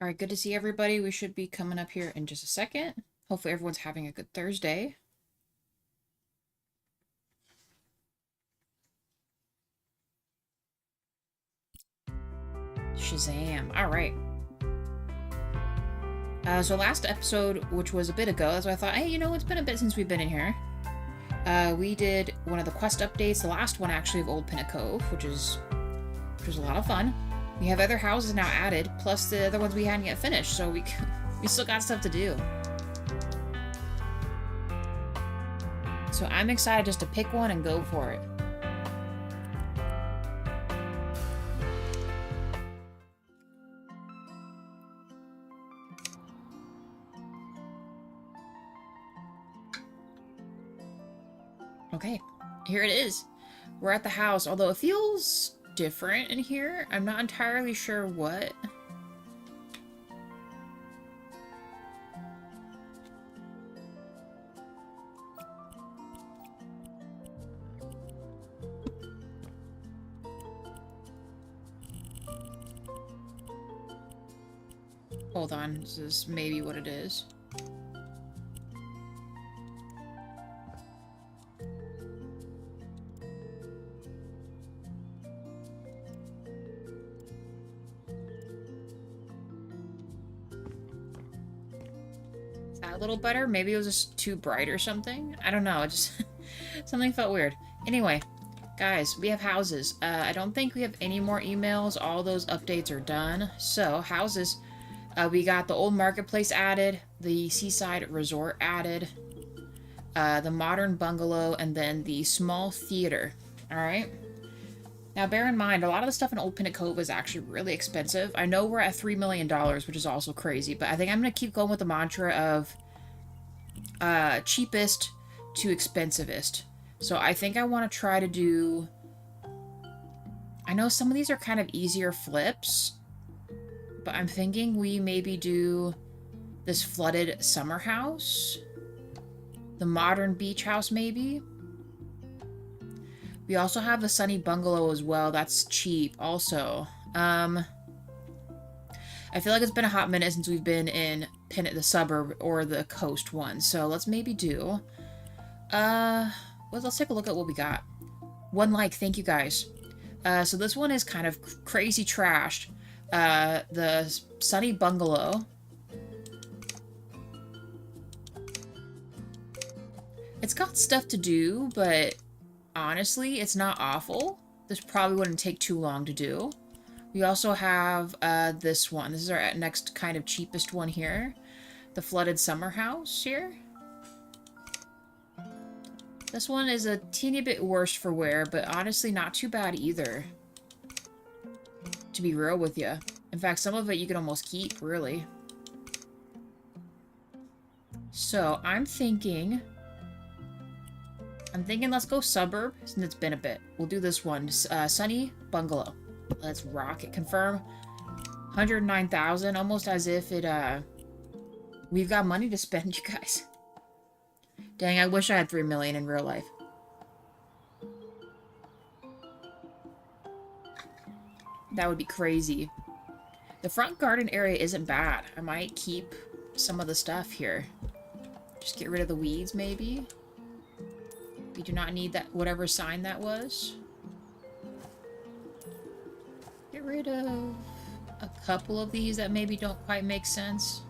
All right, good to see everybody. We should be coming up here in just a second. Hopefully everyone's having a good Thursday. Shazam. All right. So last episode, which was a bit ago, so I thought, hey, it's been a bit since we've been in here. We did one of the quest updates, the last one actually of Old Pinnacle Cove, which was a lot of fun. We have other houses now added, plus the other ones we hadn't yet finished, so we still got stuff to do. So I'm excited just to pick one and go for it. Okay, here it is. We're at the house, although it feels different in here. I'm not entirely sure what. Hold on, this is maybe what it is. Is that a little better? Maybe it was just too bright or something? I don't know, it just... something felt weird. Anyway, guys, we have houses. I don't think we have any more emails. All those updates are done. So, houses... we got the old marketplace added, the seaside resort added, the modern bungalow, and then the small theater. Alright? Now, bear in mind, a lot of the stuff in Old Pinnacle Cove is actually really expensive. I know we're at $3 million, which is also crazy, but I think I'm going to keep going with the mantra of cheapest to expensivest. So I think I want to try to do... I know some of these are kind of easier flips, but I'm thinking we maybe do this flooded summer house. The modern beach house, maybe. We also have the sunny bungalow as well. That's cheap also. I feel like it's been a hot minute since we've been in the suburb or the coast one. So let's maybe do... let's take a look at what we got. One like, thank you guys. So this one is kind of crazy trashed. The sunny bungalow. It's got stuff to do, but honestly, it's not awful. This probably wouldn't take too long to do. We also have this one. This is our next kind of cheapest one here. The flooded summer house here. This one is a teeny bit worse for wear, but honestly not too bad either. To be real with you. In fact, some of it you can almost keep, really. So, I'm thinking let's go suburb, since it's been a bit. We'll do this one. Sunny bungalow. Let's rock it. Confirm. 109,000, almost as if it, we've got money to spend, you guys. Dang, I wish I had 3 million in real life. That would be crazy. The front garden area isn't bad. I might keep some of the stuff here. Just get rid of the weeds, maybe. We do not need that, whatever sign that was. Get rid of a couple of these that maybe don't quite make sense.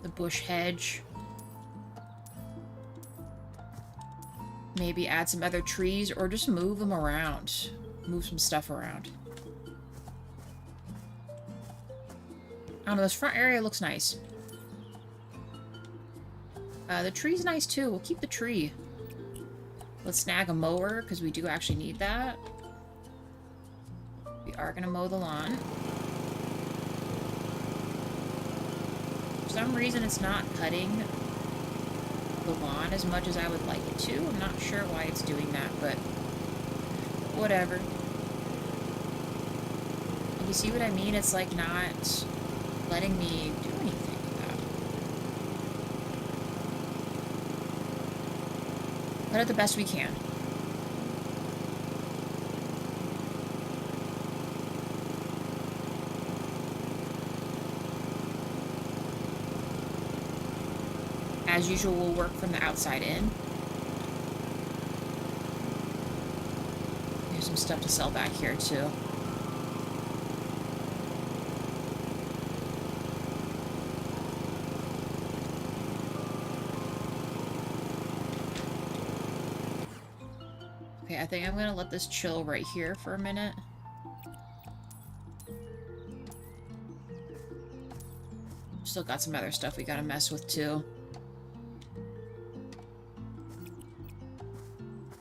The bush hedge. Maybe add some other trees or just move them around. Move some stuff around. I don't know, this front area looks nice. The tree's nice too. We'll keep the tree. Let's snag a mower, because we do actually need that. We are going to mow the lawn. For some reason, it's not cutting the lawn as much as I would like it to. I'm not sure why it's doing that, but whatever. You see what I mean? It's like not letting me do anything with that. But at the best we can. as usual, we'll work from the outside in. There's some stuff to sell back here, too. Okay, I think I'm gonna let this chill right here for a minute. Still got some other stuff we gotta mess with, too.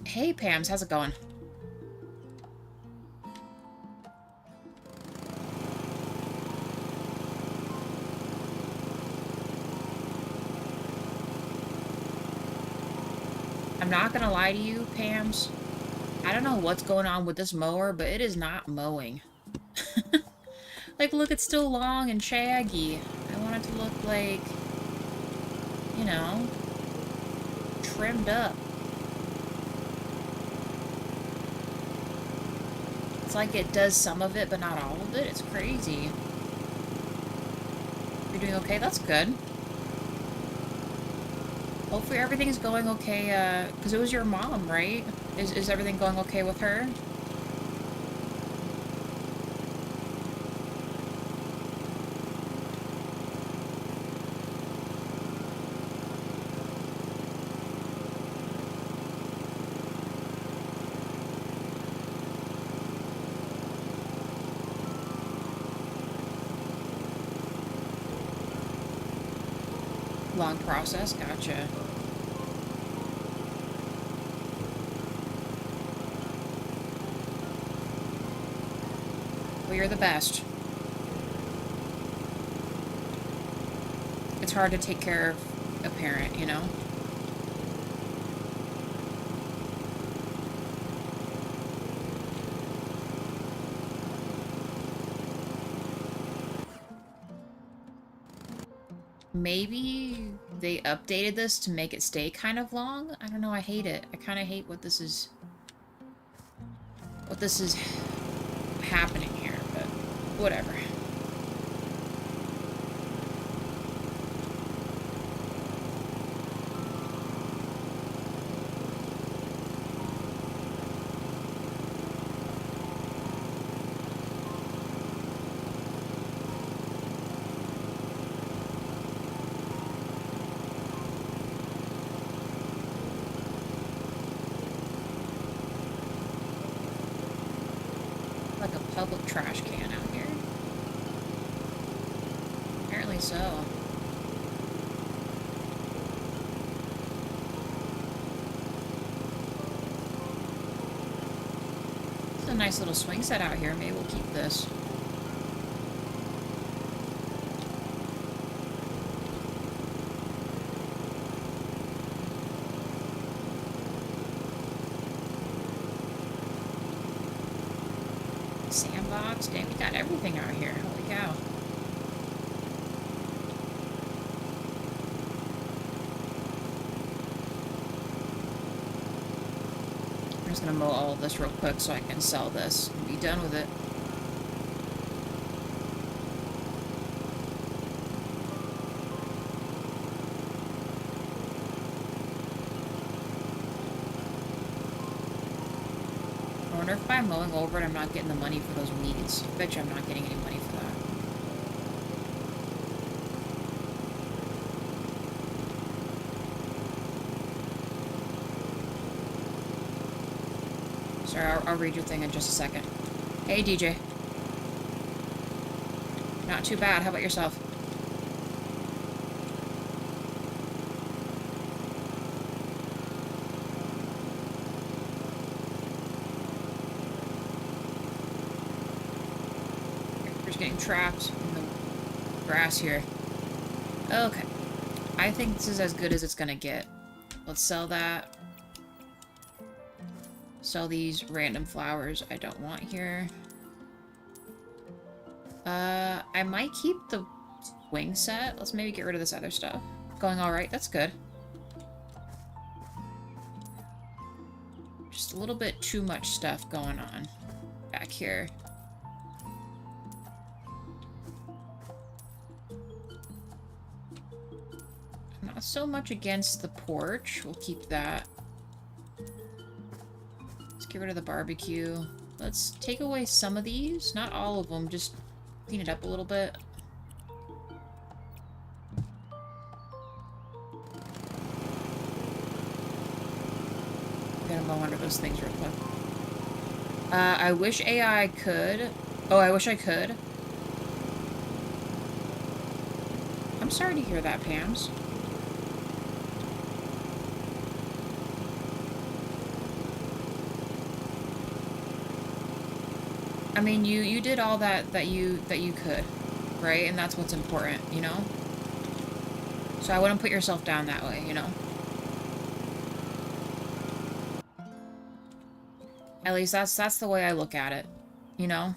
Hey, Pams, how's it going? I'm not gonna lie to you, Pams. I don't know what's going on with this mower, but it is not mowing. Like, look, it's still long and shaggy. I want it to look like, you know, trimmed up. It's like it does some of it, but not all of it. It's crazy. You're doing okay? That's good. Hopefully everything's going okay, because it was your mom, right? Is everything going okay with her? Long process, gotcha. Well, you're the best. It's hard to take care of a parent, you know? Maybe they updated this to make it stay kind of long? I don't know, I hate it. I kind of hate what this is happening here, but whatever. Like a public trash can out here. Apparently so. It's a nice little swing set out here. Maybe we'll keep this. Sandbox. Dang, we got everything out here. Holy cow. I'm just gonna mow all of this real quick so I can sell this and be done with it. I wonder if by mowing over it I'm not getting the money for those weeds. I bet you I'm not getting any money for that. Sorry, I'll read your thing in just a second. Hey, DJ. Not too bad. How about yourself? We're just getting trapped in the grass here. Okay. I think this is as good as it's gonna get. Let's sell that. Sell these random flowers I don't want here. I might keep the wing set. Let's maybe get rid of this other stuff. Going alright, that's good. Just a little bit too much stuff going on back here. I'm not Not so much against the porch. We'll keep that. Let's get rid of the barbecue. Let's take away some of these. Not all of them. Just clean it up a little bit. Gonna mow under those things real quick. I wish AI could. Oh, I wish I could. I'm sorry to hear that, Pams. I mean, you did all that you could, right? And that's what's important, you know? So I wouldn't put yourself down that way, you know? At least that's the way I look at it, you know?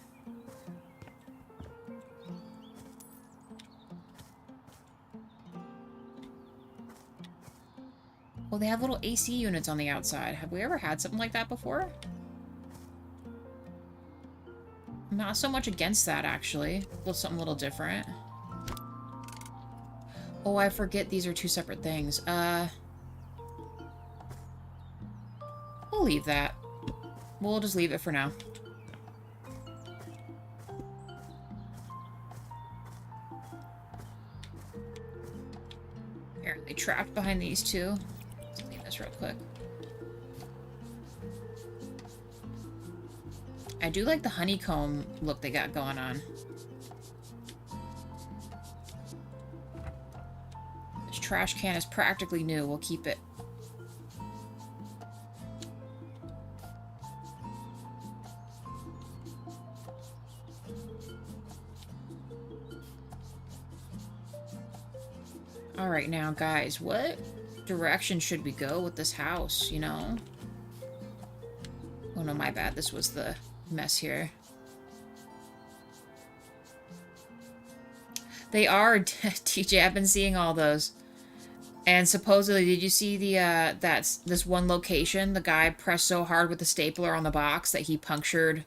Well, they have little AC units on the outside. Have we ever had something like that before? I'm not so much against that, actually. Something a little different. Oh, I forget these are two separate things. We'll leave that. We'll just leave it for now. Apparently trapped behind these two. Let's clean this real quick. I do like the honeycomb look they got going on. This trash can is practically new. We'll keep it. Alright, now guys, what direction should we go with this house, you know? Oh no, my bad. This was the mess here. They are, TJ, I've been seeing all those. And supposedly, did you see the, that's this one location? The guy pressed so hard with the stapler on the box that he punctured,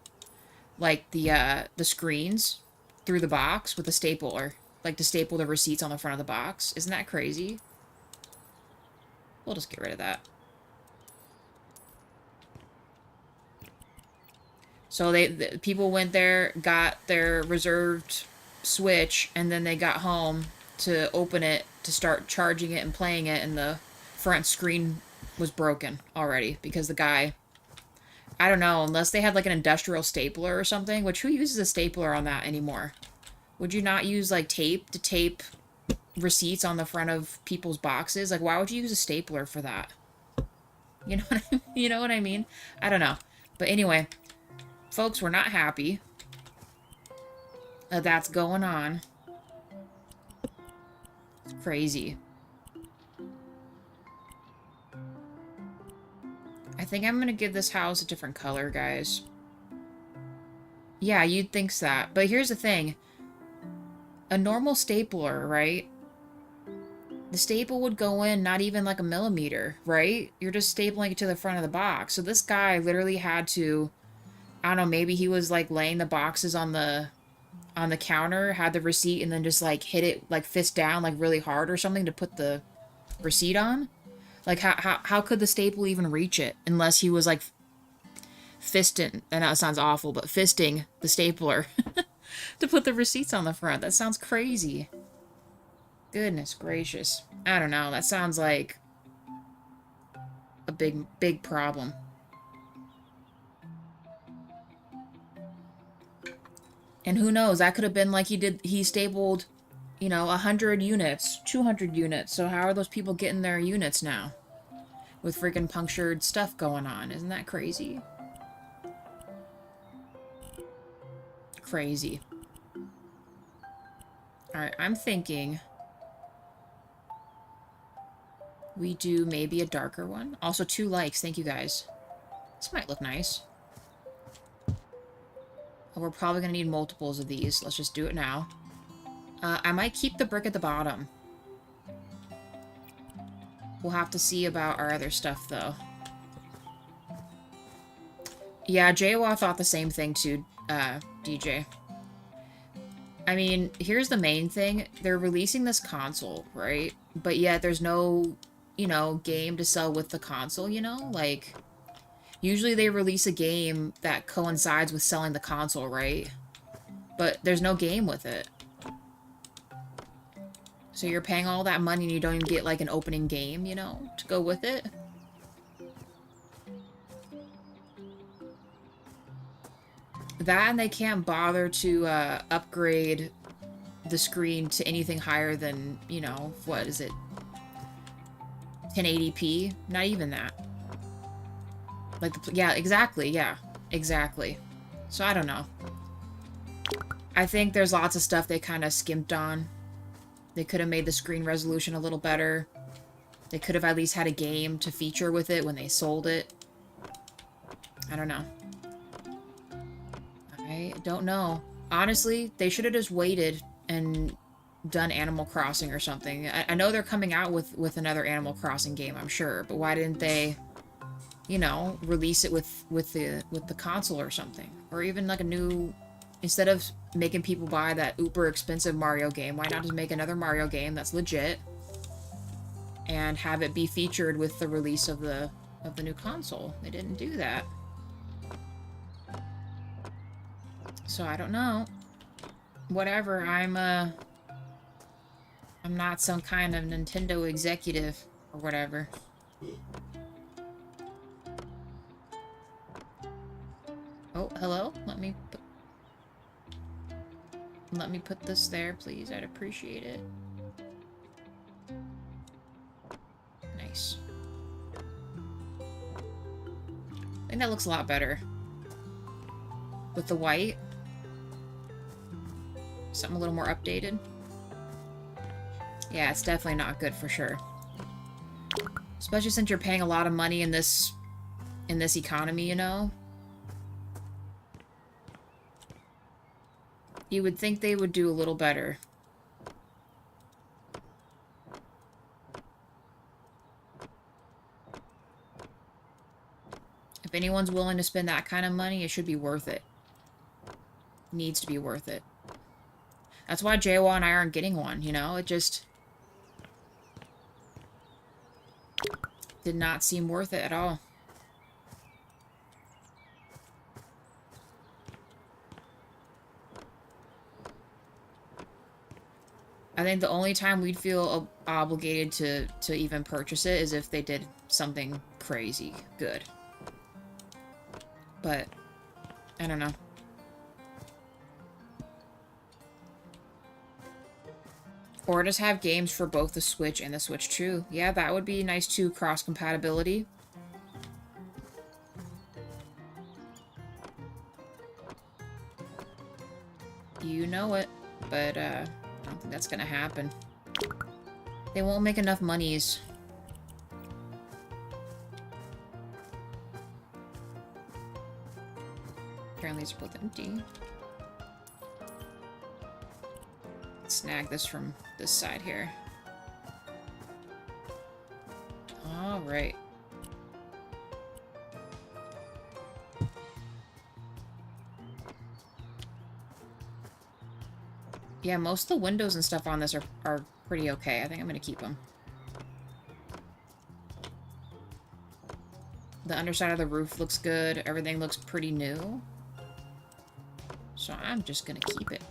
like, the screens through the box with the stapler. Like, to staple the receipts on the front of the box. Isn't that crazy? We'll just get rid of that. So the people went there, got their reserved Switch, and then they got home to open it, to start charging it and playing it, and the front screen was broken already because the guy, I don't know, unless they had like an industrial stapler or something, which who uses a stapler on that anymore? Would you not use like tape to tape receipts on the front of people's boxes? Like, why would you use a stapler for that? You know what you know what I mean? I don't know. But anyway, folks, we're not happy that that's going on. It's crazy. I think I'm gonna give this house a different color, guys. Yeah, you'd think that. But here's the thing. A normal stapler, right? The staple would go in not even like a millimeter, right? You're just stapling it to the front of the box. So this guy literally had to, I don't know, maybe he was like laying the boxes on the counter, had the receipt, and then just like hit it like fist down like really hard or something to put the receipt on. Like how could the staple even reach it unless he was like fisting, I know it sounds awful, but fisting the stapler to put the receipts on the front. That sounds crazy. Goodness gracious. I don't know. That sounds like a big problem. And who knows, that could have been like he stapled, you know, 100 units, 200 units. So how are those people getting their units now? With freaking punctured stuff going on. Isn't that crazy? Crazy. Alright, I'm thinking we do maybe a darker one. Also 2 likes, thank you guys. This might look nice. We're probably going to need multiples of these. Let's just do it now. I might keep the brick at the bottom. We'll have to see about our other stuff, though. Yeah, Jawa thought the same thing, too, DJ. I mean, here's the main thing. They're releasing this console, right? But yet there's no, you know, game to sell with the console, you know? Like, usually they release a game that coincides with selling the console, right? But there's no game with it. So you're paying all that money and you don't even get, like, an opening game, you know, to go with it? That and they can't bother to upgrade the screen to anything higher than, you know, what is it? 1080p? Not even that. Like, yeah, exactly, yeah. Exactly. So I don't know. I think there's lots of stuff they kind of skimped on. They could have made the screen resolution a little better. They could have at least had a game to feature with it when they sold it. I don't know. I don't know. Honestly, they should have just waited and done Animal Crossing or something. I know they're coming out with another Animal Crossing game, I'm sure, but why didn't they, you know, release it with the console or something? Or even like a new, instead of making people buy that uber expensive Mario game, why not just make another Mario game that's legit and have it be featured with the release of the new console? They didn't do that. So I don't know. Whatever, I'm not some kind of Nintendo executive or whatever. Oh, hello? Let me put this there, please. I'd appreciate it. Nice. I think that looks a lot better. With the white. Something a little more updated. Yeah, it's definitely not good for sure. Especially since you're paying a lot of money in this economy, you know? You would think they would do a little better. If anyone's willing to spend that kind of money, it should be worth it. Needs to be worth it. That's why JWA and I aren't getting one, you know? It just did not seem worth it at all. I think the only time we'd feel obligated to even purchase it is if they did something crazy good. But, I don't know. Or just have games for both the Switch and the Switch 2. Yeah, that would be nice too, cross-compatibility. You know it, but I don't think that's gonna happen. They won't make enough monies. Apparently it's both empty. Snag this from this side here. Alright. Yeah, most of the windows and stuff on this are pretty okay. I think I'm gonna keep them. The underside of the roof looks good. Everything looks pretty new. So I'm just gonna keep it.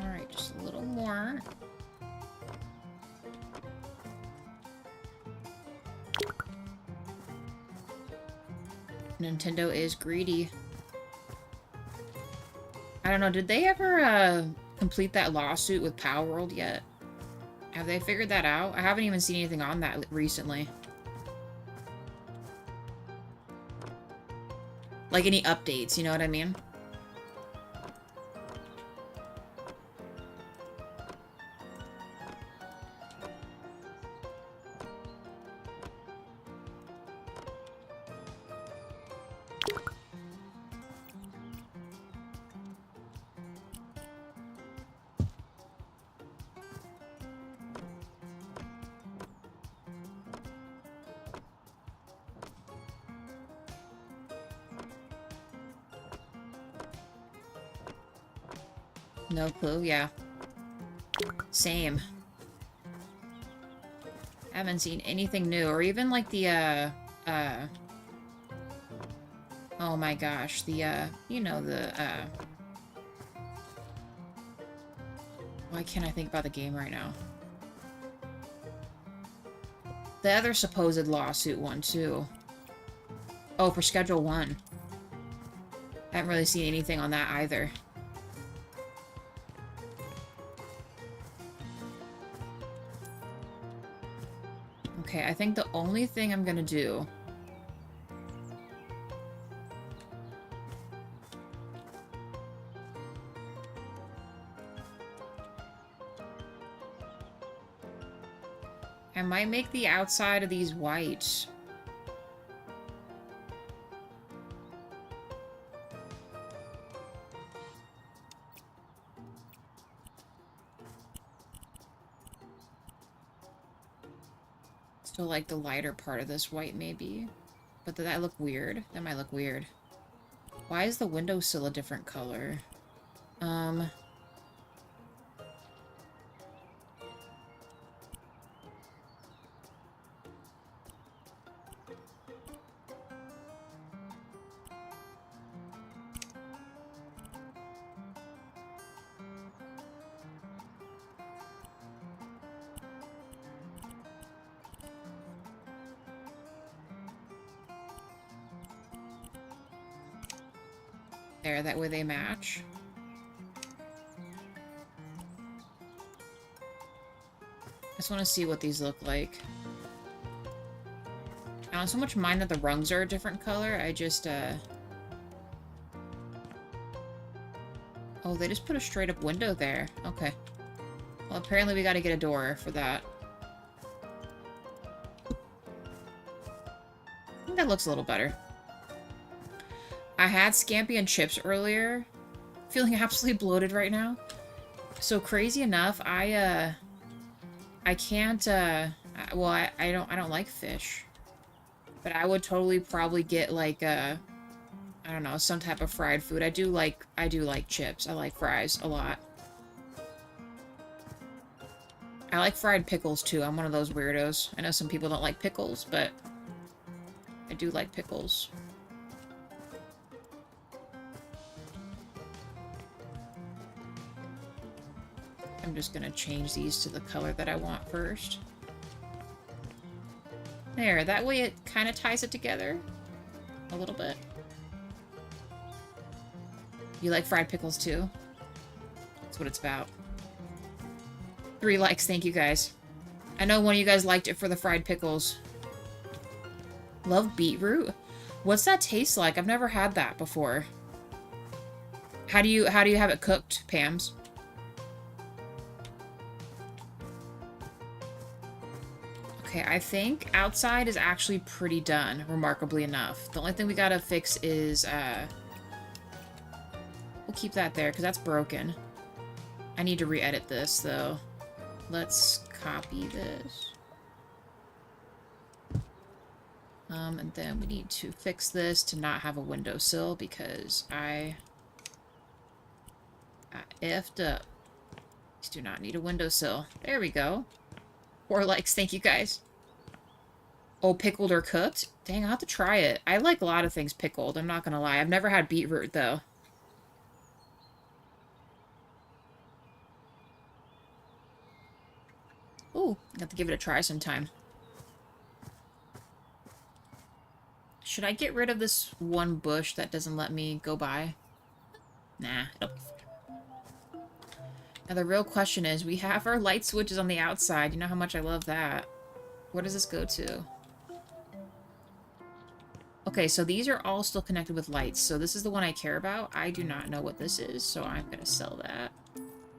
Alright, just a little more. Nintendo is greedy. I don't know, did they ever complete that lawsuit with Power World yet? Have they figured that out? I haven't even seen anything on that recently. Like any updates, you know what I mean? No clue, yeah. Same. Haven't seen anything new, or even like the, oh my gosh, the, you know, the, why can't I think about the game right now? The other supposed lawsuit one, too. Oh, for Schedule 1. I haven't really seen anything on that either. Okay, I think the only thing I'm gonna do... I might make the outside of these white. So like the lighter part of this white maybe. But did that look weird? That might look weird. Why is the windowsill a different color? There, that way they match. I just want to see what these look like. I don't so much mind that the rungs are a different color, I just, Oh, they just put a straight-up window there. Okay. Well, apparently we gotta get a door for that. I think that looks a little better. I had Scampi and chips earlier. Feeling absolutely bloated right now. So crazy enough, I can't, well, I don't like fish. But I would totally probably get, like, I don't know, some type of fried food. I do like chips. I like fries a lot. I like fried pickles, too. I'm one of those weirdos. I know some people don't like pickles, but I do like pickles. I'm just gonna change these to the color that I want first. There, that way it kind of ties it together a little bit. You like fried pickles too? That's what it's about. 3 likes, thank you guys. I know one of you guys liked it for the fried pickles. Love beetroot? What's that taste like? I've never had that before. How do you have it cooked, Pams? Okay, I think outside is actually pretty done, remarkably enough. The only thing we gotta fix is, we'll keep that there, because that's broken. I need to re-edit this, though. Let's copy this. And then we need to fix this to not have a windowsill, because I effed up. These do not need a windowsill. There we go. 4 likes, thank you guys. Oh, pickled or cooked? Dang, I'll have to try it. I like a lot of things pickled, I'm not gonna lie. I've never had beetroot, though. Ooh, I have to give it a try sometime. Should I get rid of this one bush that doesn't let me go by? Nah, it'll be fine. Now the real question is, we have our light switches on the outside. You know how much I love that. Where does this go to? Okay, so these are all still connected with lights. So this is the one I care about. I do not know what this is, so I'm going to sell that.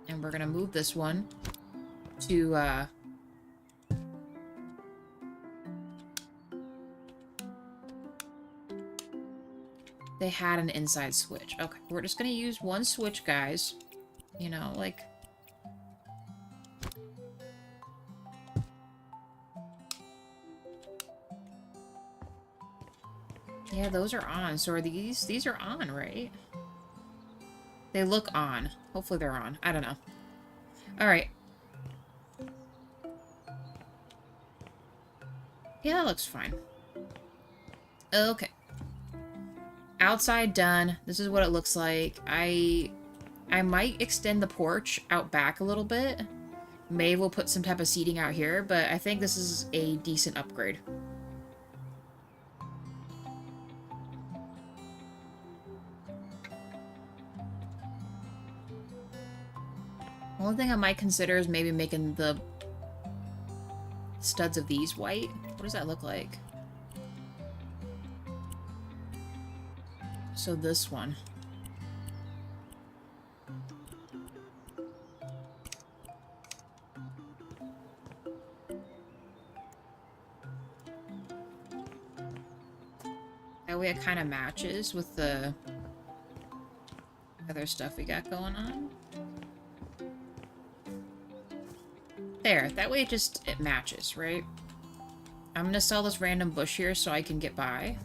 And we're going to move this one to, they had an inside switch. Okay, we're just going to use one switch, guys. You know, like... Yeah, those are on. So are these are on, right? They look on. Hopefully they're on. I don't know. Alright. Yeah, that looks fine. Okay. Outside done. This is what it looks like. I might extend the porch out back a little bit. Maybe we'll put some type of seating out here, but I think this is a decent upgrade. Only thing I might consider is maybe making the studs of these white. What does that look like? So this one. That way it kind of matches with the other stuff we got going on. There, that way it matches, right? I'm gonna sell this random bush here so I can get by.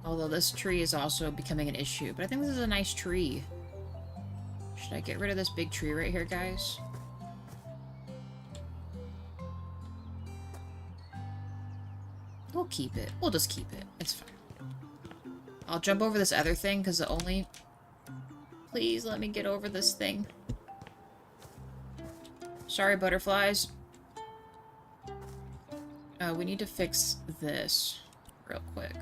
Although this tree is also becoming an issue, but I think this is a nice tree. Should I get rid of this big tree right here, guys? We'll keep it. We'll just keep it. It's fine. I'll jump over this other thing, because the only... Please let me get over this thing. Sorry, butterflies. We need to fix this real quick.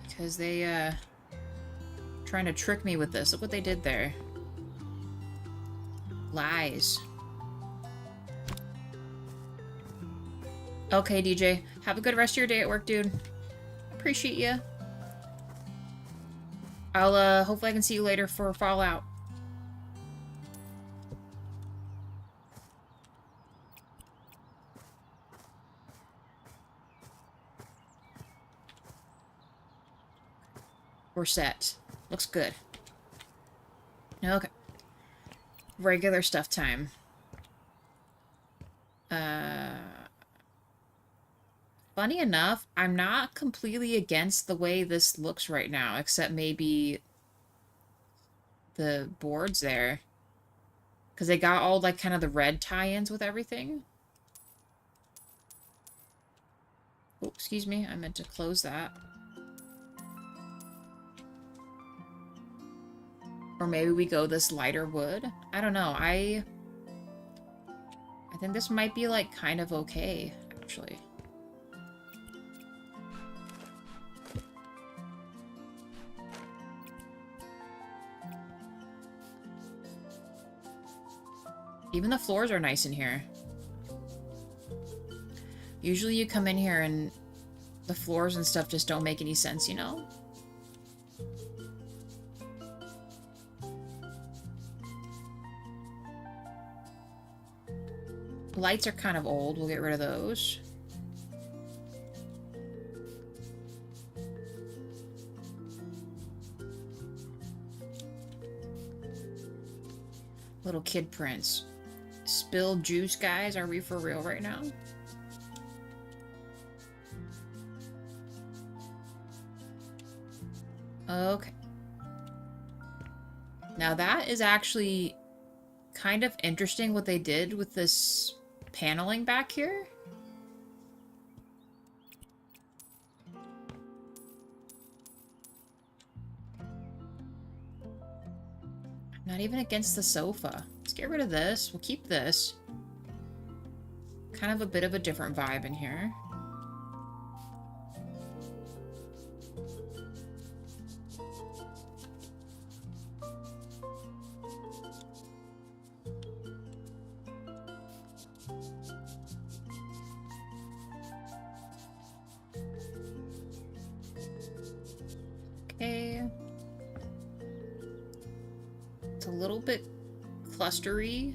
Because they, trying to trick me with this. Look what they did there. Lies. Okay, DJ. Have a good rest of your day at work, dude. Appreciate you. I'll, hopefully I can see you later for Fallout. We're set. Looks good. Okay. Regular stuff time. Funny enough, I'm not completely against the way this looks right now, except maybe the boards there. Because they got all, like, kind of the red tie-ins with everything. Oh, excuse me, I meant to close that. Or maybe we go this lighter wood. I don't know, I think this might be, like, kind of okay, actually. Even the floors are nice in here. Usually you come in here and the floors and stuff just don't make any sense, you know? Lights are kind of old. We'll get rid of those. Little kid prints. Spilled juice, guys. Are we for real right now? Okay. Now that is actually kind of interesting what they did with this paneling back here. Not even against the sofa. Let's get rid of this. We'll keep this. Kind of a bit of a different vibe in here. Okay. It's a little bit clustery.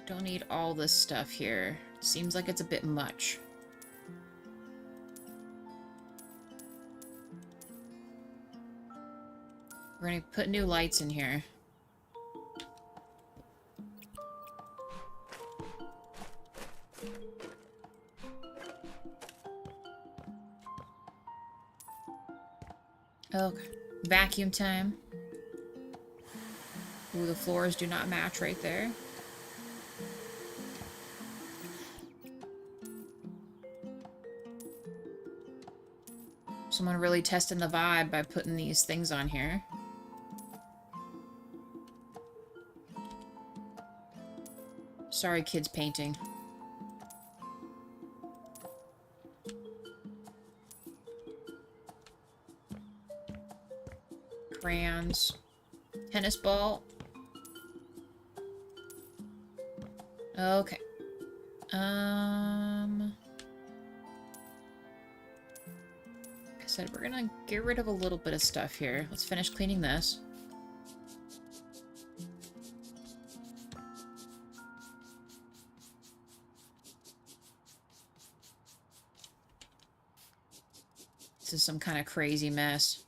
Don't need all this stuff here. Seems like it's a bit much. We're gonna put new lights in here. Okay. Vacuum time. Ooh, the floors do not match right there. Someone really testing the vibe by putting these things on here. Sorry, kids painting. Crayons. Tennis ball. Okay. Like I said, we're gonna get rid of a little bit of stuff here. Let's finish cleaning this. This is some kind of crazy mess.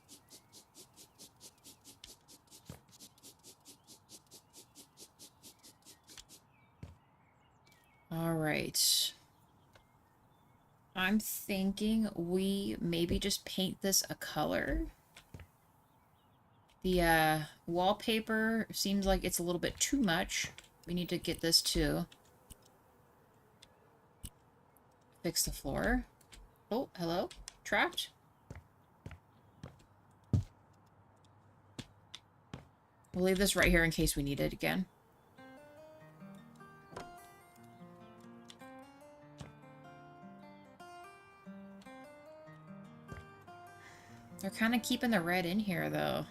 Alright. I'm thinking we maybe just paint this a color. The wallpaper seems like it's a little bit too much. We need to get this too. Fix the floor. Oh, hello? Trapped? We'll leave this right here in case we need it again. They're kind of keeping the red in here, though.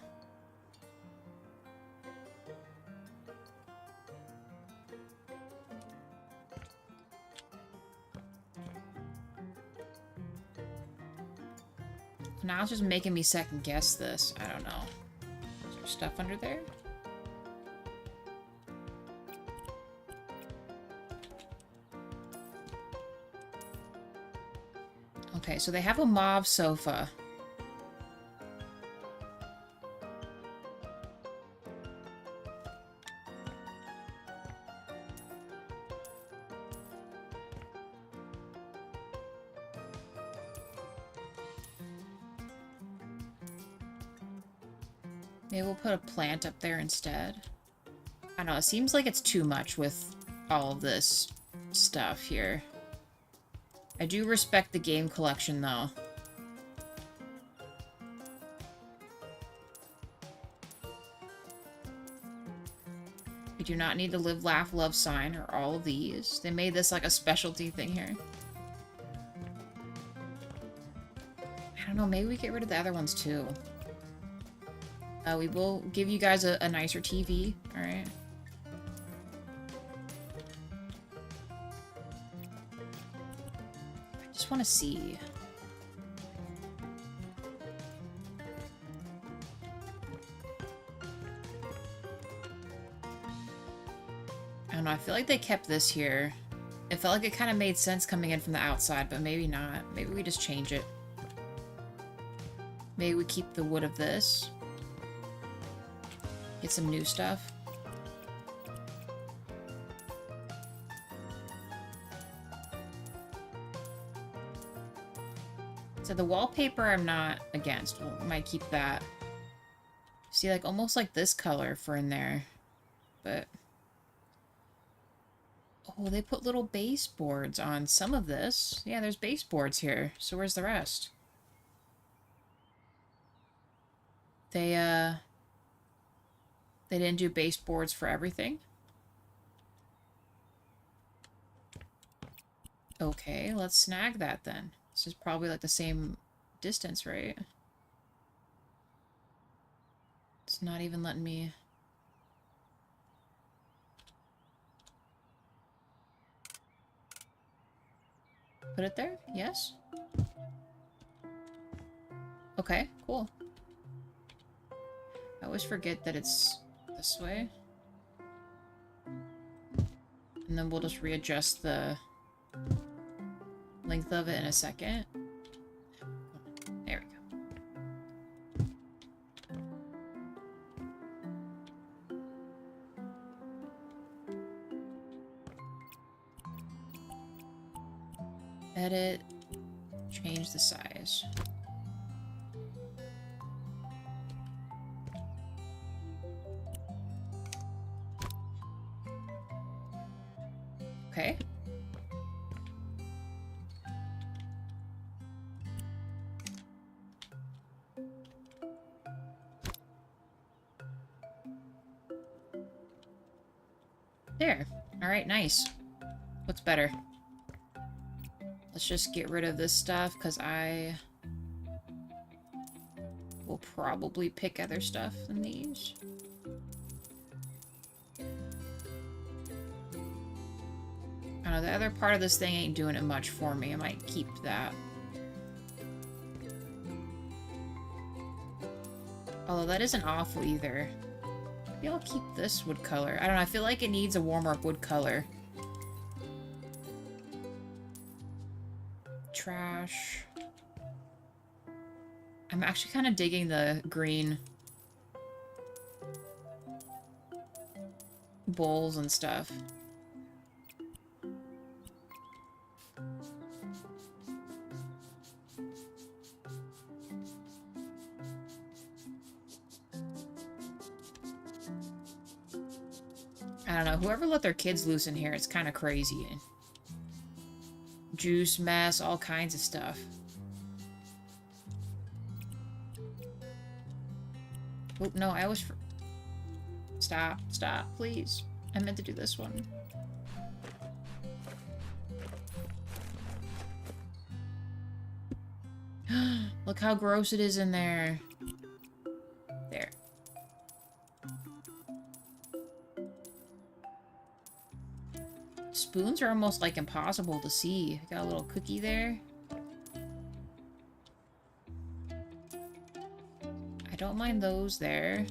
Now it's just making me second guess this. I don't know. Is there stuff under there? Okay, so they have a mauve sofa. Maybe we'll put a plant up there instead. I don't know, it seems like it's too much with all of this stuff here. I do respect the game collection, though. We do not need to live, laugh, love sign or all of these. They made this like a specialty thing here. I don't know, maybe we get rid of the other ones too. We will give you guys a nicer TV, alright? I just want to see. I don't know, I feel like they kept this here. It felt like it kind of made sense coming in from the outside, but maybe not. Maybe we just change it. Maybe we keep the wood of this. Get some new stuff. So the wallpaper I'm not against. We might keep that. See, like, almost like this color for in there. But... oh, they put little baseboards on some of this. Yeah, there's baseboards here. So where's the rest? They didn't do baseboards for everything? Okay, let's snag that then. This is probably like the same distance, right? It's not even letting me... put it there? Yes? Okay, cool. I always forget that it's this way. And then we'll just readjust the length of it in a second. There we go. Edit. Change the size. Okay. There. Alright, nice. What's better? Let's just get rid of this stuff, because I will probably pick other stuff than these. I don't know, the other part of this thing ain't doing it much for me. I might keep that. Although that isn't awful either. Maybe I'll keep this wood color. I don't know, I feel like it needs a warmer wood color. Trash. I'm actually kind of digging the green bowls and stuff. I don't know, whoever let their kids loose in here, it's kind of crazy. Juice, mess, all kinds of stuff. Oh, no, I always... Stop, stop, please. I meant to do this one. Look how gross it is in there. There. Spoons are almost, like, impossible to see. Got a little cookie there. I don't mind those there.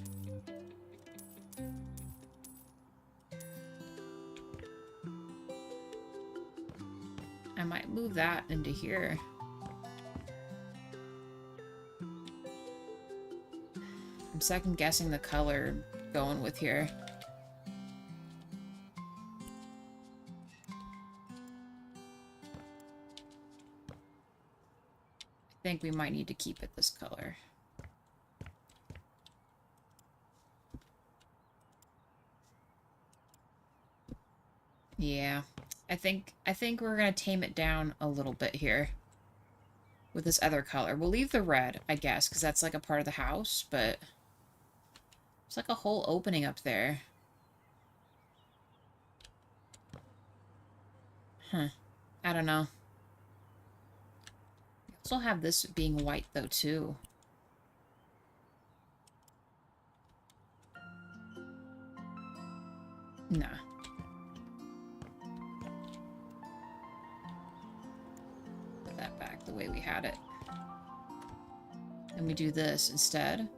I might move that into here. I'm second guessing the color going with here. I think we might need to keep it this color. Yeah. I think we're gonna tame it down a little bit here with this other color. We'll leave the red, I guess, because that's like a part of the house, but it's like a whole opening up there. Huh. I don't know. We also have this being white, though, too. Nah. Put that back the way we had it. And we do this instead.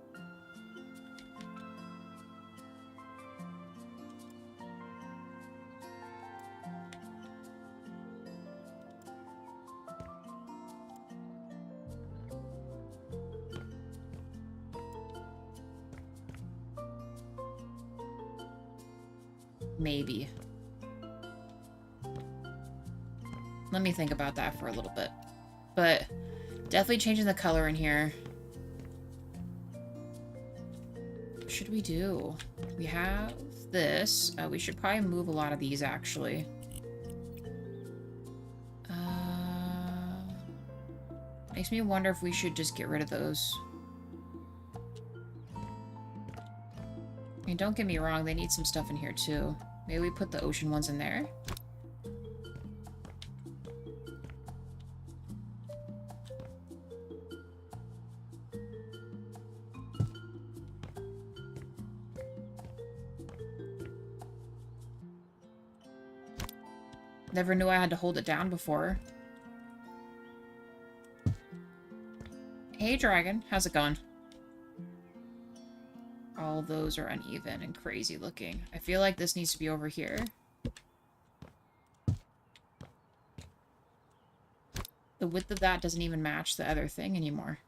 Maybe. Let me think about that for a little bit. But definitely changing the color in here. What should we do? We have this. We should probably move a lot of these, actually. Makes me wonder if we should just get rid of those. I mean, don't get me wrong, they need some stuff in here, too. Maybe we put the ocean ones in there? Never knew I had to hold it down before. Hey, dragon. How's it going? All those are uneven and crazy looking. I feel like this needs to be over here. The width of that doesn't even match the other thing anymore.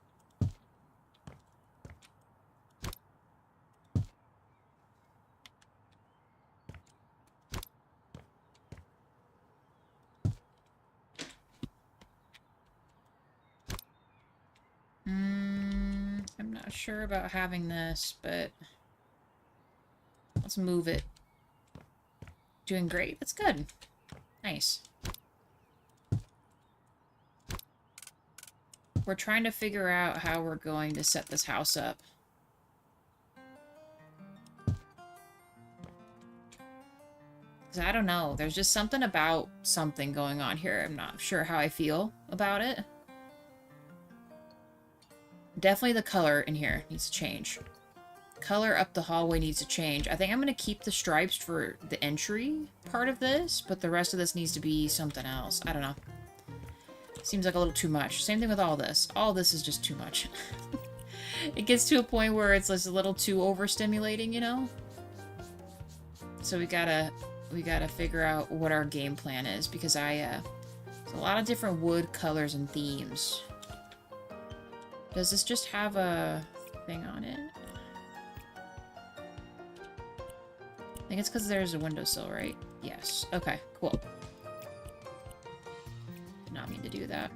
I'm not sure about having this, but let's move it. Doing great. That's good. Nice. We're trying to figure out how we're going to set this house up. 'Cause I don't know. There's just something about something going on here. I'm not sure how I feel about it. Definitely the color in here needs to change. Color up the hallway needs to change. I think I'm going to keep the stripes for the entry part of this, but the rest of this needs to be something else. I don't know. Seems like a little too much. Same thing with all this. All this is just too much. It gets to a point where it's just a little too overstimulating, you know? So we gotta figure out what our game plan is, because there's a lot of different wood colors and themes. Does this just have a thing on it? I think it's because there's a windowsill, right? Yes. Okay, cool. Did not mean to do that.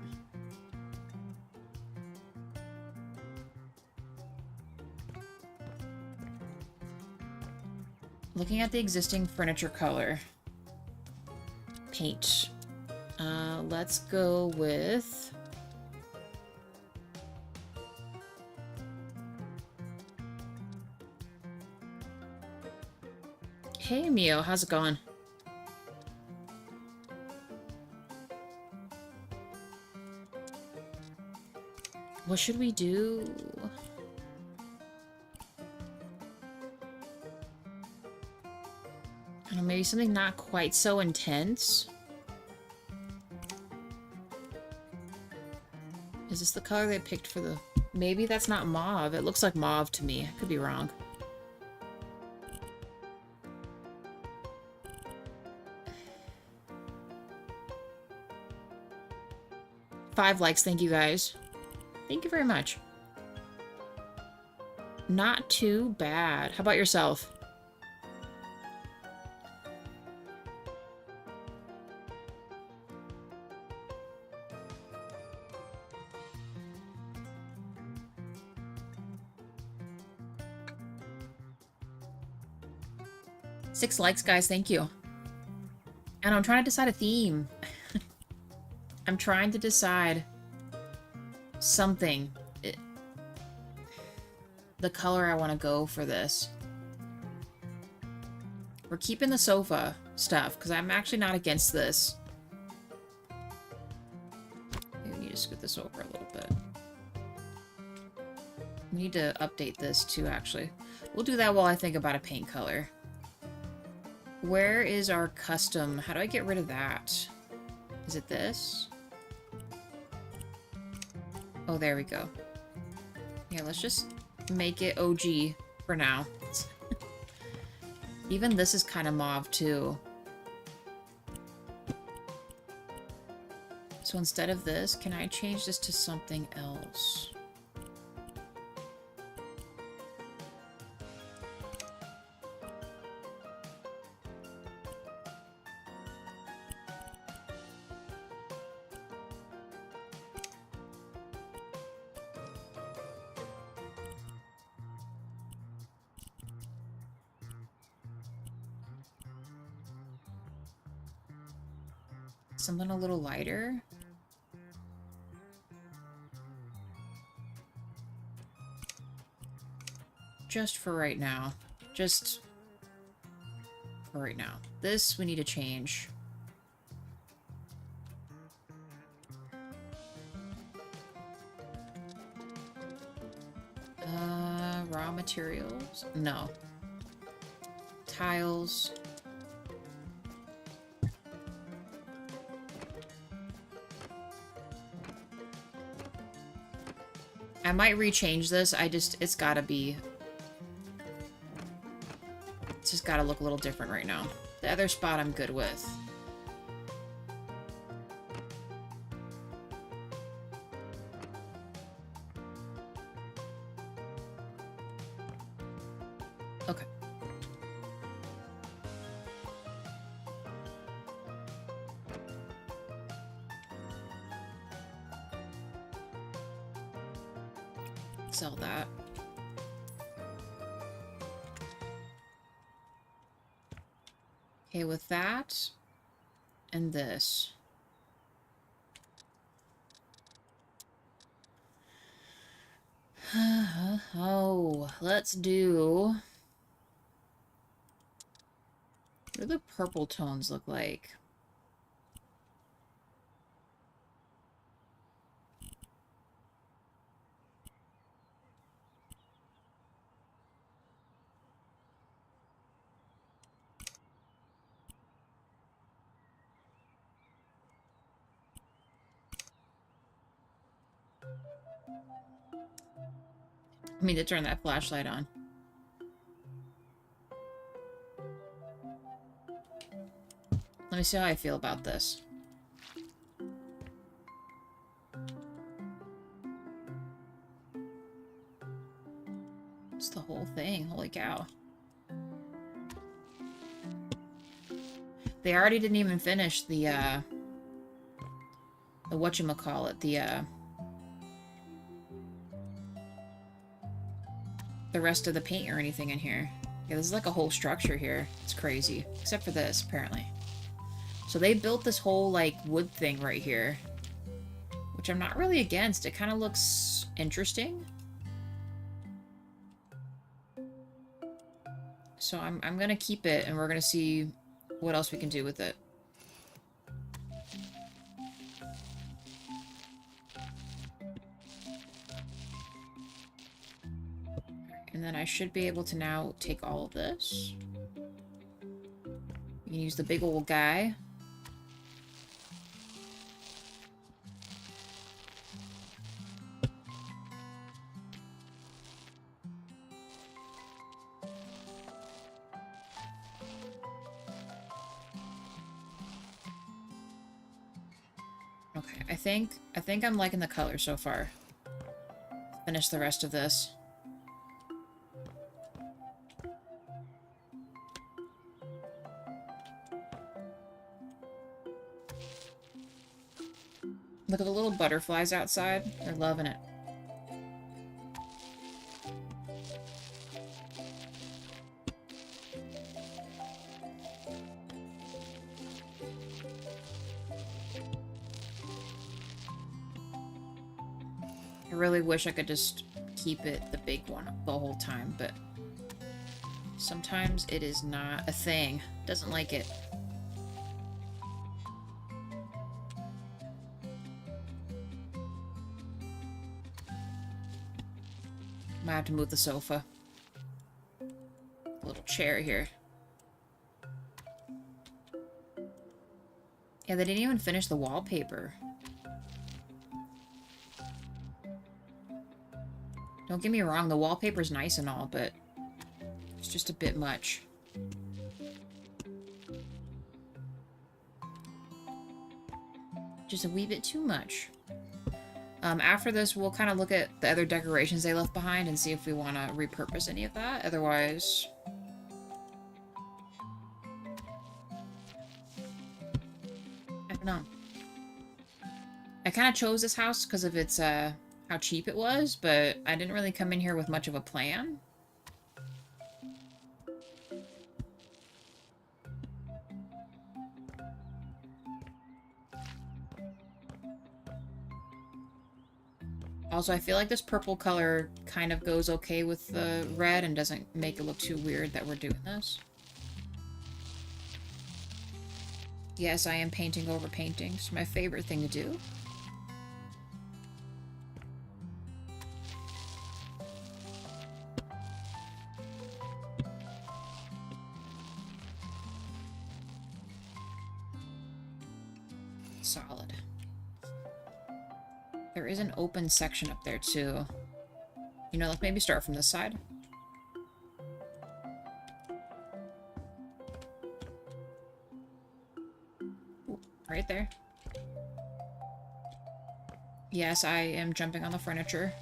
Looking at the existing furniture color. Paint. Let's go with... Hey, Mio, how's it going? What should we do? I don't know, maybe something not quite so intense? Is this the color they picked for the... Maybe that's not mauve. It looks like mauve to me. I could be wrong. Five likes, thank you guys. Thank you very much. Not too bad. How about yourself? Six likes, guys. Thank you. And I'm trying to decide a theme. I'm trying to decide something. The color I want to go for this. We're keeping the sofa stuff, because I'm actually not against this. Maybe we need to scoot this over a little bit. We need to update this too, actually. We'll do that while I think about a paint color. Where is our custom? How do I get rid of that? Is it this? Oh, there we go. Yeah, let's just make it OG for now. Even this is kind of mauve, too. So instead of this, can I change this to something else? Something a little lighter. Just for right now. Just for right now. This we need to change. Raw materials? No. Tiles. I might rechange this. It's gotta be... It's just gotta look a little different right now. The other spot I'm good with. Okay. Sell that. Okay, with that, and this. Oh, let's do... What do the purple tones look like? I need to turn that flashlight on. Let me see how I feel about this. It's the whole thing. Holy cow. They already didn't even finish the whatchamacallit, the rest of the paint or anything in here. Yeah, this is like a whole structure here. It's crazy. Except for this, apparently. So they built this whole, like, wood thing right here. Which I'm not really against. It kind of looks interesting. So I'm gonna keep it, and we're gonna see what else we can do with it. And then I should be able to now take all of this. You can use the big old guy. Okay, I think I'm liking the color so far. Finish the rest of this. Look at the little butterflies outside. They're loving it. I really wish I could just keep it the big one the whole time, but sometimes it is not a thing. Doesn't like it. Might have to move the sofa. A little chair here. Yeah, they didn't even finish the wallpaper. Don't get me wrong, the wallpaper's nice and all, but it's just a bit much. Just a wee bit too much. After this, we'll kind of look at the other decorations they left behind and see if we want to repurpose any of that. Otherwise... I don't know. I kind of chose this house because of its, how cheap it was, but I didn't really come in here with much of a plan. Also, I feel like this purple color kind of goes okay with the red and doesn't make it look too weird that we're doing this. Yes, I am painting over painting. It's my favorite thing to do. Solid. There is an open section up there, too. You know, let's maybe start from this side. Ooh, right there. Yes, I am jumping on the furniture.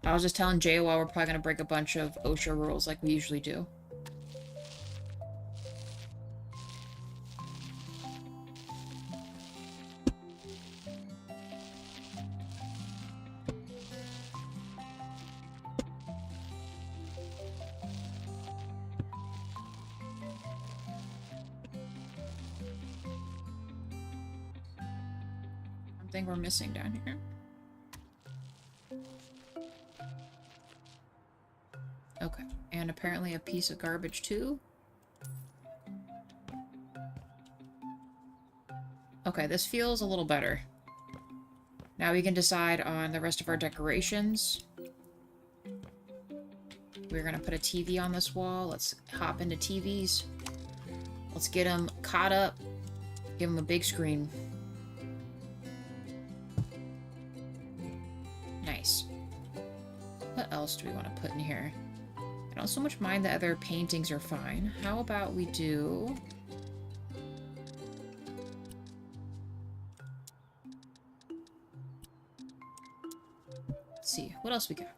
I was just telling Jay while we're probably going to break a bunch of OSHA rules like we usually do. something we're missing down here? Okay, and apparently a piece of garbage too. Okay, this feels a little better. Now we can decide on the rest of our decorations. We're gonna put a TV on this wall. Let's hop into TVs. Let's get them caught up. Give them a big screen. Nice. What else do we want to put in here? I don't so much mind the other paintings are fine. How about we do... Let's see. What else we got?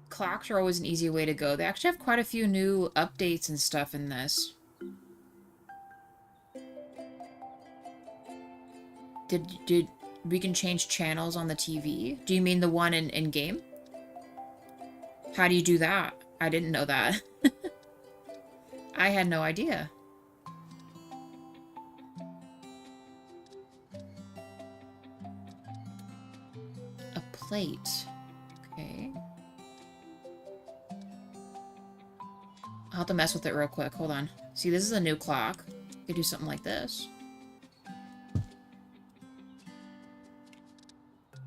Clocks are always an easy way to go. They actually have quite a few new updates and stuff in this. Did we can change channels on the TV? Do you mean the one in game? How do you do that? I didn't know that. I had no idea. A plate. Okay. I'll have to mess with it real quick. Hold on. See, this is a new clock. You could do something like this.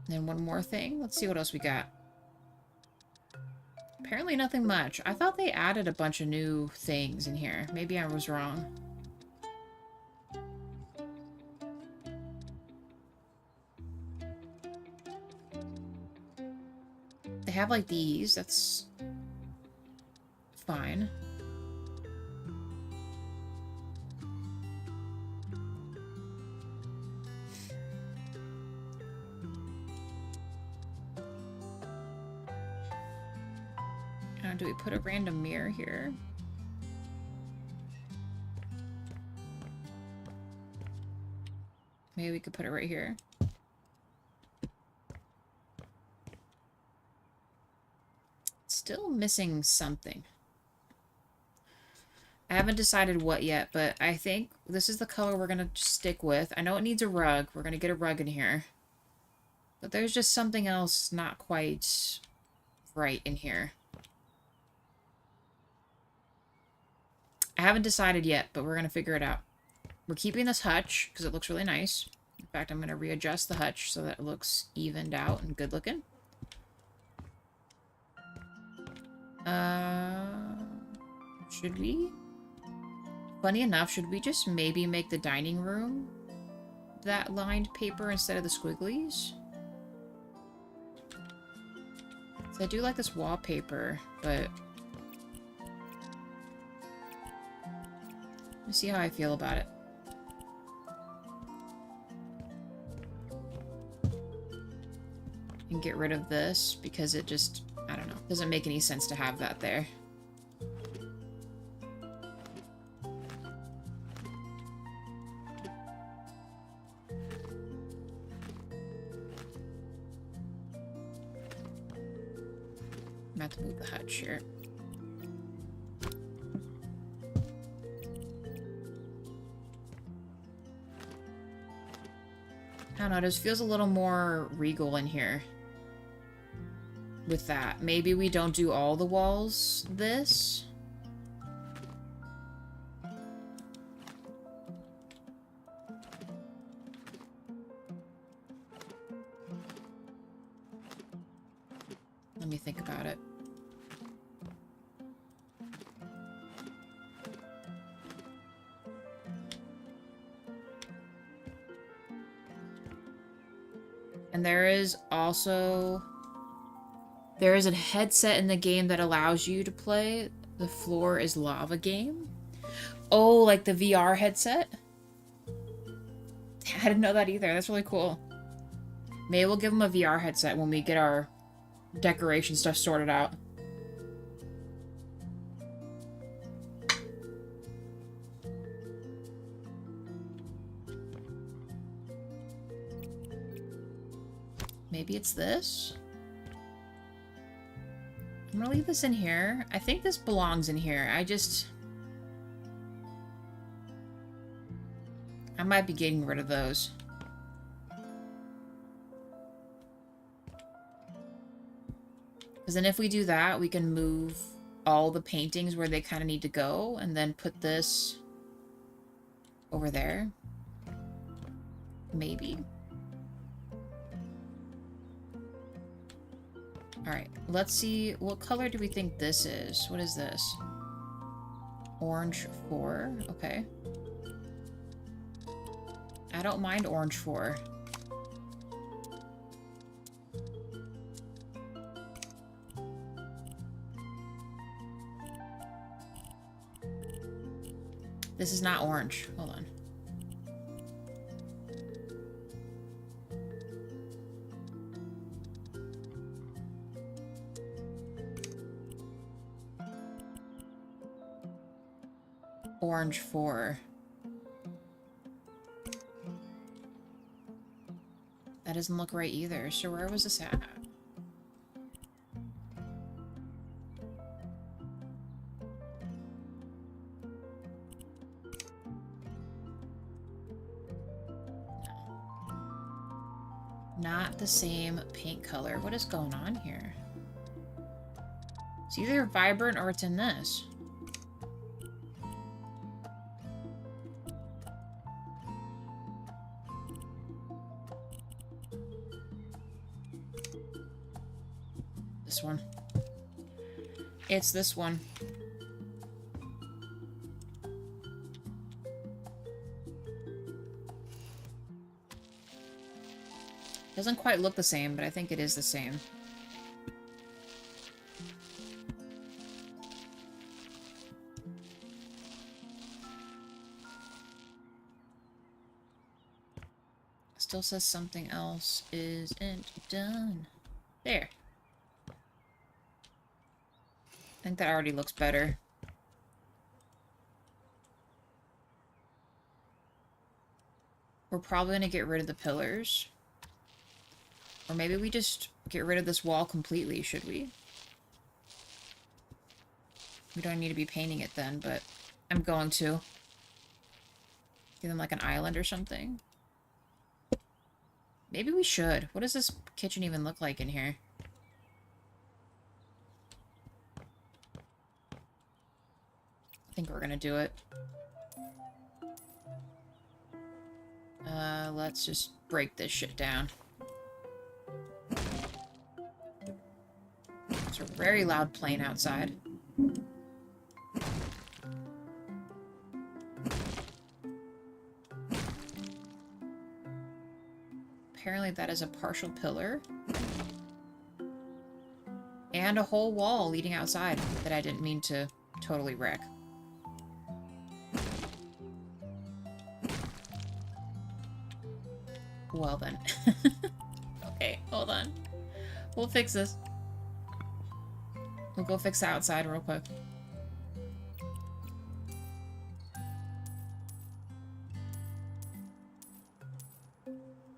Then one more thing. Let's see what else we got. Apparently nothing much. I thought they added a bunch of new things in here. Maybe I was wrong. They have like these. That's fine. Do we put a random mirror here? Maybe we could put it right here. Still missing something. I haven't decided what yet, but I think this is the color we're going to stick with. I know it needs a rug. We're going to get a rug in here. But there's just something else not quite right in here. I haven't decided yet, but we're going to figure it out. We're keeping this hutch because it looks really nice. In fact, I'm going to readjust the hutch so that it looks evened out and good looking. Should we? Funny enough, should we just maybe make the dining room that lined paper instead of the squigglies? So I do like this wallpaper, but... Let me see how I feel about it. And get rid of this because it just, I don't know, doesn't make any sense to have that there. I'm about to move the hutch here. I don't know, it just feels a little more regal in here with that. Maybe we don't do all the walls this. Let me think about it. And there is a headset in the game that allows you to play The Floor is Lava game. Oh, like the VR headset? I didn't know that either. That's really cool. Maybe we'll give them a VR headset when we get our decoration stuff sorted out. Maybe it's this? I'm gonna leave this in here. I think this belongs in here. I might be getting rid of those. Because then if we do that, we can move all the paintings where they kind of need to go, and then put this over there. Maybe. Alright, let's see. What color do we think this is? What is this? Orange 4. Okay. I don't mind orange 4. This is not orange. Hold on. Orange 4. That doesn't look right either. So where was this at? Not the same paint color. What is going on here? It's either vibrant or it's in this. This one. It's this one. Doesn't quite look the same, but I think it is the same. Still says something else isn't done. There. I think that already looks better. We're probably going to get rid of the pillars. Or maybe we just get rid of this wall completely, should we? We don't need to be painting it then, but I'm going to. Give them like an island or something. Maybe we should. What does this kitchen even look like in here? I think we're gonna do it. Let's just break this shit down. It's a very loud plane outside. Apparently that is a partial pillar. And a whole wall leading outside that I didn't mean to totally wreck. Well then. Okay, hold on. We'll fix this. We'll go fix the outside real quick.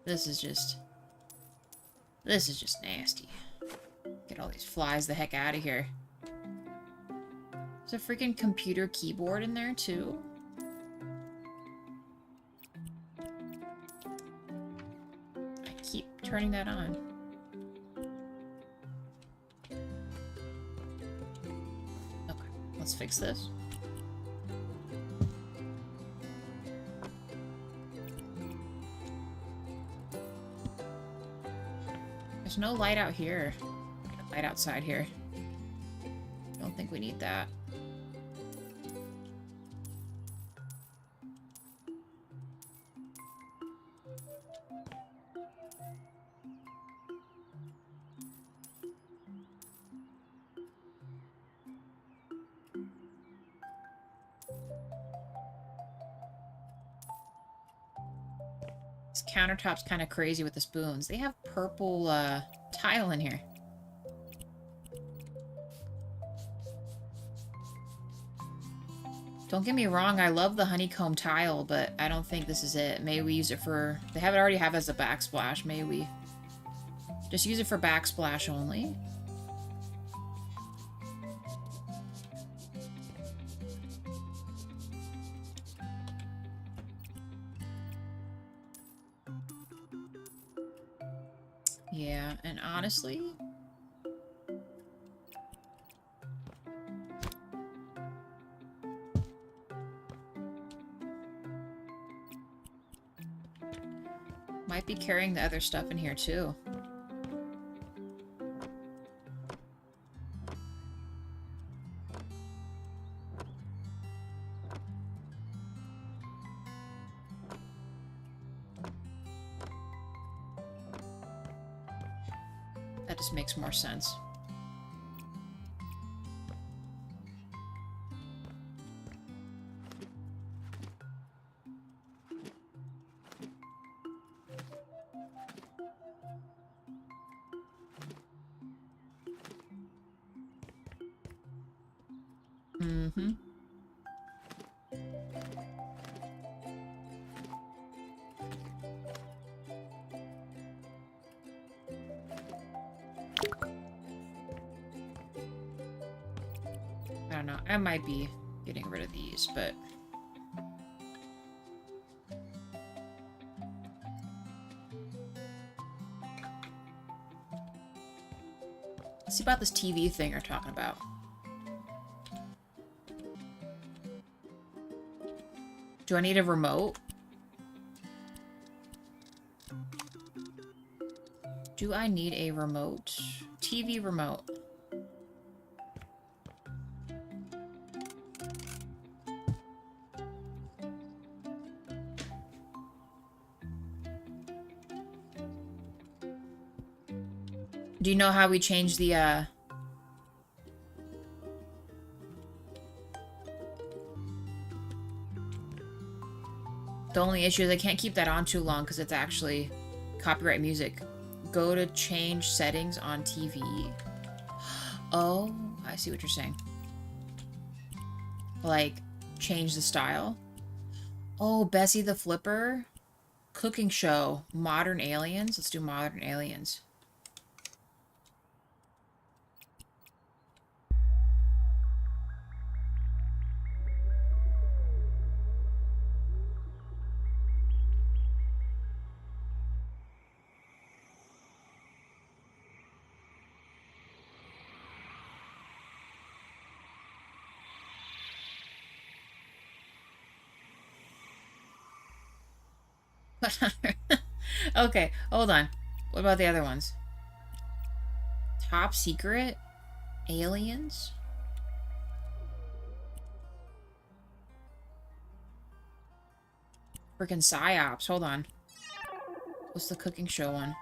This is just nasty. Get all these flies the heck out of here. There's a freaking computer keyboard in there too. I keep turning that on. Okay, let's fix this. There's no light out here. Light outside here. Don't think we need that. This countertop's kind of crazy with the spoons. They have purple tile in here. Don't get me wrong, I love the honeycomb tile, but I don't think this is it. Maybe we use it for... They have it already have it as a backsplash. Maybe we just use it for backsplash only. Yeah, and honestly, be carrying the other stuff in here too. That just makes more sense. Mm-hmm. I don't know. I might be getting rid of these, but... Let's see about this TV thing you're talking about. Do I need a remote? Do I need a remote? TV remote. Do you know how we change the, The only issue is I can't keep that on too long because it's actually copyright music. Go to change settings on TV. Oh, I see what you're saying. Like, change the style. Oh, Bessie the Flipper. Cooking show. Modern Aliens. Let's do Modern Aliens. Okay, hold on. What about the other ones? Top secret? Aliens? Freaking psyops. Hold on. What's the cooking show one?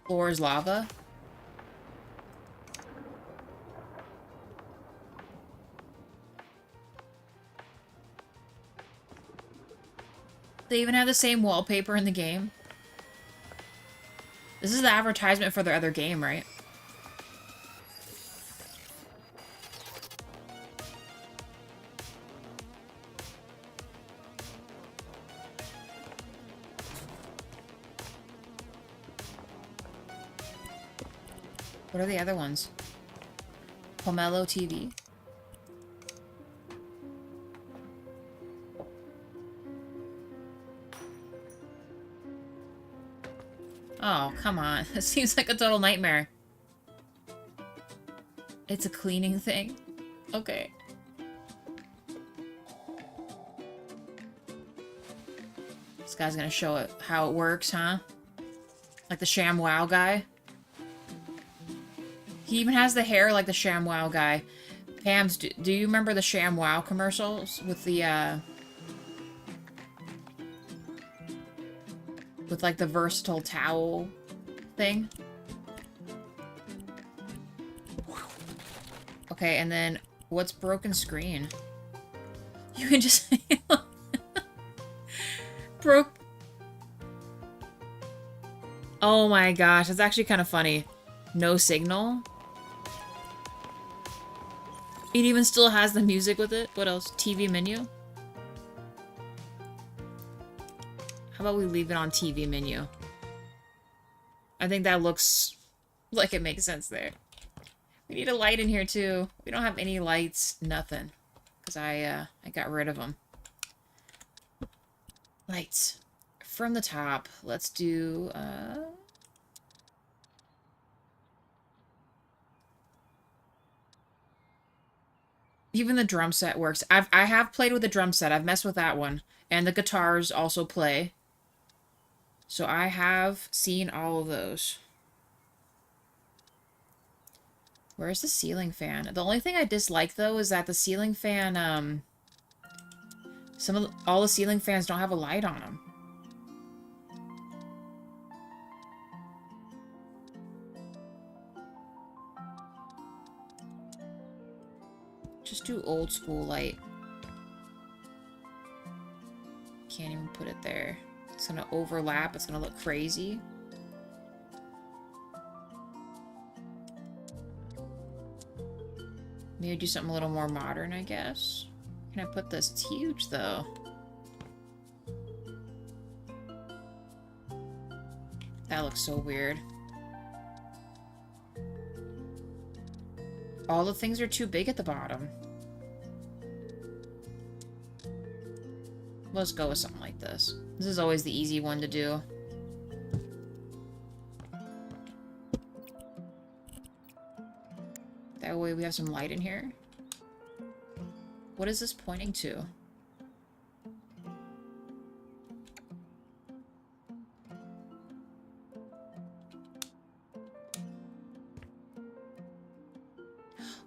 Floor is lava? They even have the same wallpaper in the game. This is the advertisement for their other game, right? What are the other ones? Pomelo TV. Oh, come on. It seems like a total nightmare. It's a cleaning thing? Okay. This guy's gonna show it how it works, huh? Like the ShamWow guy. He even has the hair like the ShamWow guy. Pams, do you remember the ShamWow commercials with the, with, like, the versatile towel thing? Okay, and then, what's broken screen? You can just... Broke... Oh my gosh, that's actually kind of funny. No signal? It even still has the music with it. What else? TV menu? How about we leave it on TV menu? I think that looks like it makes sense there. We need a light in here too. We don't have any lights. Nothing. Because I got rid of them. Lights. From the top, let's do, Even the drum set works. I have played with the drum set. I've messed with that one. And the guitars also play. So I have seen all of those. Where's the ceiling fan? The only thing I dislike, though, is that the ceiling fan, all the ceiling fans don't have a light on them. Just do old school light. Can't even put it there. It's gonna overlap. It's gonna look crazy. Maybe do something a little more modern, I guess. Can I put this? It's huge, though. That looks so weird. All the things are too big at the bottom. Let's go with something like this. This is always the easy one to do. That way we have some light in here. What is this pointing to?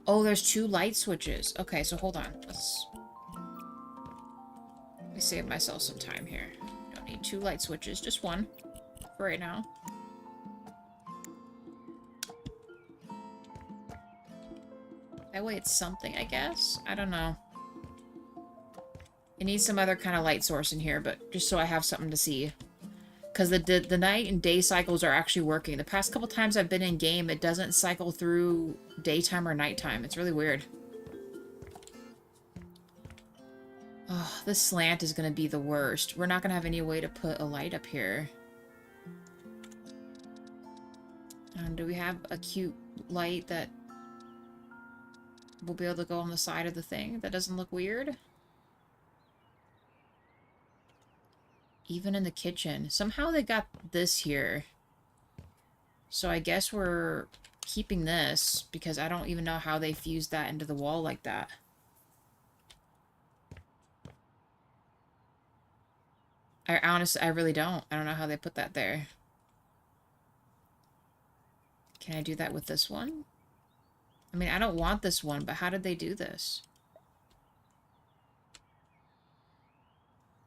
Oh, there's 2 light switches. Okay, so hold on. Let me save myself some time here. Don't need 2 light switches, just 1 for right now. That way it's something, I guess? I don't know. It needs some other kind of light source in here, but just so I have something to see. Because the night and day cycles are actually working. The past couple times I've been in game, it doesn't cycle through daytime or nighttime. It's really weird. Oh, this slant is going to be the worst. We're not going to have any way to put a light up here. Do we have a cute light that we'll be able to go on the side of the thing that doesn't look weird? Even in the kitchen. Somehow they got this here. So I guess we're keeping this because I don't even know how they fused that into the wall like that. I really don't. I don't know how they put that there. Can I do that with this one? I mean, I don't want this one, but how did they do this?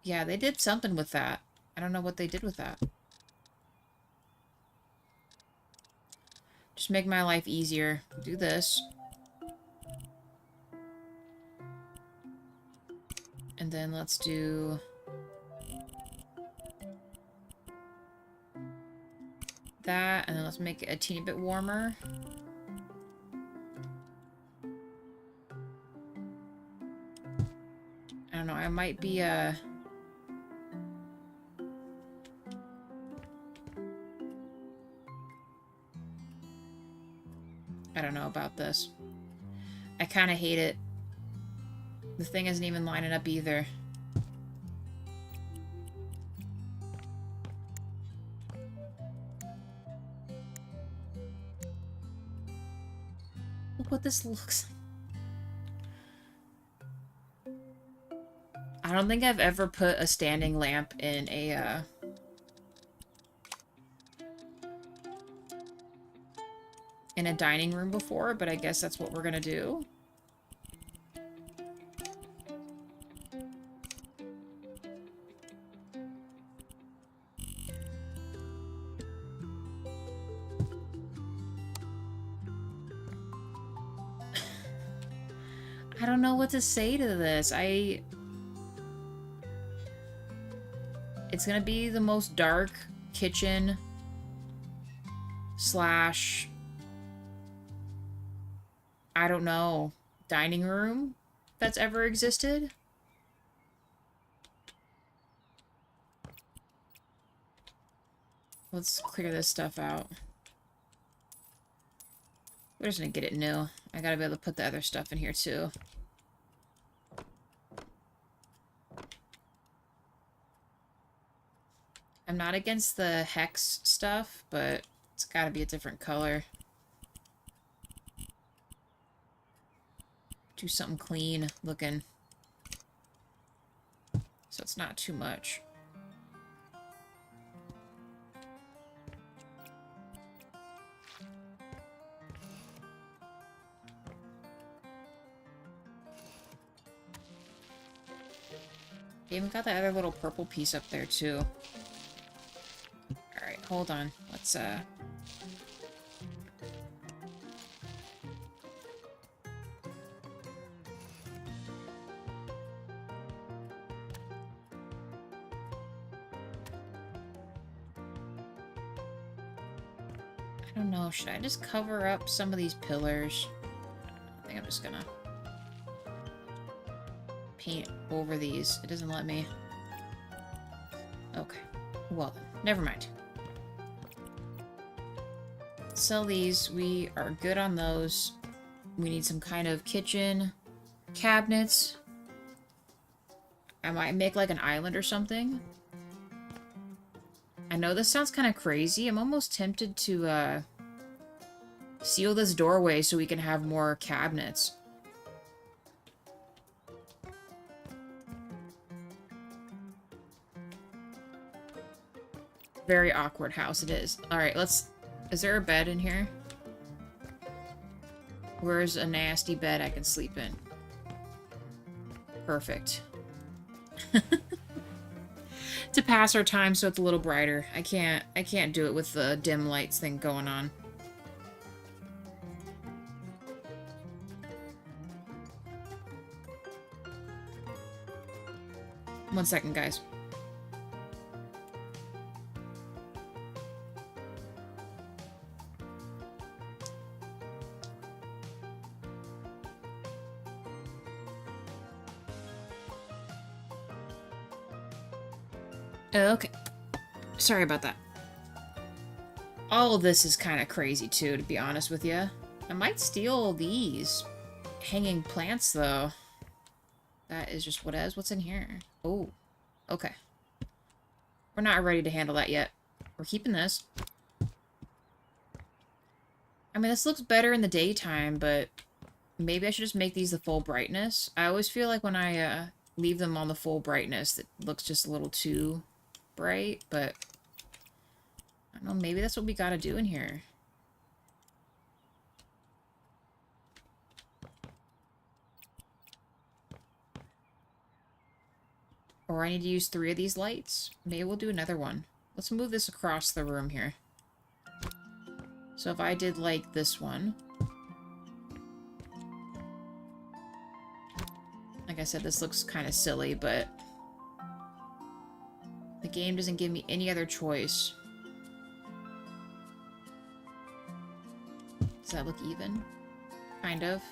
Yeah, they did something with that. I don't know what they did with that. Just make my life easier. Do this. And then let's do... that, and then let's make it a teeny bit warmer. I don't know, I might be, I don't know about this. I kind of hate it. The thing isn't even lining up either. Look what this looks like. I don't think I've ever put a standing lamp in a, in a dining room before, but I guess that's what we're gonna do. I don't know what to say to this. It's gonna be the most dark kitchen slash, I don't know, dining room that's ever existed. Let's clear this stuff out. We're just gonna get it new. I gotta be able to put the other stuff in here too. I'm not against the hex stuff, but it's gotta be a different color. Do something clean looking. So it's not too much. They even got that other little purple piece up there too. Alright, hold on. Let's I don't know, should I just cover up some of these pillars? I think I'm just gonna paint over these. It doesn't let me. Okay. Well then, never mind. Sell these. We are good on those. We need some kind of kitchen cabinets. I might make like an island or something. I know this sounds kind of crazy. I'm almost tempted to seal this doorway so we can have more cabinets. Very awkward house it is. Alright, let's... Is there a bed in here? Where's a nasty bed I can sleep in? Perfect. To pass our time so it's a little brighter. I can't do it with the dim lights thing going on. One second, guys. Okay. Sorry about that. All of this is kind of crazy, too, to be honest with you. I might steal these hanging plants, though. That is just what is. What's in here? Oh. Okay. We're not ready to handle that yet. We're keeping this. I mean, this looks better in the daytime, but maybe I should just make these the full brightness. I always feel like when I leave them on the full brightness, it looks just a little too bright, but I don't know, maybe that's what we gotta do in here. Or I need to use 3 of these lights. Maybe we'll do another one. Let's move this across the room here. So if I did like this one. Like I said, this looks kind of silly, but the game doesn't give me any other choice. Does that look even? Kind of.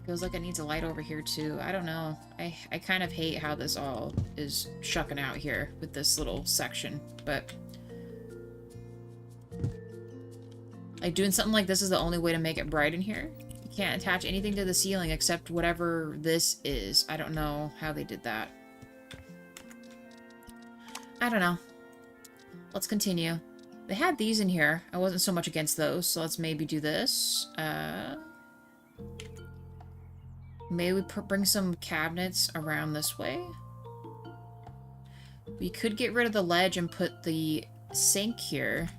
Feels like it needs a light over here too. I don't know. I kind of hate how this all is shucking out here with this little section, but like doing something like this is the only way to make it bright in here. You can't attach anything to the ceiling except whatever this is. I don't know how they did that. I don't know. Let's continue. They had these in here. I wasn't so much against those, so let's maybe do this. Maybe we bring some cabinets around this way. We could get rid of the ledge and put the sink here.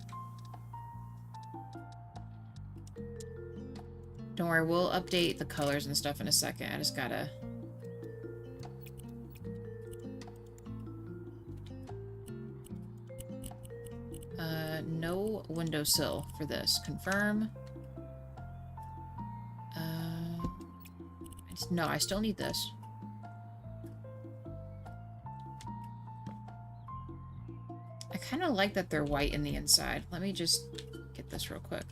Don't worry, we'll update the colors and stuff in a second. I just gotta... no windowsill for this. Confirm. No, I still need this. I kind of like that they're white in the inside. Let me just get this real quick.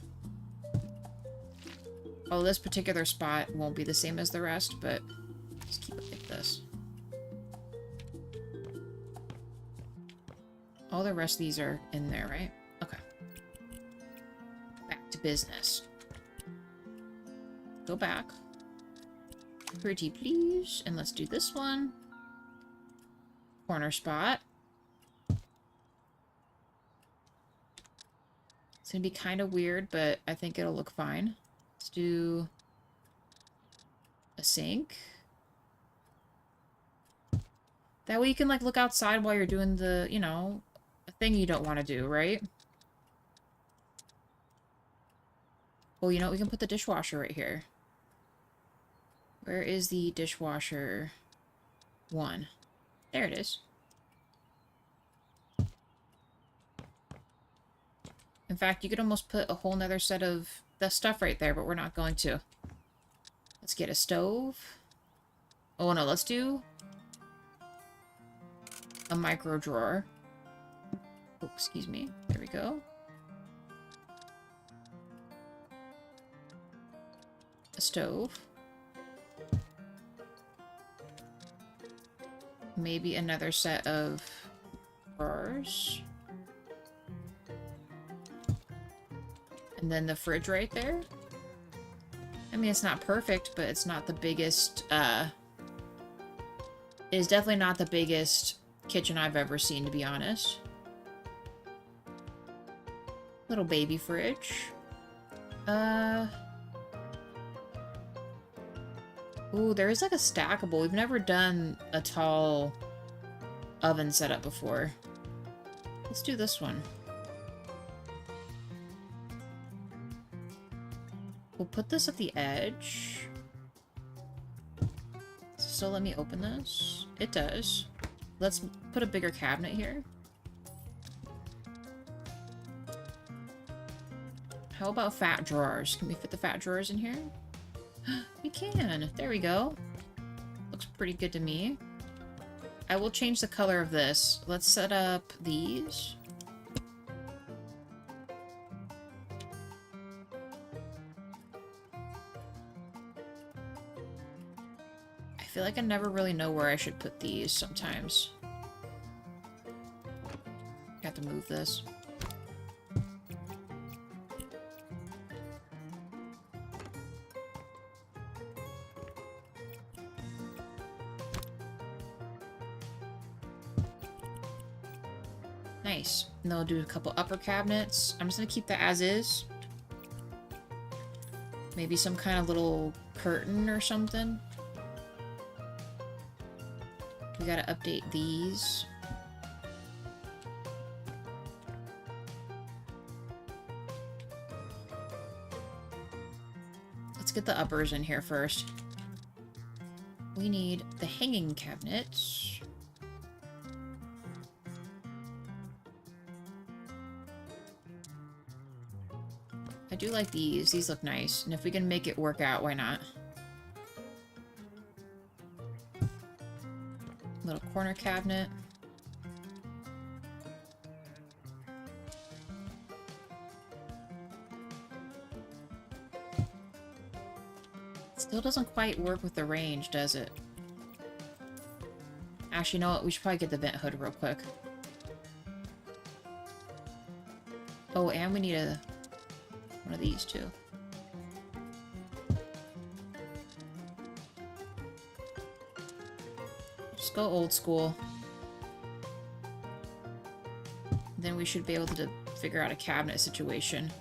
Oh, this particular spot won't be the same as the rest, but let's keep it like this. All the rest of these are in there, right? Okay. Back to business. Go back. Pretty please. And let's do this one. Corner spot. It's gonna be kind of weird, but I think it'll look fine. Let's do a sink. That way you can, like, look outside while you're doing the, you know, a thing you don't want to do, right? Well, you know, we can put the dishwasher right here. Where is the dishwasher one? There it is. In fact, you could almost put a whole nother set of the stuff right there, but we're not going to. Let's get a stove. Oh, no, let's do a micro drawer. Oh, excuse me. There we go. A stove. Maybe another set of drawers. And then the fridge right there. I mean, it's not perfect, but it's not the biggest, it is definitely not the biggest kitchen I've ever seen, to be honest. Little baby fridge. Ooh, there is like a stackable. We've never done a tall oven setup before. Let's do this one. We'll put this at the edge. So let me open this. It does. Let's put a bigger cabinet here. How about fat drawers? Can we fit the fat drawers in here? We can. There we go. Looks pretty good to me. I will change the color of this. Let's set up these. I feel like I never really know where I should put these sometimes. I have to move this. Nice. And then we'll do a couple upper cabinets. I'm just gonna keep that as is. Maybe some kind of little curtain or something. We gotta update these. Let's get the uppers in here first. We need the hanging cabinets. I do like these. These look nice. And if we can make it work out, why not? Little corner cabinet. Still doesn't quite work with the range, does it? Actually, you know what? We should probably get the vent hood real quick. Oh, and we need one of these too. Just go old school. Then we should be able to figure out a cabinet situation.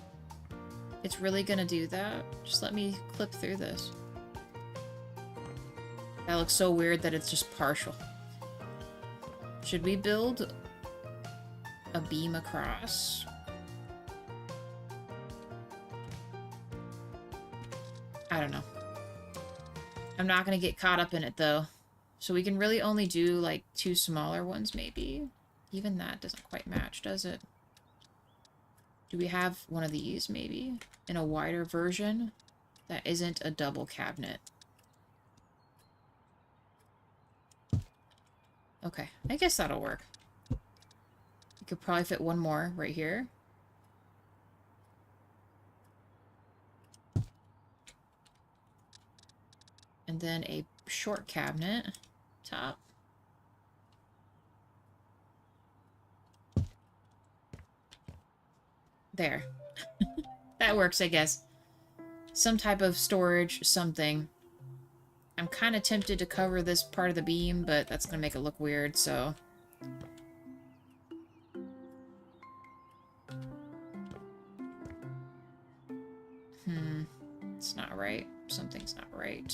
It's really gonna do that? Just let me clip through this. That looks so weird that it's just partial. Should we build a beam across? I don't know. I'm not gonna get caught up in it though. So we can really only do like 2 smaller ones maybe. Even that doesn't quite match, does it? Do we have one of these maybe? In a wider version that isn't a double cabinet. Okay, I guess that'll work. You could probably fit one more right here. And then a short cabinet top. There. That works, I guess. Some type of storage, something. I'm kind of tempted to cover this part of the beam, but that's going to make it look weird, so... It's not right. Something's not right.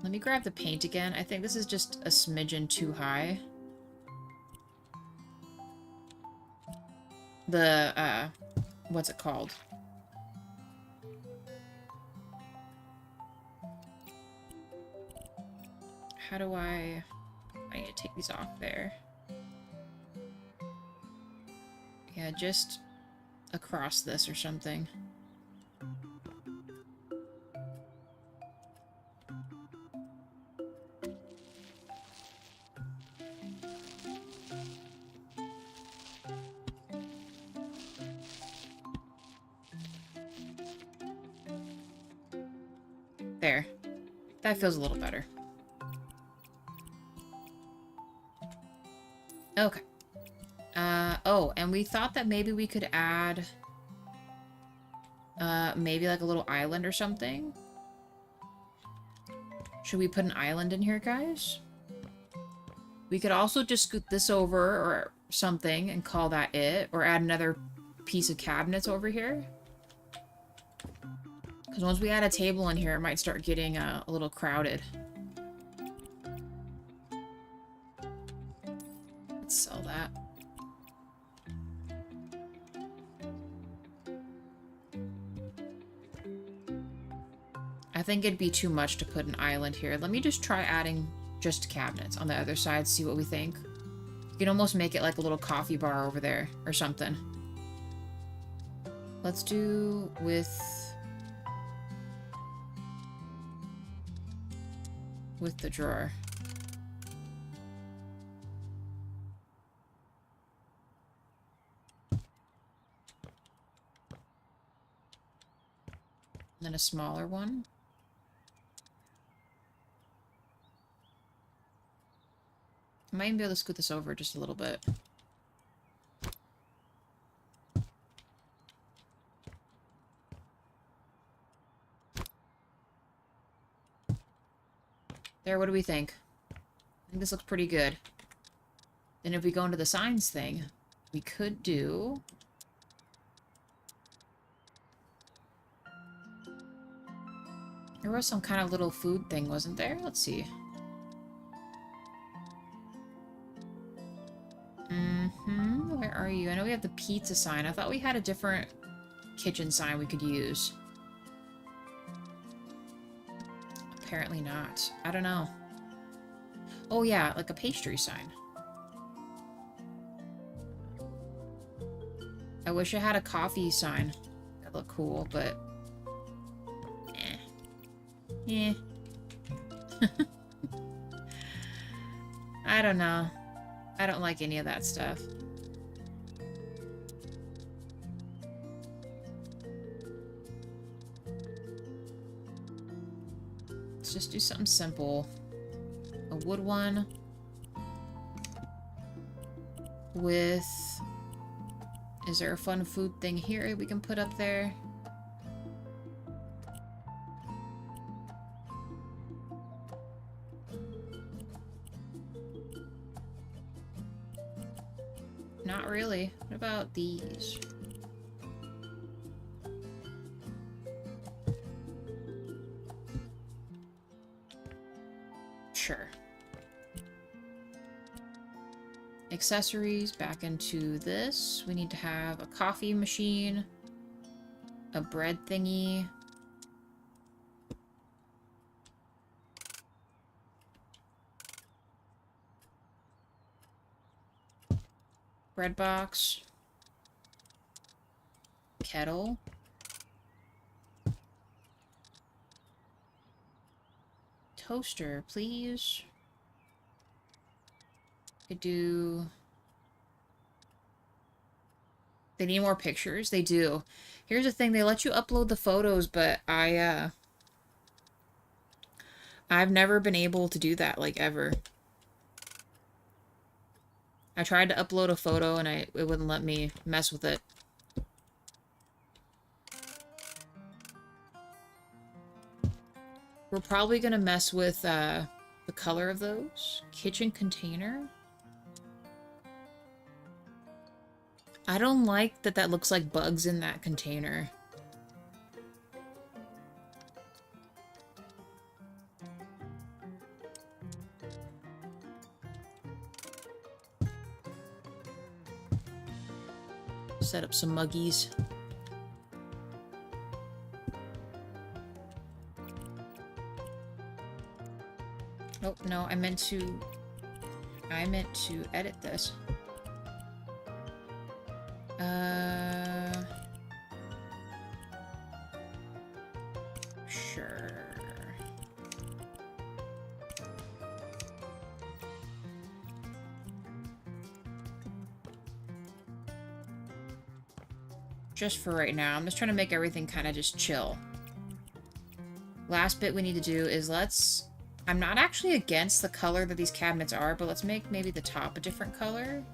Let me grab the paint again. I think this is just a smidgen too high. The, what's it called? How do I need to take these off there. Yeah, just across this or something. There. That feels a little better. Okay. Oh, and we thought that maybe we could add... maybe like a little island or something? Should we put an island in here, guys? We could also just scoot this over or something and call that it. Or add another piece of cabinets over here. Because once we add a table in here, it might start getting a little crowded. Let's sell that. I think it'd be too much to put an island here. Let me just try adding just cabinets on the other side, see what we think. You can almost make it like a little coffee bar over there or something. Let's do with the drawer. And then a smaller one. I might even be able to scoot this over just a little bit. There, what do we think? I think this looks pretty good. Then if we go into the signs thing, we could do... There was some kind of little food thing, wasn't there? Let's see. Where are you? I know we have the pizza sign. I thought we had a different kitchen sign we could use. Apparently not. I don't know. Oh yeah, like a pastry sign. I wish I had a coffee sign. That'd look cool, but... Eh. I don't know. I don't like any of that stuff. Let's just do something simple. A wood one. With... Is there a fun food thing here we can put up there? Not really. What about these? Sure. Accessories back into this. We need to have a coffee machine, a bread thingy, bread box, kettle, toaster, please. Could do... They need more pictures? They do. Here's the thing, they let you upload the photos, but I've never been able to do that, like, ever. I tried to upload a photo and it wouldn't let me mess with it. We're probably gonna mess with the color of those. Kitchen container. I don't like that that looks like bugs in that container. Set up some muggies. Oh, no, I meant to edit this. Sure. Just for right now. I'm just trying to make everything kind of just chill. Last bit we need to do is I'm not actually against the color that these cabinets are, but let's make maybe the top a different color.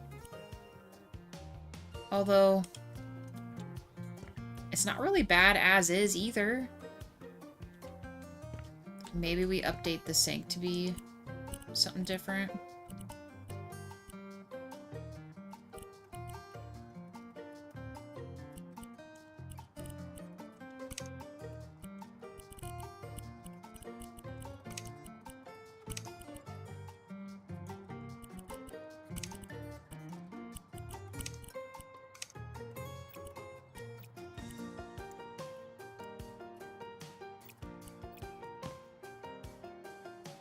Although, it's not really bad as is either. Maybe we update the sink to be something different.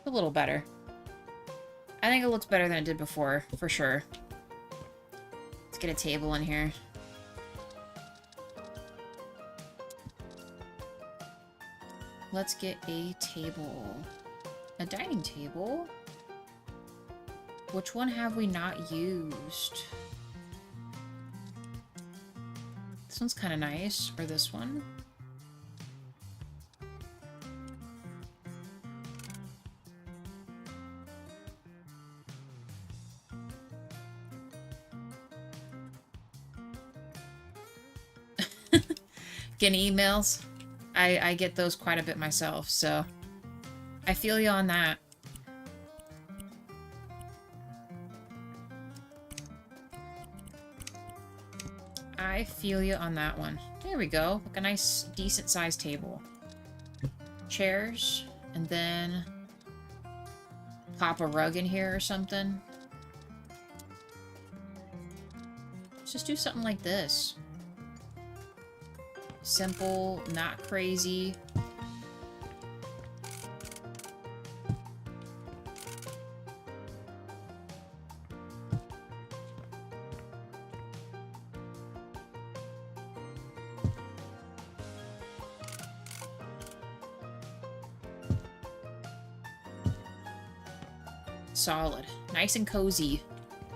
A little better. I think it looks better than it did before, for sure. Let's get a table in here. Let's get a table. A dining table? Which one have we not used? This one's kind of nice. Or this one. Getting emails. I get those quite a bit myself, so I feel you on that. I feel you on that one. There we go. Like a nice, decent-sized table. Chairs, and then pop a rug in here or something. Let's just do something like this. Simple, not crazy. Solid. Nice and cozy.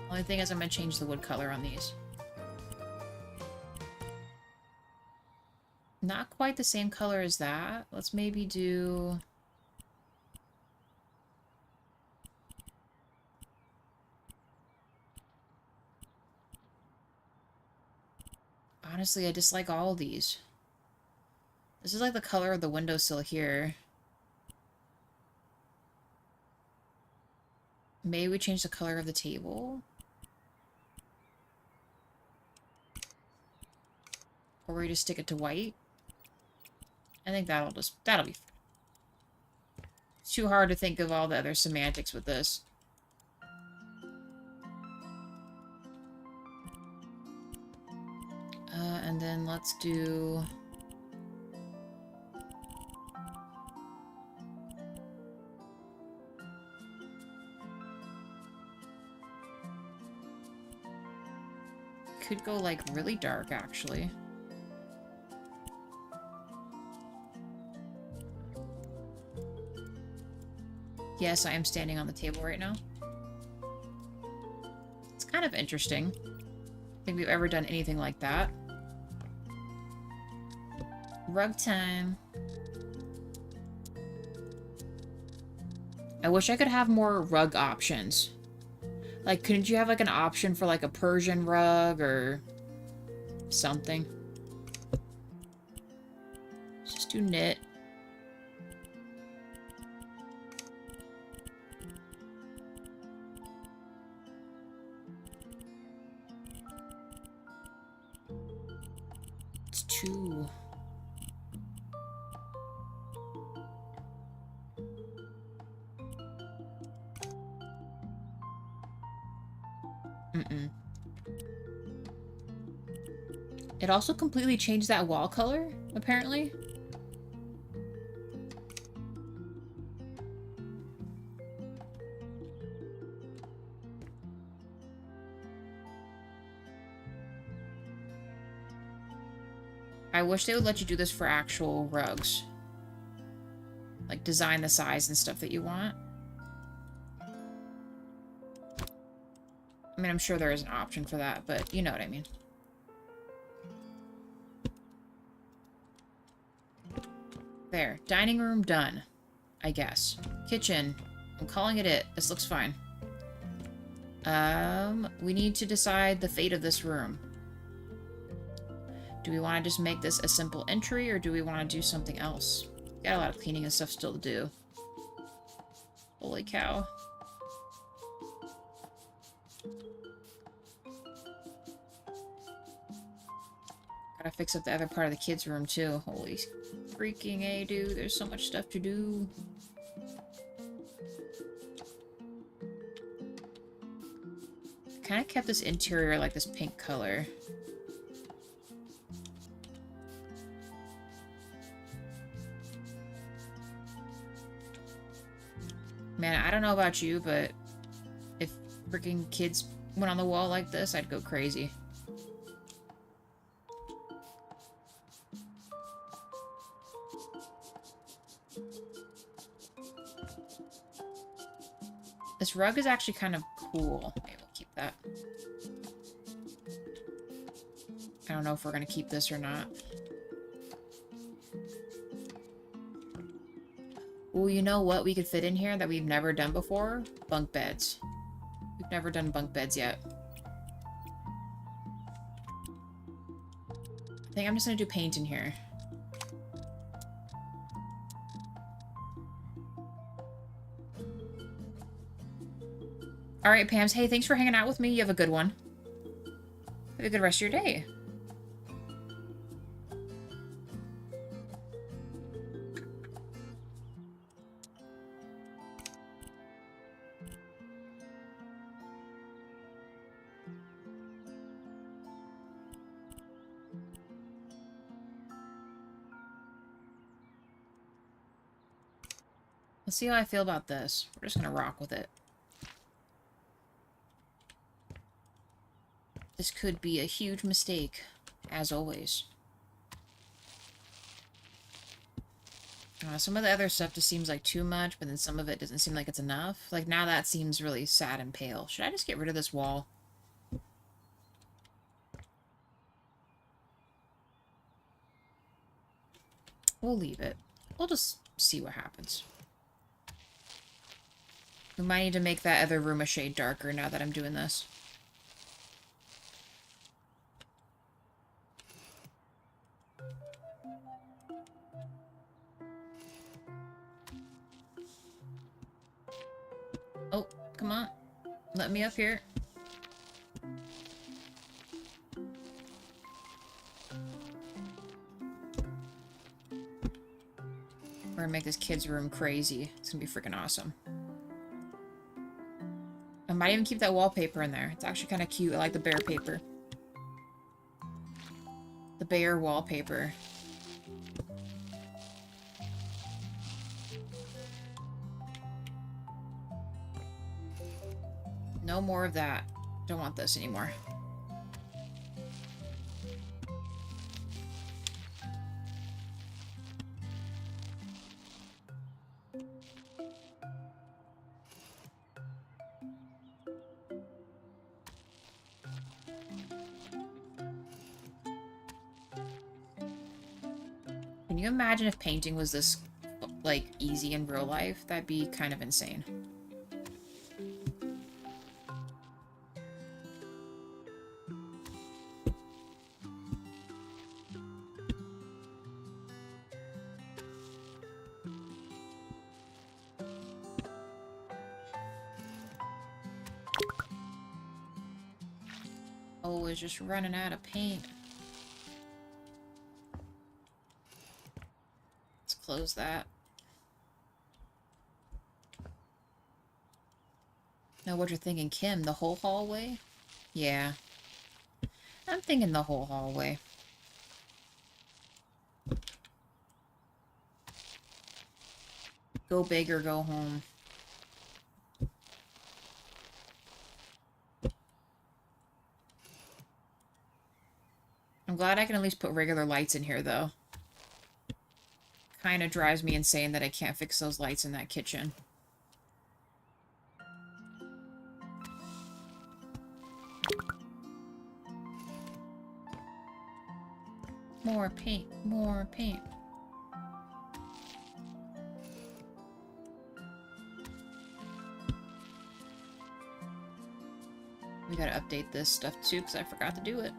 Only thing is I'm gonna change the wood color on these. Not quite the same color as that. Let's maybe do... Honestly, I dislike all of these. This is like the color of the windowsill here. Maybe we change the color of the table. Or we just stick it to white. I think that'll be fine. It's too hard to think of all the other semantics with this. And then let's do... Could go like really dark, actually. Yes, I am standing on the table right now. It's kind of interesting. I don't think we've ever done anything like that. Rug time. I wish I could have more rug options. Like, couldn't you have like an option for like a Persian rug or something? Let's just do knit. Mm-mm. It also completely changed that wall color, apparently. I wish they would let you do this for actual rugs. Like, design the size and stuff that you want. I mean, I'm sure there is an option for that, but you know what I mean. There. Dining room done. I guess. Kitchen. I'm calling it. This looks fine. We need to decide the fate of this room. Do we want to just make this a simple entry, or do we want to do something else? Got a lot of cleaning and stuff still to do. Holy cow. Gotta fix up the other part of the kids' room, too. Holy freaking A, dude. There's so much stuff to do. Kind of kept this interior like this pink color. Man, I don't know about you, but if freaking kids went on the wall like this, I'd go crazy. This rug is actually kind of cool. Maybe we'll keep that. I don't know if we're going to keep this or not. Well, you know what we could fit in here that we've never done before? Bunk beds. We've never done bunk beds yet. I think I'm just going to do paint in here. Alright, Pams. Hey, thanks for hanging out with me. You have a good one. Have a good rest of your day. Let's see how I feel about this. We're just gonna rock with it. This could be a huge mistake, as always. Some of the other stuff just seems like too much, but then some of it doesn't seem like it's enough. Like, now that seems really sad and pale. Should I just get rid of this wall? We'll leave it. We'll just see what happens. We might need to make that other room a shade darker now that I'm doing this. Oh, come on. Let me up here. We're gonna make this kid's room crazy. It's gonna be freaking awesome. I might even keep that wallpaper in there. It's actually kind of cute. I like the bear paper. The bear wallpaper. No more of that. Don't want this anymore. Can you imagine if painting was this, like, easy in real life? That'd be kind of insane. Oh, it's just running out of paint. Let's close that. Know what you're thinking, Kim? The whole hallway? Yeah. I'm thinking the whole hallway. Go big or go home. I'm glad I can at least put regular lights in here, though. Kind of drives me insane that I can't fix those lights in that kitchen. More paint, more paint. We gotta update this stuff too, because I forgot to do it.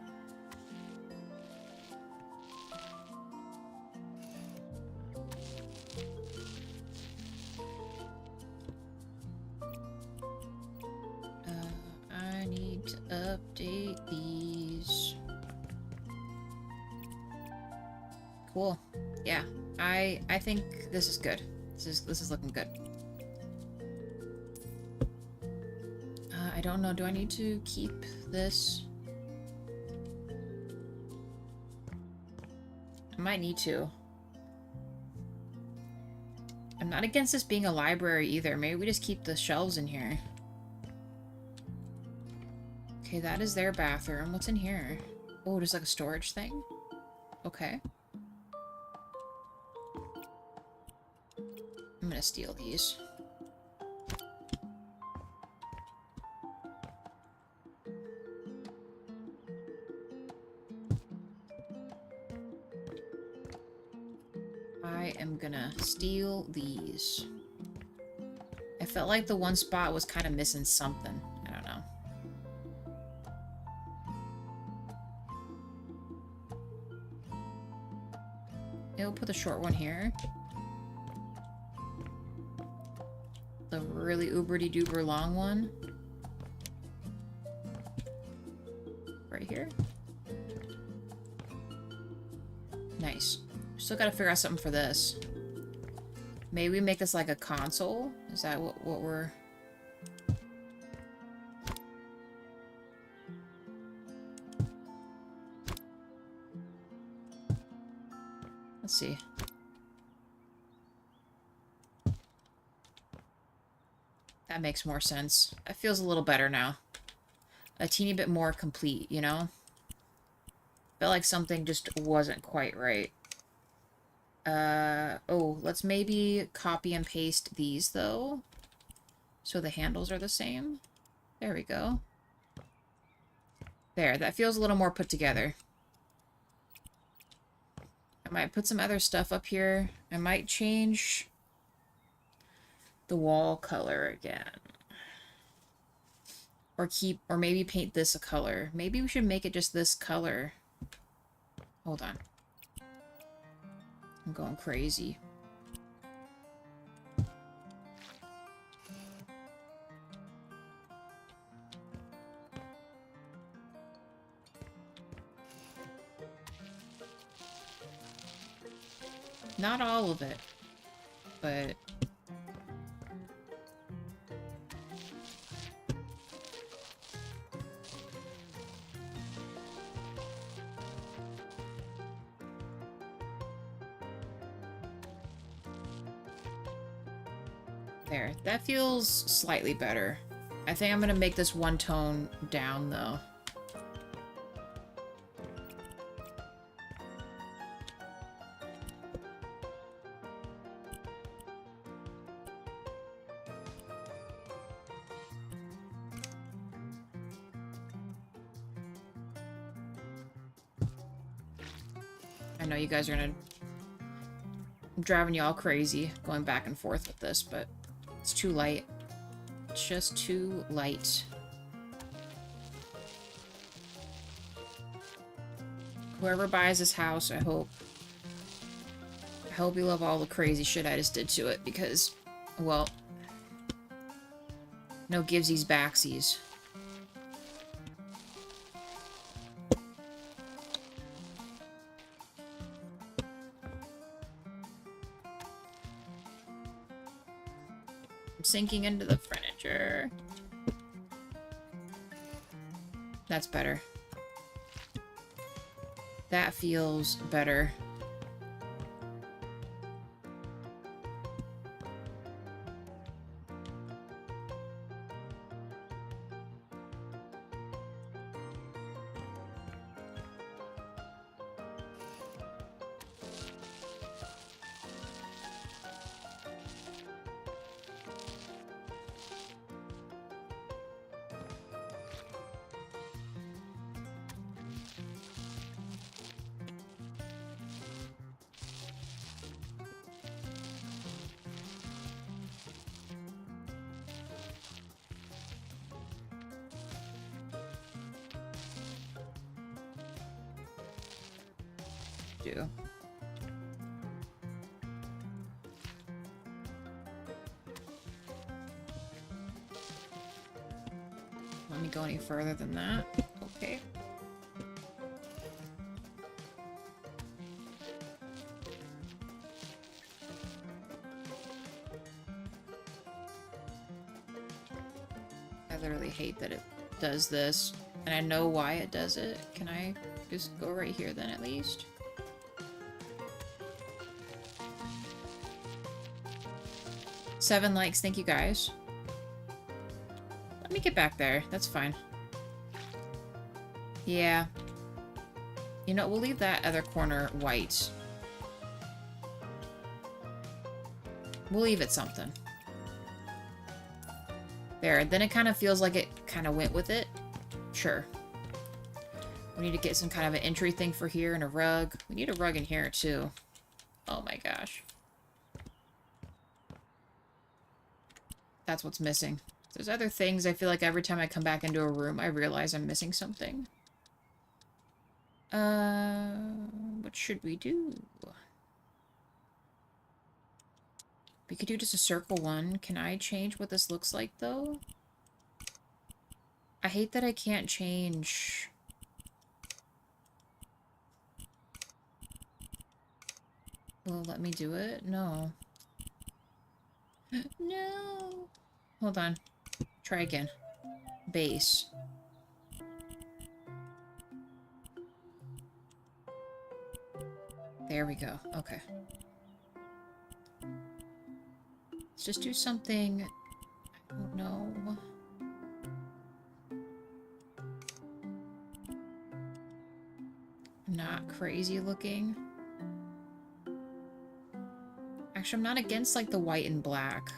I need to update these. Cool. Yeah, I think this is good. This is looking good. I don't know. Do I need to keep this? I might need to. I'm not against this being a library either. Maybe we just keep the shelves in here. Okay, that is their bathroom. What's in here? Oh, just like a storage thing? Okay. I'm gonna steal these. I am gonna steal these. I felt like the one spot was kind of missing something. I don't know. We'll put the short one here. The really uber-de-duper long one. Right here. Nice. Still gotta figure out something for this. Maybe we make this like a console? Is that what we're... Let's see. That makes more sense. That feels a little better now. A teeny bit more complete, you know? Felt like something just wasn't quite right. Oh, let's maybe copy and paste these, though. So the handles are the same. There we go. There, that feels a little more put together. I might put some other stuff up here. I might change the wall color again. Or maybe paint this a color. Maybe we should make it just this color. Hold on. I'm going crazy. Not all of it, but... There. That feels slightly better. I think I'm gonna make this one tone down, though. I know you guys are gonna... I'm driving y'all crazy going back and forth with this, but it's too light. It's just too light. Whoever buys this house, I hope you love all the crazy shit I just did to it, because, well, no givesies backsies. I'm sinking into the furniture. That's better. That feels better. Do. Let me go any further than that. Okay. I literally hate that it does this, and I know why it does it. Can I just go right here then at least? Seven likes, thank you guys. Let me get back there, that's fine. Yeah. You know, we'll leave that other corner white. We'll leave it something. There, then it kind of feels like it kind of went with it. Sure. We need to get some kind of an entry thing for here and a rug. We need a rug in here too. Oh my gosh. That's what's missing. There's other things I feel like every time I come back into a room, I realize I'm missing something. What should we do? We could do just a circle one. Can I change what this looks like, though? I hate that I can't change... Will it let me do it? No. No! Hold on. Try again. Base. There we go. Okay. Let's just do something... I don't know. Not crazy looking. Actually, I'm not against, like, the white and black.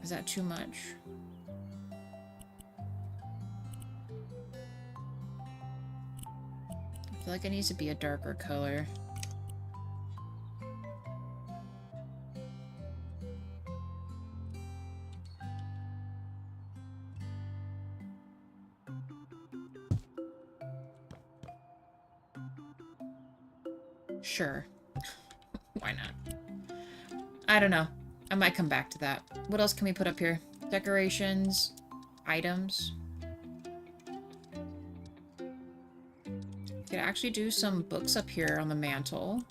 Is that too much? I feel like it needs to be a darker color. Sure. Why not? I don't know. I might come back to that. What else can we put up here? Decorations, items. Could actually do some books up here on the mantle.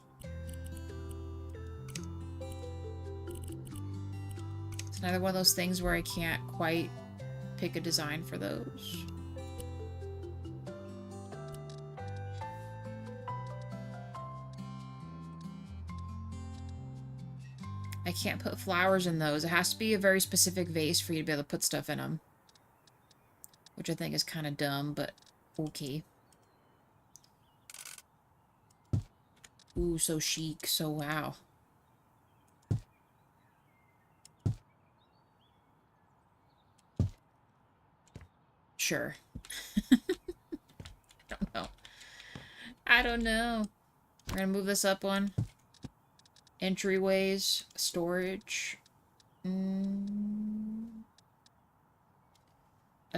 It's another one of those things where I can't quite pick a design for those. I can't put flowers in those. It has to be a very specific vase for you to be able to put stuff in them. Which I think is kind of dumb, but okay. Ooh, so chic. So wow. Sure. Don't know. I don't know. We're gonna move this up one. Entryways, storage. A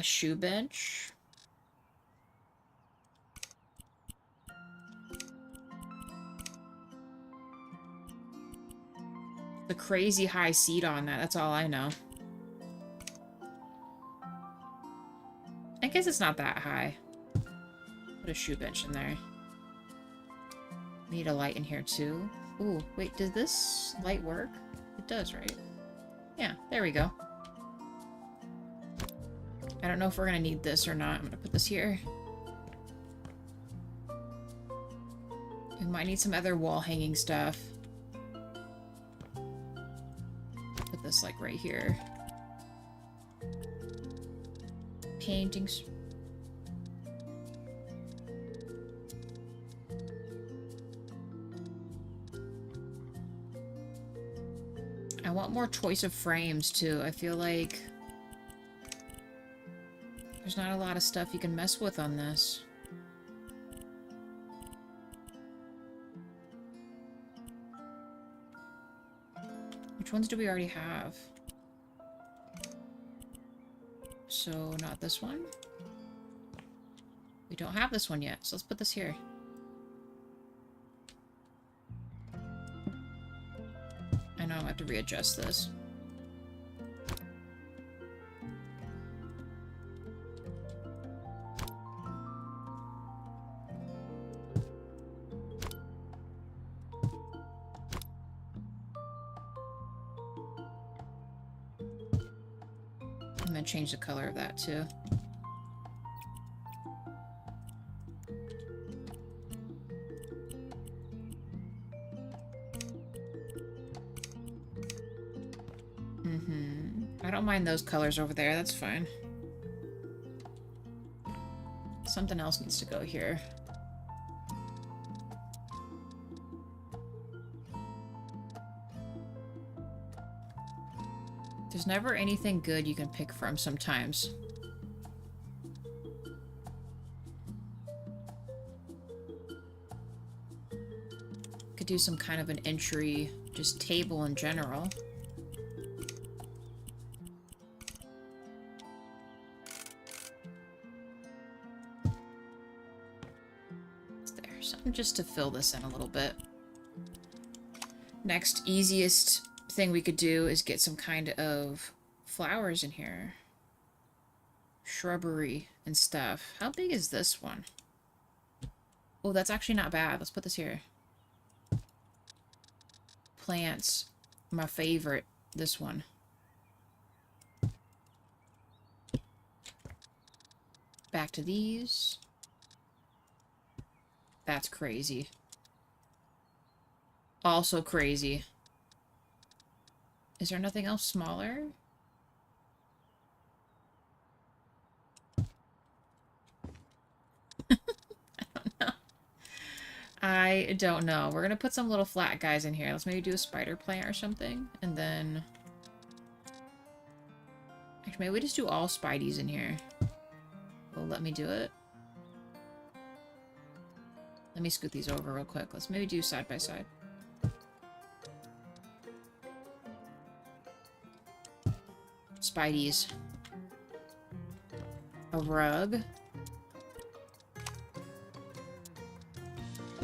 shoe bench. The crazy high seat on that, that's all I know. I guess it's not that high. Put a shoe bench in there. Need a light in here too. Ooh, wait, does this light work? It does, right? Yeah, there we go. I don't know if we're gonna need this or not. I'm gonna put this here. We might need some other wall hanging stuff. Put this like right here. Paintings. I want more choice of frames too. I feel like there's not a lot of stuff you can mess with on this. Which ones do we already have? So, not this one. We don't have this one yet, so let's put this here. I know I'm gonna have to readjust this. I'm gonna change the color of that too. I don't mind those colors over there, that's fine. Something else needs to go here. There's never anything good you can pick from sometimes. Could do some kind of an entry, just table in general. There, something just to fill this in a little bit. Next, easiest thing we could do is get some kind of flowers in here. Shrubbery and stuff. How big is this one? Oh, that's actually not bad. Let's put this here. Plants. My favorite. This one. Back to these. That's crazy. Also crazy. Is there nothing else smaller? I don't know. We're gonna put some little flat guys in here. Let's maybe do a spider plant or something. And then... Actually, maybe we just do all Spideys in here. Will let me do it? Let me scoot these over real quick. Let's maybe do side by side. Spideys. A rug.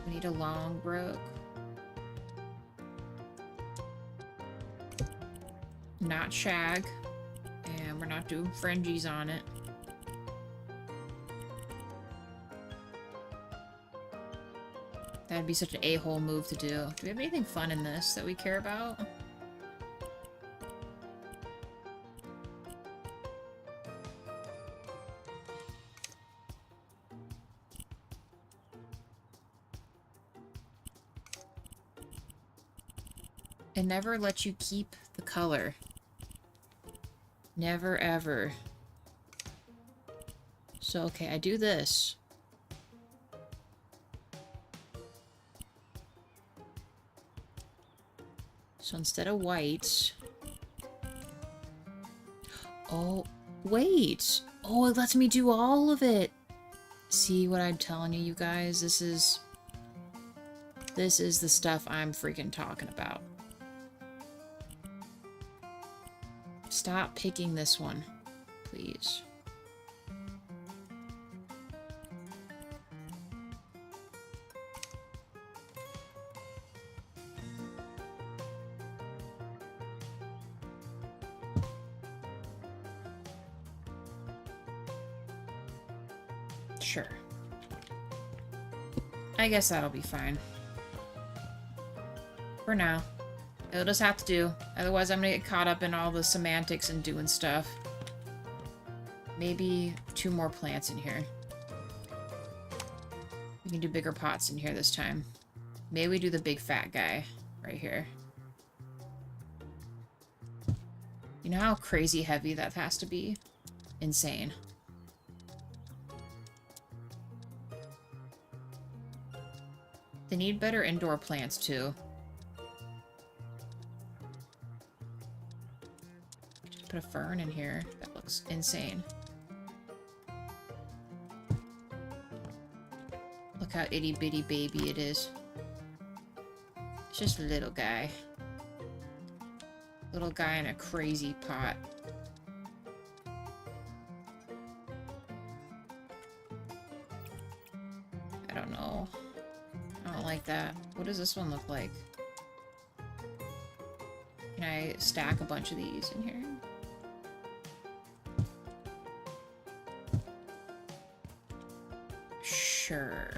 We need a long brook. Not shag. And we're not doing fringes on it. That'd be such an a-hole move to do. Do we have anything fun in this that we care about? It never lets you keep the color. Never ever. So, okay, I do this. So instead of white... Oh, wait! Oh, it lets me do all of it! See what I'm telling you, you guys? This is the stuff I'm freaking talking about. Stop picking this one, please. Sure. I guess that'll be fine. For now. It'll just have to do. Otherwise, I'm gonna get caught up in all the semantics and doing stuff. Maybe 2 more plants in here. We can do bigger pots in here this time. Maybe we do the big fat guy right here. You know how crazy heavy that has to be? Insane. They need better indoor plants too. Just put a fern in here. That looks insane. Look how itty bitty baby it is. It's just a little guy. Little guy in a crazy pot. I don't know. I don't like that. What does this one look like? Can I stack a bunch of these in here? Sure.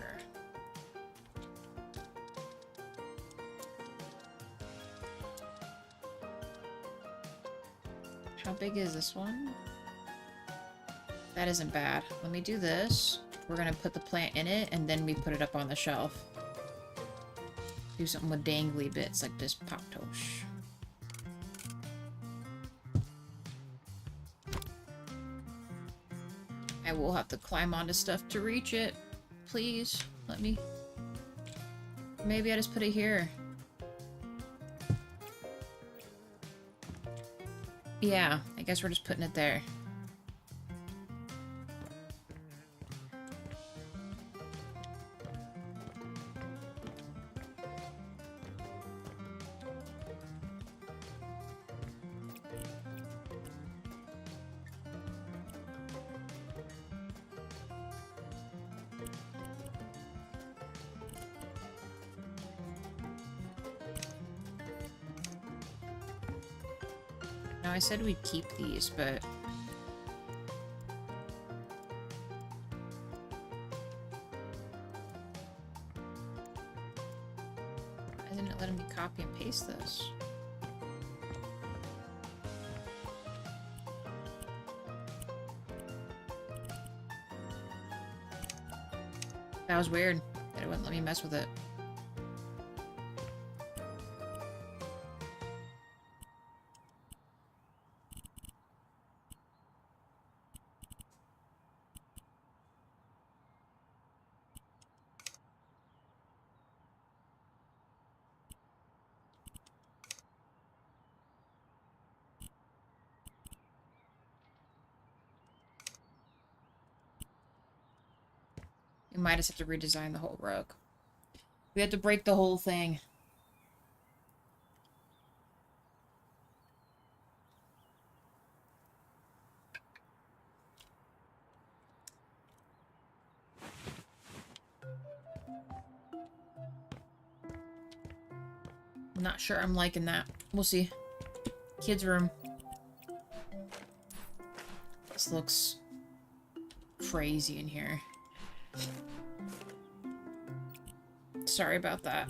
How big is this one? That isn't bad. Let me do this. We're gonna put the plant in it, and then we put it up on the shelf. Do something with dangly bits like this pop-tosh. I will have to climb onto stuff to reach it. Please, let me... Maybe I just put it here. Yeah, I guess we're just putting it there. Now, I said we'd keep these, but... why isn't it letting me copy and paste this? That was weird. That it wouldn't let me mess with it. We might just have to redesign the whole rug. We have to break the whole thing. I'm not sure I'm liking that. We'll see. Kids' room. This looks crazy in here. Sorry about that.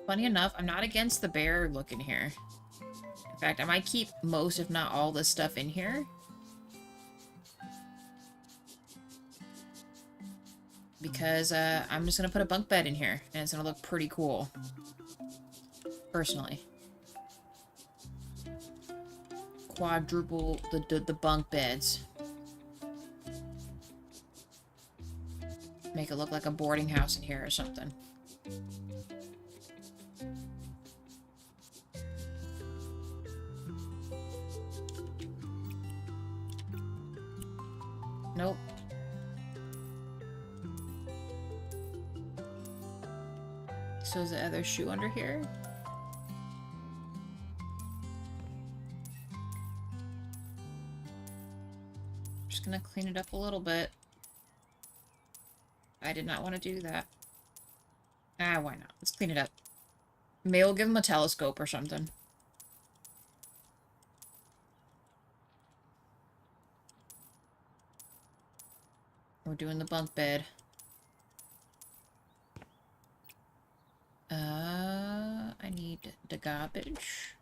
Funny enough, I'm not against the bear look in here. In fact, I might keep most, if not all, this stuff in here. Because I'm just going to put a bunk bed in here, and it's going to look pretty cool. Personally. Quadruple the bunk beds. Make it look like a boarding house in here or something. Nope. So is the other shoe under here? Just gonna clean it up a little bit. I did not want to do that. Ah, why not? Let's clean it up. Maybe we'll give him a telescope or something. We're doing the bunk bed. I need the garbage.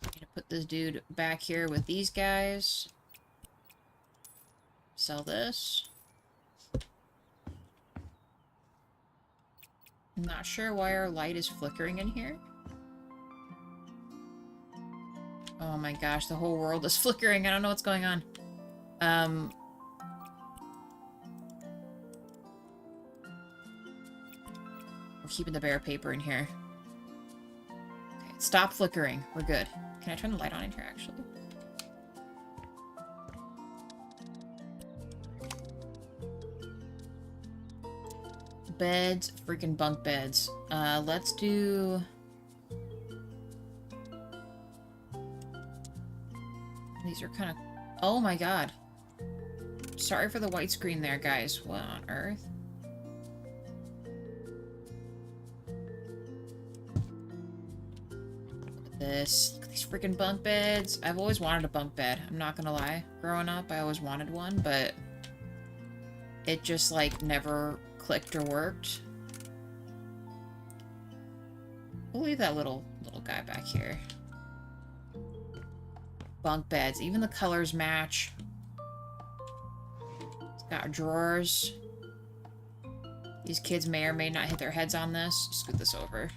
I need to put this dude back here with these guys. Sell this. I'm not sure why our light is flickering in here. Oh my gosh, the whole world is flickering. I don't know what's going on. We're keeping the bare paper in here. Okay, stop flickering. We're good. Can I turn the light on in here, actually? Beds, freaking bunk beds. Let's do... These are kind of... Oh my god. Sorry for the white screen there, guys. What on earth? Look at this. Look at these freaking bunk beds. I've always wanted a bunk bed. I'm not gonna lie. Growing up, I always wanted one, but... it just, like, never clicked or worked. We'll leave that little guy back here. Bunk beds. Even the colors match. It's got drawers. These kids may or may not hit their heads on this. Scoot this over.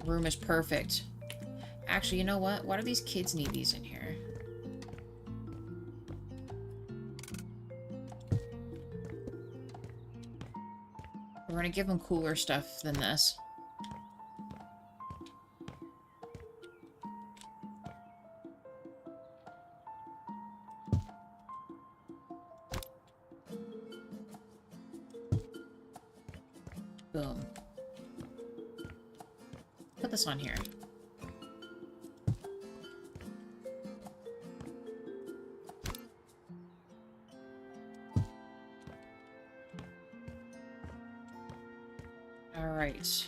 Room is perfect. Actually, you know what? Why do these kids need these in here? We're gonna give them cooler stuff than this. Boom. Put this on here. Alright.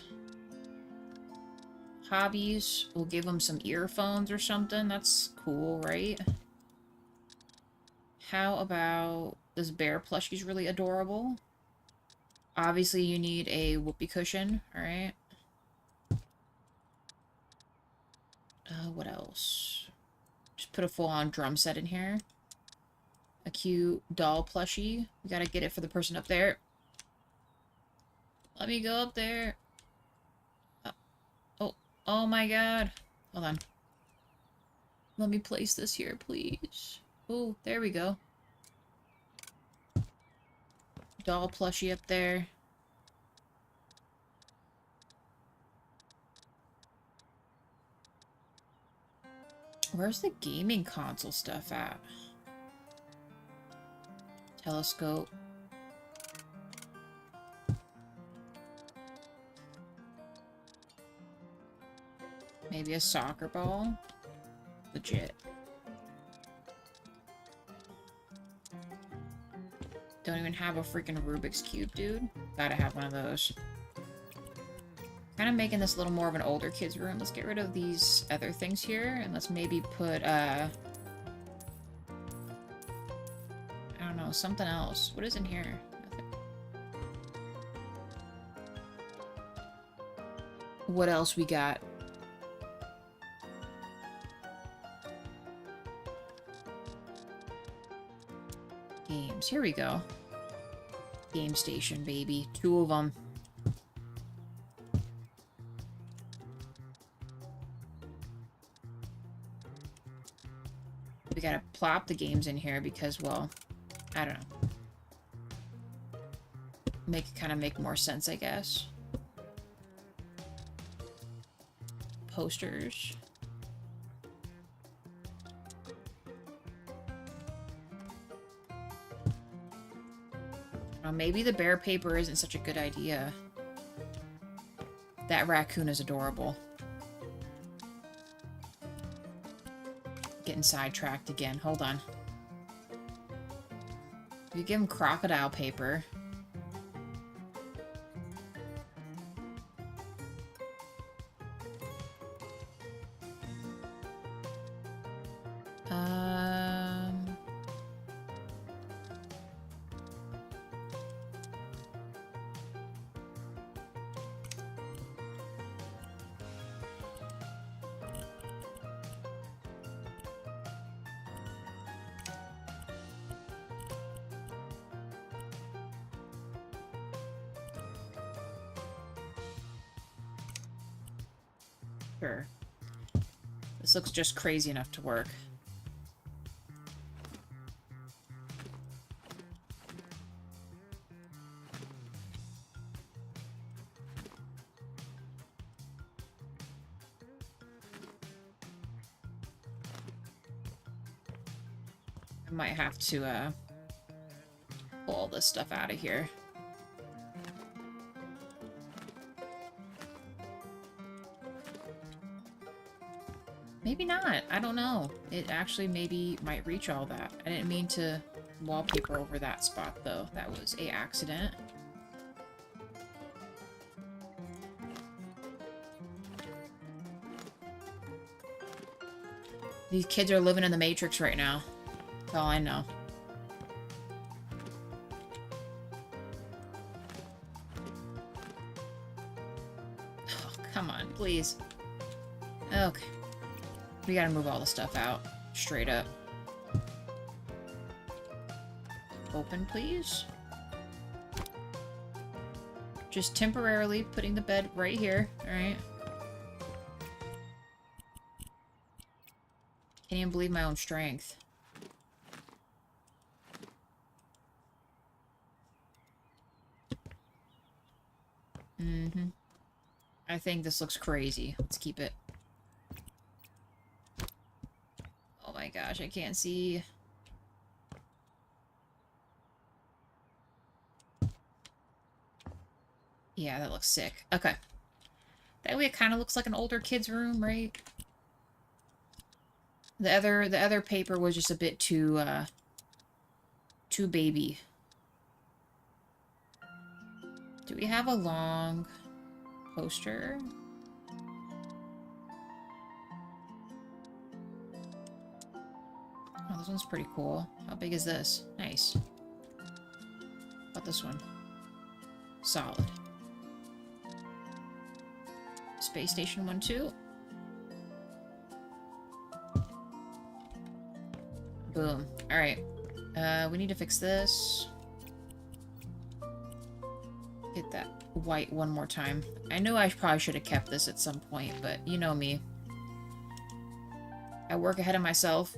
Hobbies. We'll give them some earphones or something. That's cool, right? How about... this bear plushie's really adorable. Obviously, you need a whoopee cushion, alright? What else? Just put a full-on drum set in here. A cute doll plushie. We gotta get it for the person up there. Let me go up there. Oh my god. Hold on. Let me place this here, please. Oh, there we go. Doll plushie up there. Where's the gaming console stuff at? Telescope. Maybe a soccer ball? Legit. Don't even have a freaking Rubik's Cube, dude. Gotta have one of those. Kind of making this a little more of an older kid's room. Let's get rid of these other things here, and let's maybe put, I don't know, something else. What is in here? Nothing. What else we got? Games. Here we go. Game station, baby. 2 of them. We gotta plop the games in here because, well, I don't know. Kind of make more sense, I guess. Posters. Maybe the bear paper isn't such a good idea. That raccoon is adorable. Getting sidetracked again. Hold on. You give him crocodile paper. Sure. This looks just crazy enough to work. I might have to, pull all this stuff out of here. Maybe not. I don't know. It actually maybe might reach all that. I didn't mean to wallpaper over that spot, though. That was a accident. These kids are living in the Matrix right now. That's all I know. Oh, come on, please. Okay. We gotta move all the stuff out. Straight up. Open, please. Just temporarily putting the bed right here. Alright. Can't even believe my own strength. Mm-hmm. I think this looks crazy. Let's keep it. Oh my gosh, I can't see. Yeah, that looks sick. Okay. That way it kind of looks like an older kid's room, right? The other paper was just a bit too baby. Do we have a long poster? Oh, this one's pretty cool. How big is this? Nice. How about this one? Solid. Space Station 1, 2. Boom. Alright. We need to fix this. Get that white one more time. I know I probably should have kept this at some point, but you know me. I work ahead of myself.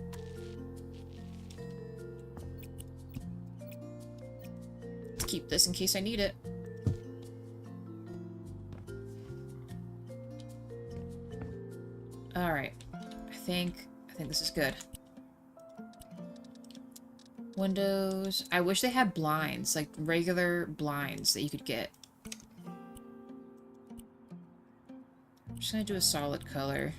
Let's keep this in case I need it. Alright. I think this is good. Windows. I wish they had blinds, like regular blinds that you could get. I'm just gonna do a solid color.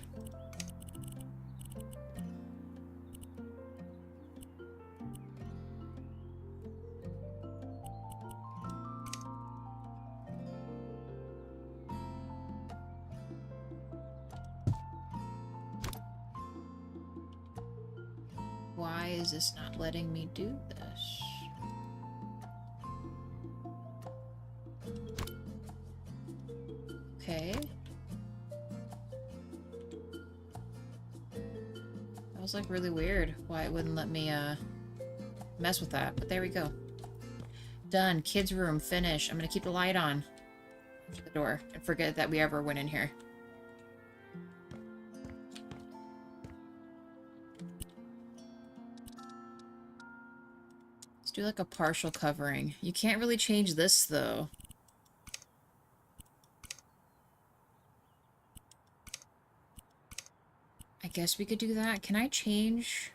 Why is this not letting me do this? Okay. That was like really weird why it wouldn't let me mess with that, but there we go. Done. Kids' room. Finish. I'm gonna keep the light on to the door and forget that we ever went in here. Do like a partial covering. You can't really change this though. I guess we could do that. Can I change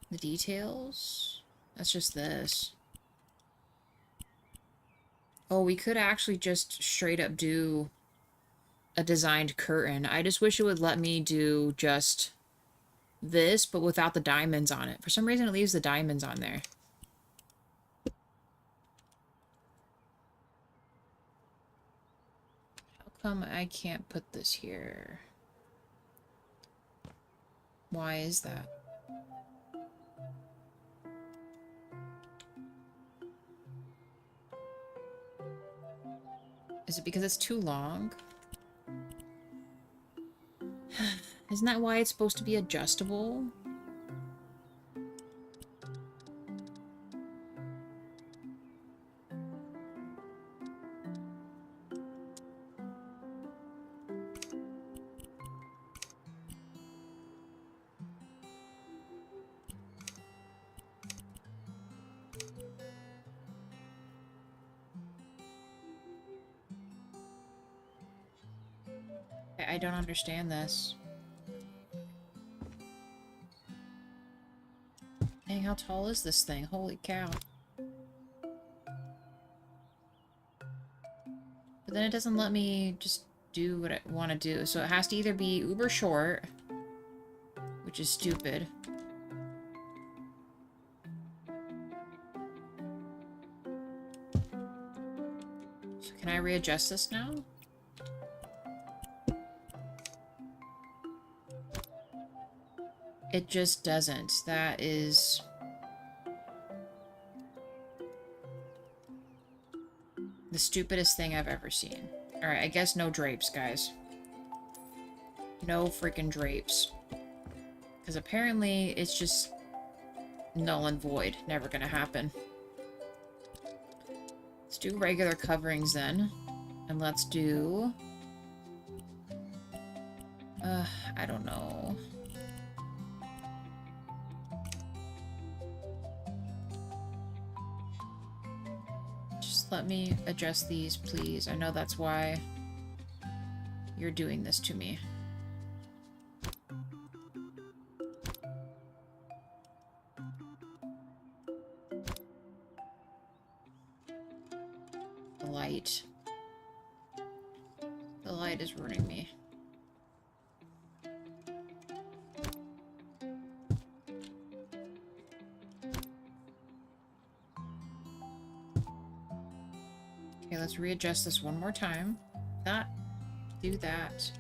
the details? That's just this. Oh, we could actually just straight up do a designed curtain. I just wish it would let me do just this, but without the diamonds on it. For some reason, it leaves the diamonds on there. How come I can't put this here? Why is that? Is it because it's too long? Isn't that why it's supposed to be adjustable? I don't understand this. Dang, how tall is this thing? Holy cow. But then it doesn't let me just do what I want to do. So it has to either be uber short, which is stupid. So can I readjust this now? It just doesn't. That is... the stupidest thing I've ever seen. Alright, I guess no drapes, guys. No freaking drapes. Because apparently it's just null and void. Never gonna happen. Let's do regular coverings then. And let's do... I don't know. Let me adjust these, please. I know that's why you're doing this to me. The light. The light is ruining me. Okay, let's readjust this one more time. Not do that.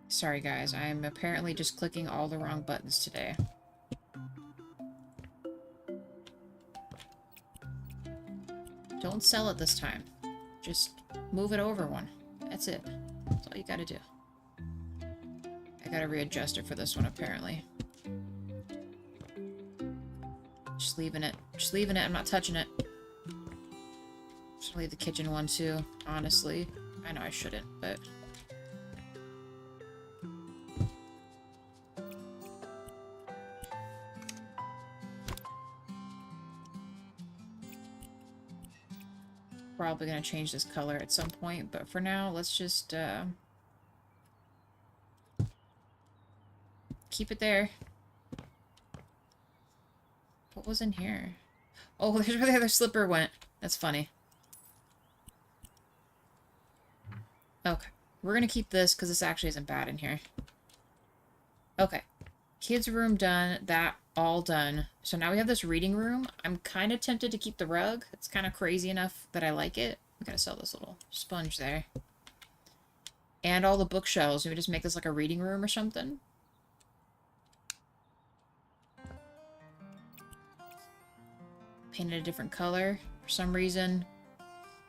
Sorry guys, I am apparently just clicking all the wrong buttons today. Don't sell it this time. Just move it over one. That's it. That's all you gotta do. I gotta readjust it for this one, apparently. Just leaving it. Just leaving it. I'm not touching it. Just leave the kitchen one, too. Honestly. I know I shouldn't, but... Probably gonna change this color at some point, but for now, let's just keep it there. What was in here? Oh, there's where the other slipper went. That's funny. Okay, we're gonna keep this because this actually isn't bad in here. Okay, kids' room done. That all done. So now we have this reading room. I'm kind of tempted to keep the rug. It's kind of crazy enough that I like it. I'm gonna sell this little sponge there. And all the bookshelves. Maybe just make this like a reading room or something. Painted a different color. For some reason,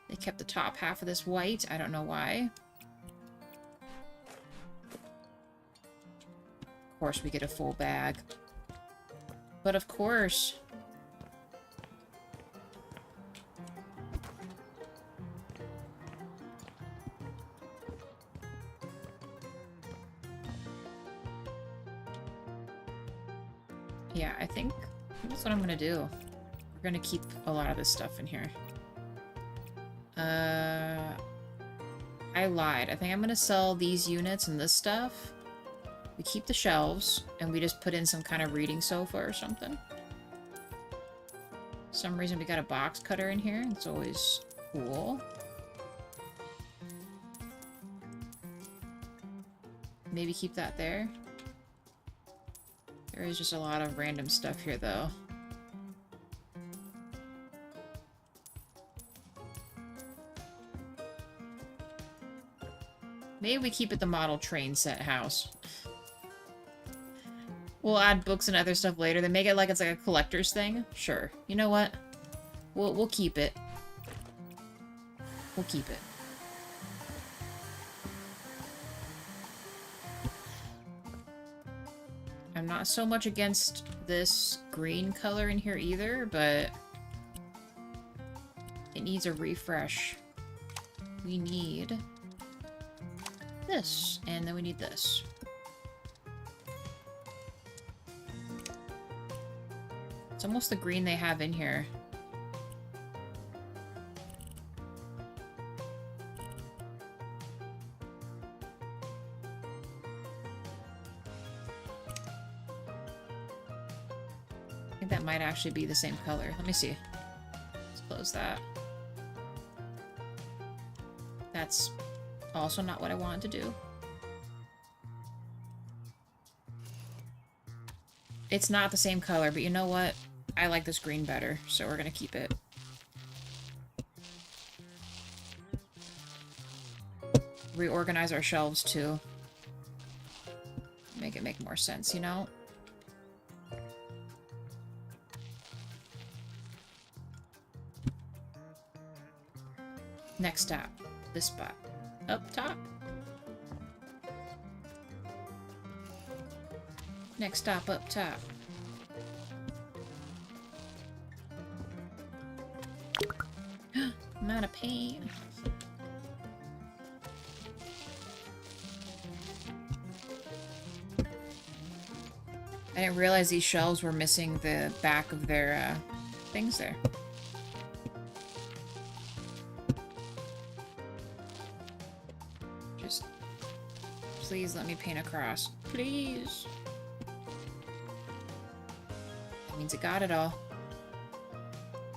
they kept the top half of this white. I don't know why. Of course, we get a full bag. But of course. Yeah, I think that's what I'm gonna do. We're gonna keep a lot of this stuff in here. I lied. I think I'm gonna sell these units and this stuff. We keep the shelves, and we just put in some kind of reading sofa or something. For some reason we got a box cutter in here. It's always cool. Maybe keep that there. There is just a lot of random stuff here, though. Maybe we keep it the model train set house. We'll add books and other stuff later. They make it like it's like a collector's thing. Sure. You know what? We'll keep it. We'll keep it. I'm not so much against this green color in here either, but it needs a refresh. We need this, and then we need this. It's almost the green they have in here. I think that might actually be the same color. Let me see. Let's close that. That's also not what I wanted to do. It's not the same color, but you know what? I like this green better, so we're gonna keep it. Reorganize our shelves too. Make it make more sense, you know? Next stop. This spot. Up top. Next stop up top. I'm out of paint. I didn't realize these shelves were missing the back of their things there. Just please let me paint across. Please. That means it got it all.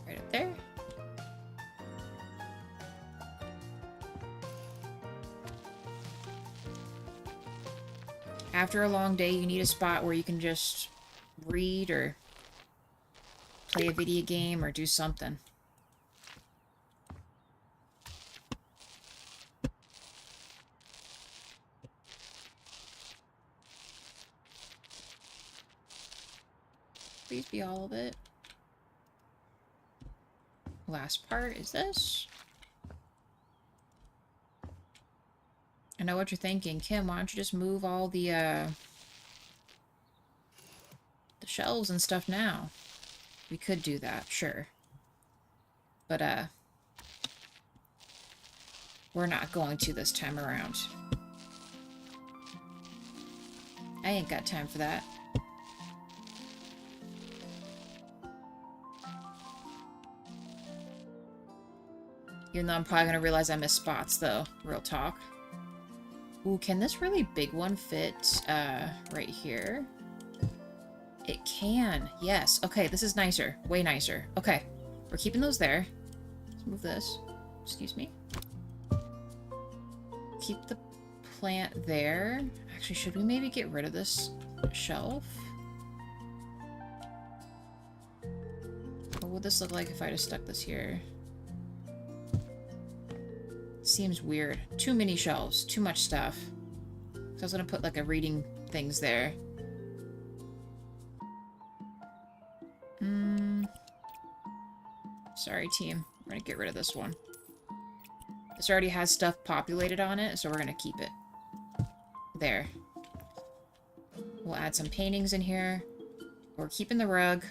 Right up there. After a long day, you need a spot where you can just read or play a video game or do something. Please be all of it. Last part is this. I know what you're thinking. Kim, why don't you just move all the shelves and stuff now? We could do that, sure. But, we're not going to this time around. I ain't got time for that. Even though I'm probably gonna realize I missed spots, though. Real talk. Ooh, can this really big one fit, right here? It can, yes. Okay, this is nicer. Way nicer. Okay, we're keeping those there. Let's move this. Excuse me. Keep the plant there. Actually, should we maybe get rid of this shelf? What would this look like if I just stuck this here? Seems weird. Too many shelves. Too much stuff. So I was gonna put like a reading things there. Sorry, team. We're gonna get rid of this one. This already has stuff populated on it, so we're gonna keep it. There. We'll add some paintings in here. We're keeping the rug.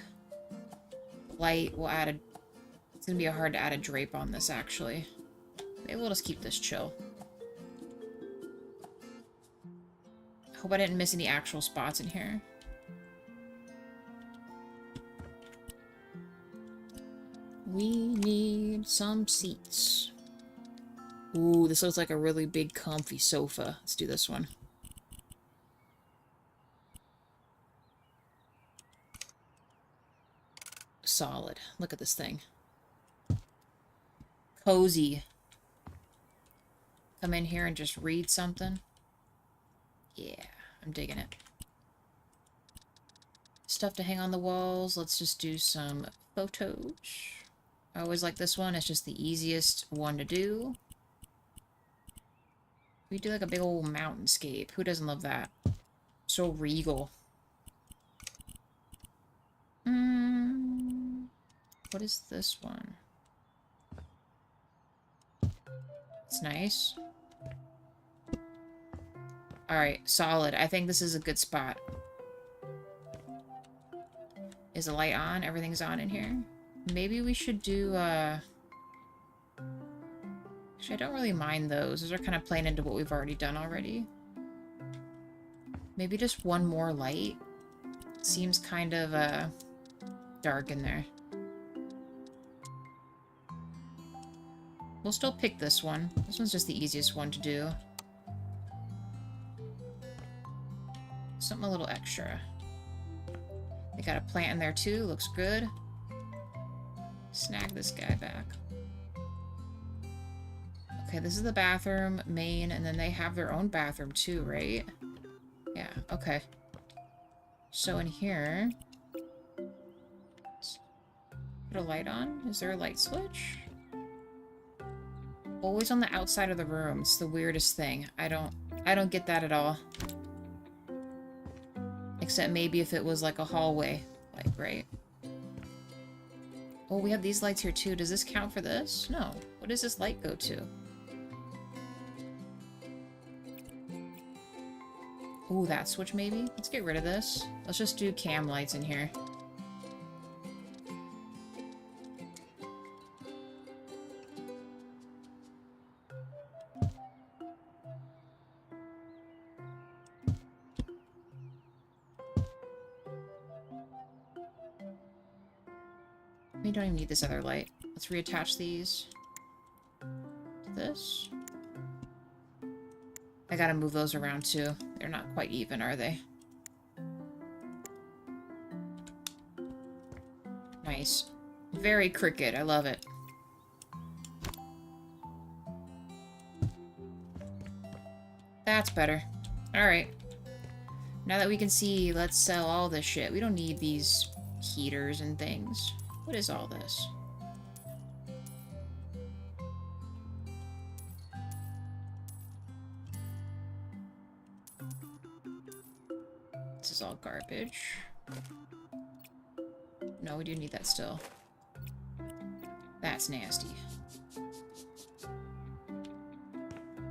Light. We'll add a... It's gonna be hard to add a drape on this, actually. Maybe we'll just keep this chill. Hope I didn't miss any actual spots in here. We need some seats. Ooh, this looks like a really big, comfy sofa. Let's do this one. Solid. Look at this thing. Cozy. Come in here and just read something. Yeah, I'm digging it. Stuff to hang on the walls. Let's just do some photos. I always like this one. It's just the easiest one to do. We do like a big old mountainscape. Who doesn't love that? So regal. What is this one? It's nice. Alright, solid. I think this is a good spot. Is the light on? Everything's on in here? Maybe we should do, Actually, I don't really mind those. Those are kind of playing into what we've already done already. Maybe just one more light. Seems kind of, dark in there. We'll still pick this one. This one's just the easiest one to do. Something a little extra. They got a plant in there too. Looks good. Snag this guy back. Okay, this is the bathroom, main, and then they have their own bathroom too, right? Yeah, okay. So in here... Put a light on? Is there a light switch? Always on the outside of the room. It's the weirdest thing. I don't get that at all. Except maybe if it was like a hallway. Like, right? Oh, we have these lights here too. Does this count for this? No. What does this light go to? Ooh, that switch maybe? Let's get rid of this. Let's just do cam lights in here. We don't even need this other light. Let's reattach these to this. I gotta move those around too. They're not quite even, are they? Nice. Very Cricut. I love it. That's better. Alright. Now that we can see, let's sell all this shit. We don't need these heaters and things. What is all this? This is all garbage. No, we do need that still. That's nasty.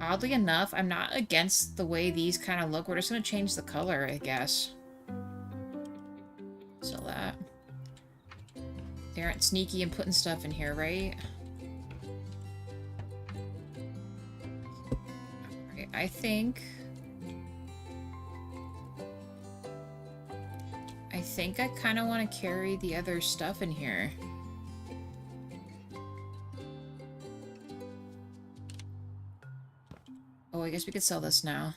Oddly enough, I'm not against the way these kind of look. We're just going to change the color, I guess. Sell that. They aren't sneaky and putting stuff in here, right? Alright, I think I kind of want to carry the other stuff in here. Oh, I guess we could sell this now.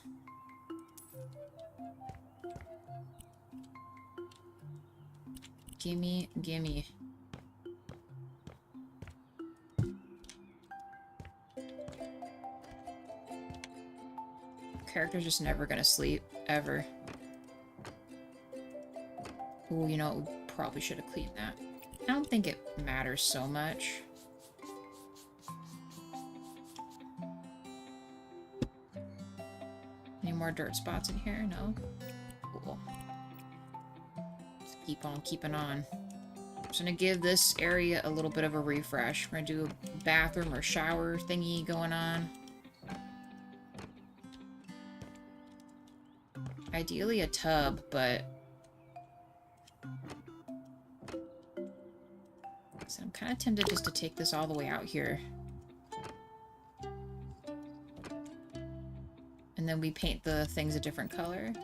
Gimme, gimme. Character's just never gonna sleep, ever. Ooh, you know, probably should have cleaned that. I don't think it matters so much. Any more dirt spots in here? No? Cool. Just keep on keeping on. I'm just gonna give this area a little bit of a refresh. We're gonna do a bathroom or shower thingy going on. Ideally a tub, but... So I'm kind of tempted just to take this all the way out here. And then we paint the things a different color.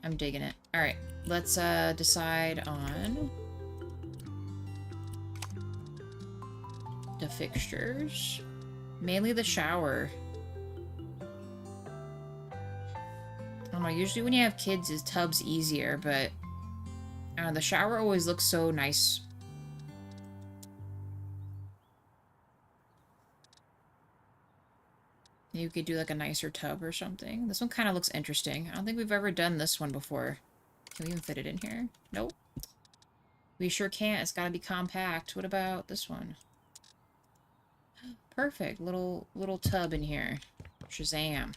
I'm digging it. Alright, let's decide on the fixtures. Mainly the shower. I don't know, usually when you have kids, the tub's easier, but I don't know, the shower always looks so nice. Maybe we could do like a nicer tub or something. This one kind of looks interesting. I don't think we've ever done this one before. Can we even fit it in here? Nope. We sure can't. It's gotta be compact. What about this one? Perfect. Little tub in here. Shazam.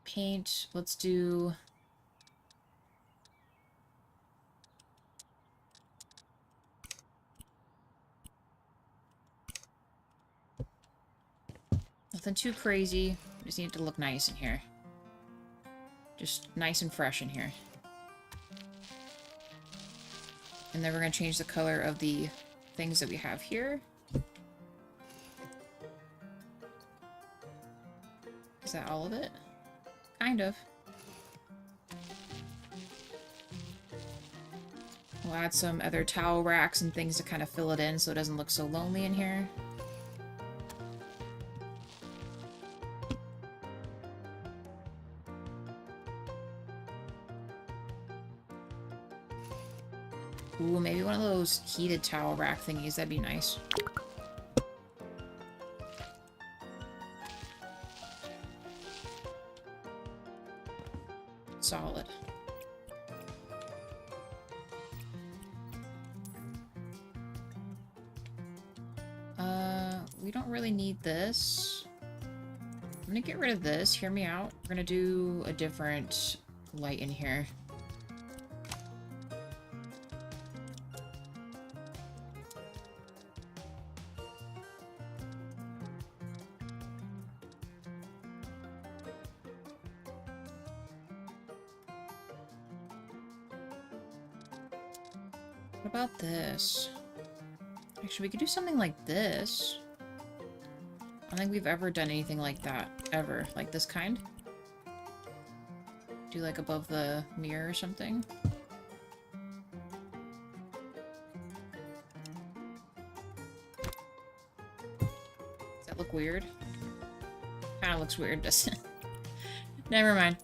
Paint. Let's do... Nothing too crazy. Just need it to look nice in here. Just nice and fresh in here. And then we're going to change the color of the things that we have here. Is that all of it? Kind of. We'll add some other towel racks and things to kind of fill it in so it doesn't look so lonely in here. Ooh, maybe one of those heated towel rack thingies. That'd be nice. Solid. We don't really need this. I'm gonna get rid of this. Hear me out. We're gonna do a different light in here. What about this? Actually, we could do something like this. I don't think we've ever done anything like that. Ever. Like this kind. Do like above the mirror or something. Does that look weird? Kinda looks weird, doesn't it? Never mind.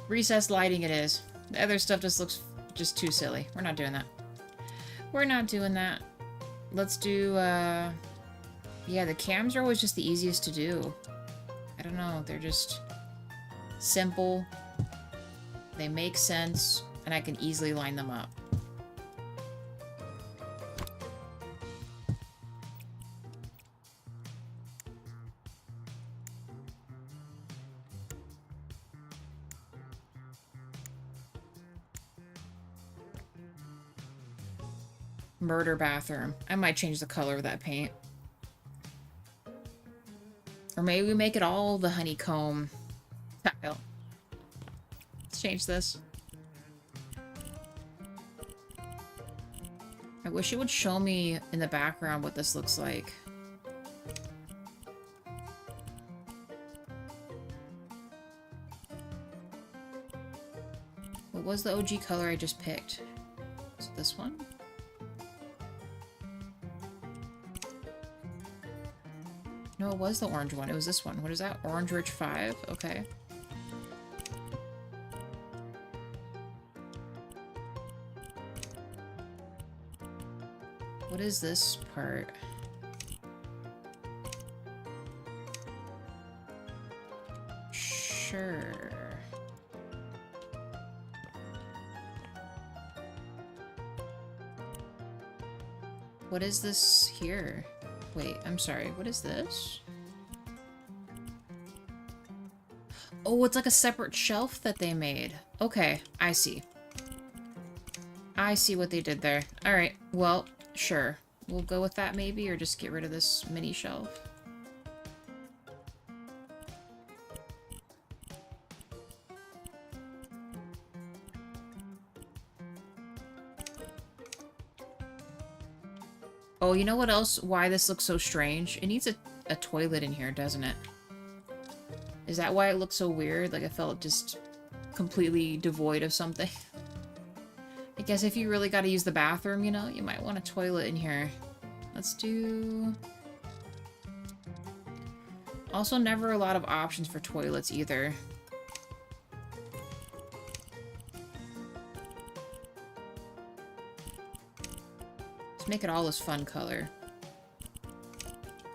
Recessed lighting it is. The other stuff just looks just too silly. We're not doing that. We're not doing that. Let's do, yeah, the cams are always just the easiest to do. I don't know, they're just simple, they make sense, and I can easily line them up. Murder bathroom. I might change the color of that paint. Or maybe we make it all the honeycomb tile. Let's change this. I wish it would show me in the background what this looks like. What was the OG color I just picked? Is it this one? No, it was the orange one. It was this one. What is that? Orange Rich 5? Okay. What is this part? Sure. What is this here? Wait, I'm sorry. What is this? Oh, it's like a separate shelf that they made. Okay, I see. I see what they did there. Alright, well, sure. We'll go with that maybe, or just get rid of this mini shelf. Oh, you know what else? Why this looks so strange? It needs a toilet in here, doesn't it? Is that why it looks so weird? Like I felt just completely devoid of something. I guess if you really gotta use the bathroom, you know, you might want a toilet in here. Let's do... Also, never a lot of options for toilets either. Let's make it all this fun color.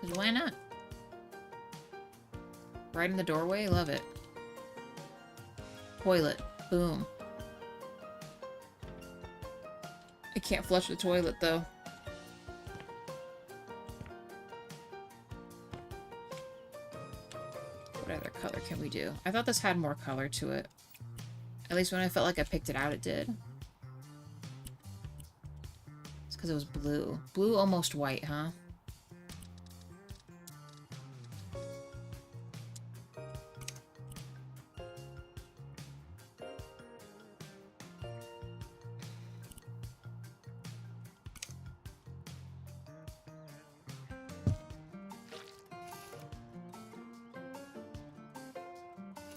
'Cause why not? Right in the doorway? Love it. Toilet. Boom. I can't flush the toilet, though. What other color can we do? I thought this had more color to it. At least when I felt like I picked it out, it did. It's because it was blue. Blue almost white, huh?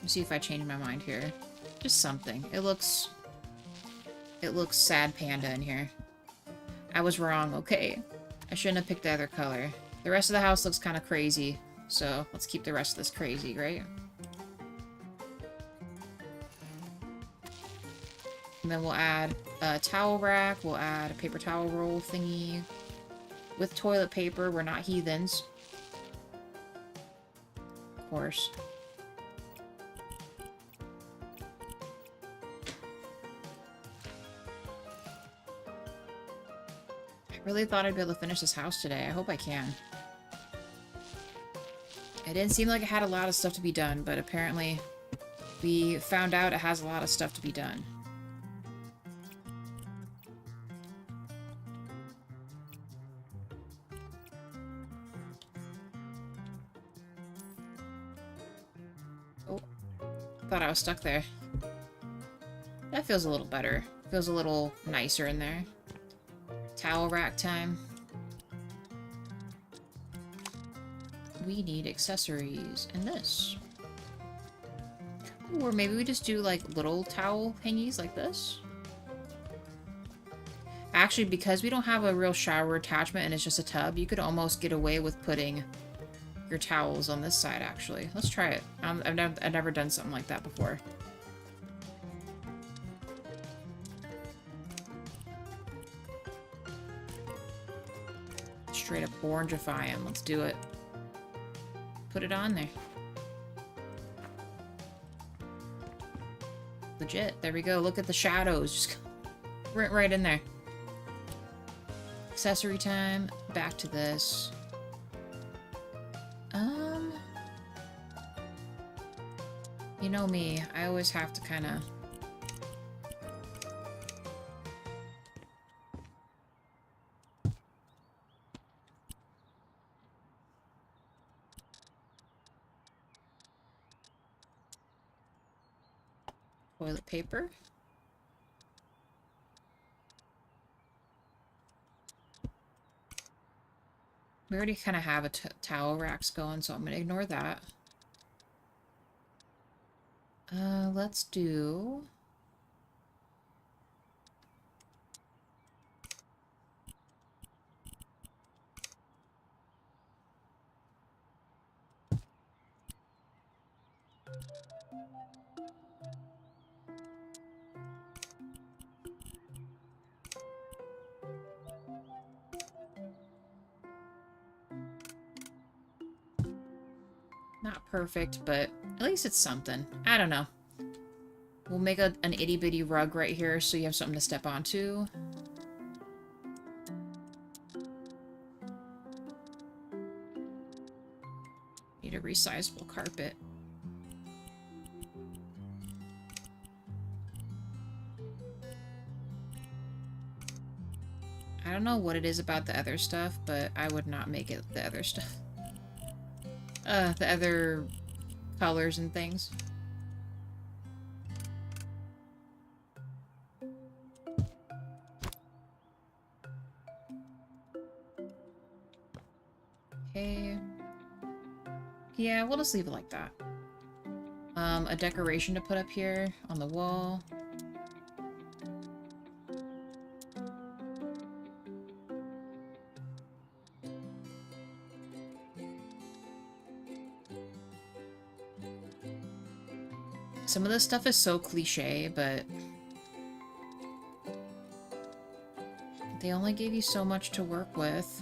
Let's see if I change my mind here. Just something. It looks sad panda in here. I was wrong, okay. I shouldn't have picked the other color. The rest of the house looks kind of crazy, so let's keep the rest of this crazy, right? And then we'll add a towel rack, we'll add a paper towel roll thingy. With toilet paper, we're not heathens. Of course. I really thought I'd be able to finish this house today. I hope I can. It didn't seem like it had a lot of stuff to be done, but apparently we found out it has a lot of stuff to be done. Oh, thought I was stuck there. That feels a little better. Feels a little nicer in there. Towel rack time. We need accessories in this. Or maybe we just do like little towel hangies like this. Actually, because we don't have a real shower attachment and it's just a tub, you could almost get away with putting your towels on this side, actually. Let's try it. I've never done something like that before. Straight up orangify him. Let's do it. Put it on there. Legit. There we go. Look at the shadows. Just right in there. Accessory time. Back to this. You know me. I always have to kind of... Toilet paper. We already kind of have a towel racks going, so I'm going to ignore that. Let's do... Not perfect, but at least it's something. I don't know. We'll make an itty-bitty rug right here so you have something to step onto. Need a resizable carpet. I don't know what it is about the other stuff, but I would not make it the other stuff. The other colors and things. Okay. Yeah, we'll just leave it like that. A decoration to put up here on the wall. Some of this stuff is so cliche, but they only gave you so much to work with.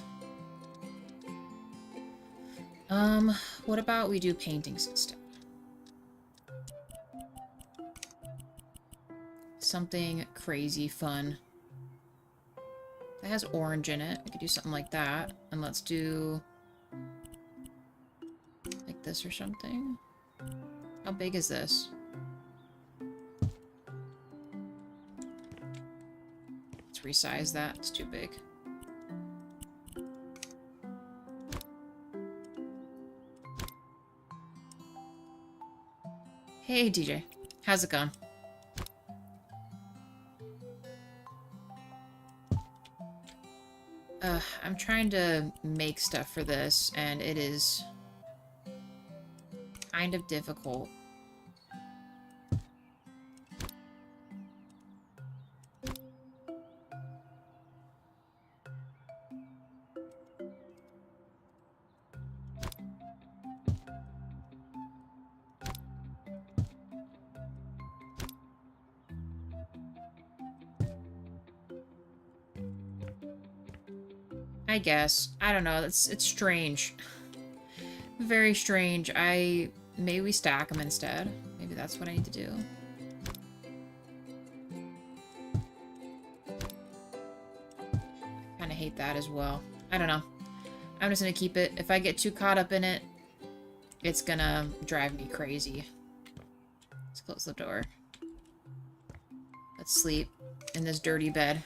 What about we do paintings instead? Something crazy fun. That has orange in it. We could do something like that. And let's do like this or something. How big is this? Let's resize that. It's too big. Hey, DJ. How's it going? I'm trying to make stuff for this, and it is kind of difficult. I guess. I don't know. It's strange. Very strange. Maybe we stack them instead. Maybe that's what I need to do. Kind of hate that as well. I don't know. I'm just gonna keep it. If I get too caught up in it, it's gonna drive me crazy. Let's close the door. Let's sleep in this dirty bed.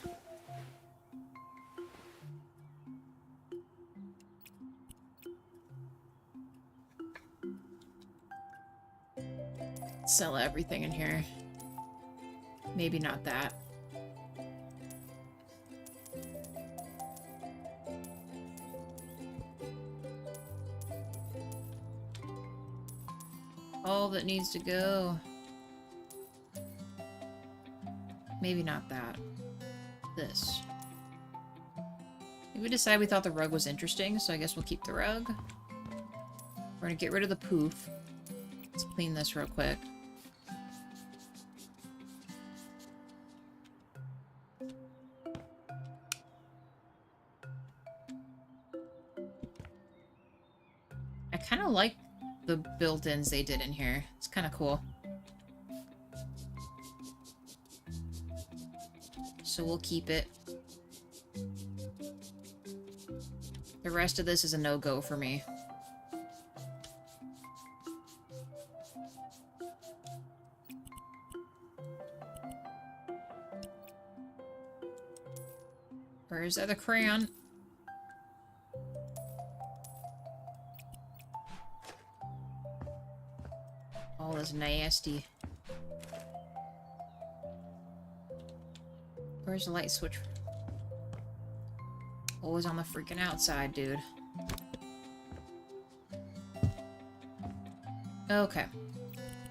Sell everything in here. Maybe not that. All that needs to go. Maybe not that. This. We decided we thought the rug was interesting, so I guess we'll keep the rug. We're gonna get rid of the poof. Let's clean this real quick. I kind of like the built-ins they did in here. It's kind of cool. So we'll keep it. The rest of this is a no-go for me. Where's the other crayon? All this nasty. Where's the light switch? Always on the freaking outside, dude. Okay.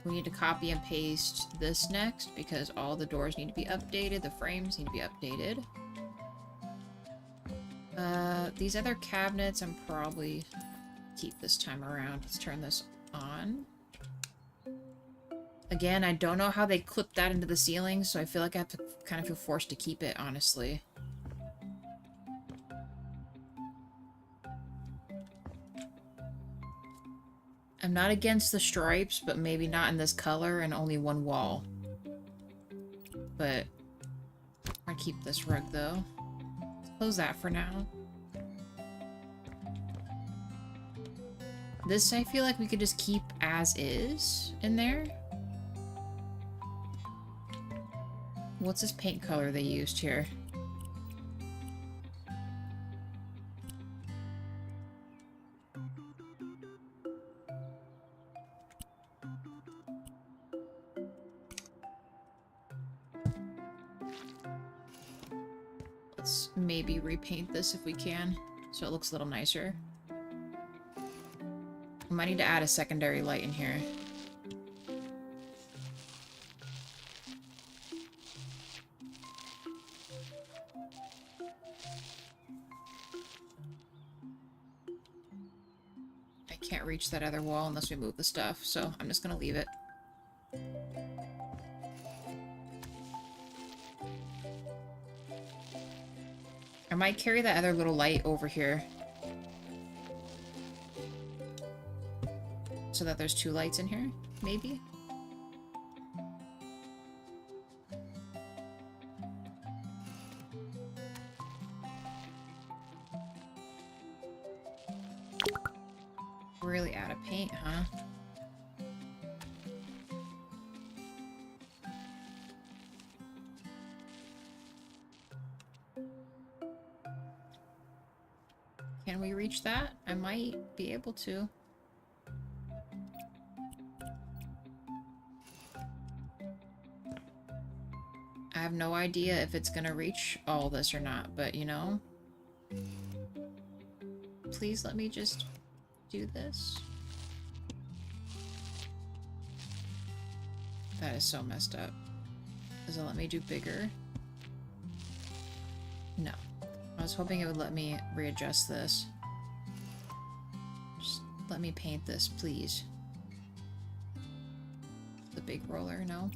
We need to copy and paste this next because all the doors need to be updated. The frames need to be updated. These other cabinets I'm probably keep this time around. Let's turn this on. Again, I don't know how they clip that into the ceiling, so I feel like I have to kind of feel forced to keep it, honestly. I'm not against the stripes, but maybe not in this color and only one wall. But I'm gonna keep this rug, though. Let's close that for now. This, I feel like we could just keep as is in there. What's this paint color they used here? Let's maybe repaint this if we can, so it looks a little nicer. I might need to add a secondary light in here. I can't reach that other wall unless we move the stuff, so I'm just gonna leave it. I might carry that other little light over here. So that there's two lights in here, maybe? Really out of paint, huh? Can we reach that? I might be able to. I have no idea if it's gonna reach all this or not, but you know. Please let me just do this. That is so messed up. Does it let me do bigger? No. I was hoping it would let me readjust this. Just let me paint this, please. The big roller, no?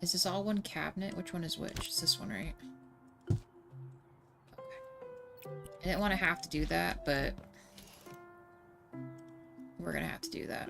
Is this all one cabinet? Which one is which? It's this one, right? Okay. I didn't want to have to do that, but we're gonna have to do that.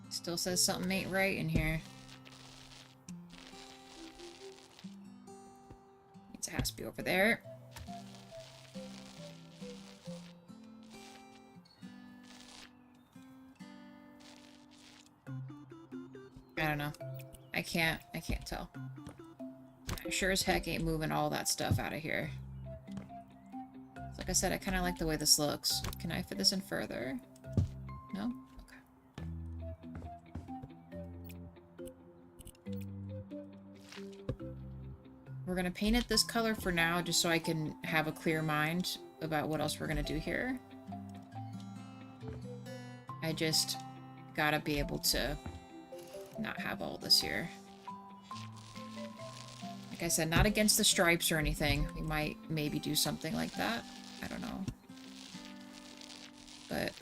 Still says something ain't right in here. It has to be over there. I don't know. I can't tell. I sure as heck ain't moving all that stuff out of here. Like I said, I kind of like the way this looks. Can I fit this in further? No? We're gonna paint it this color for now, just so I can have a clear mind about what else we're gonna do here. I just gotta be able to not have all this here. Like I said, not against the stripes or anything. We might maybe do something like that. I don't know. But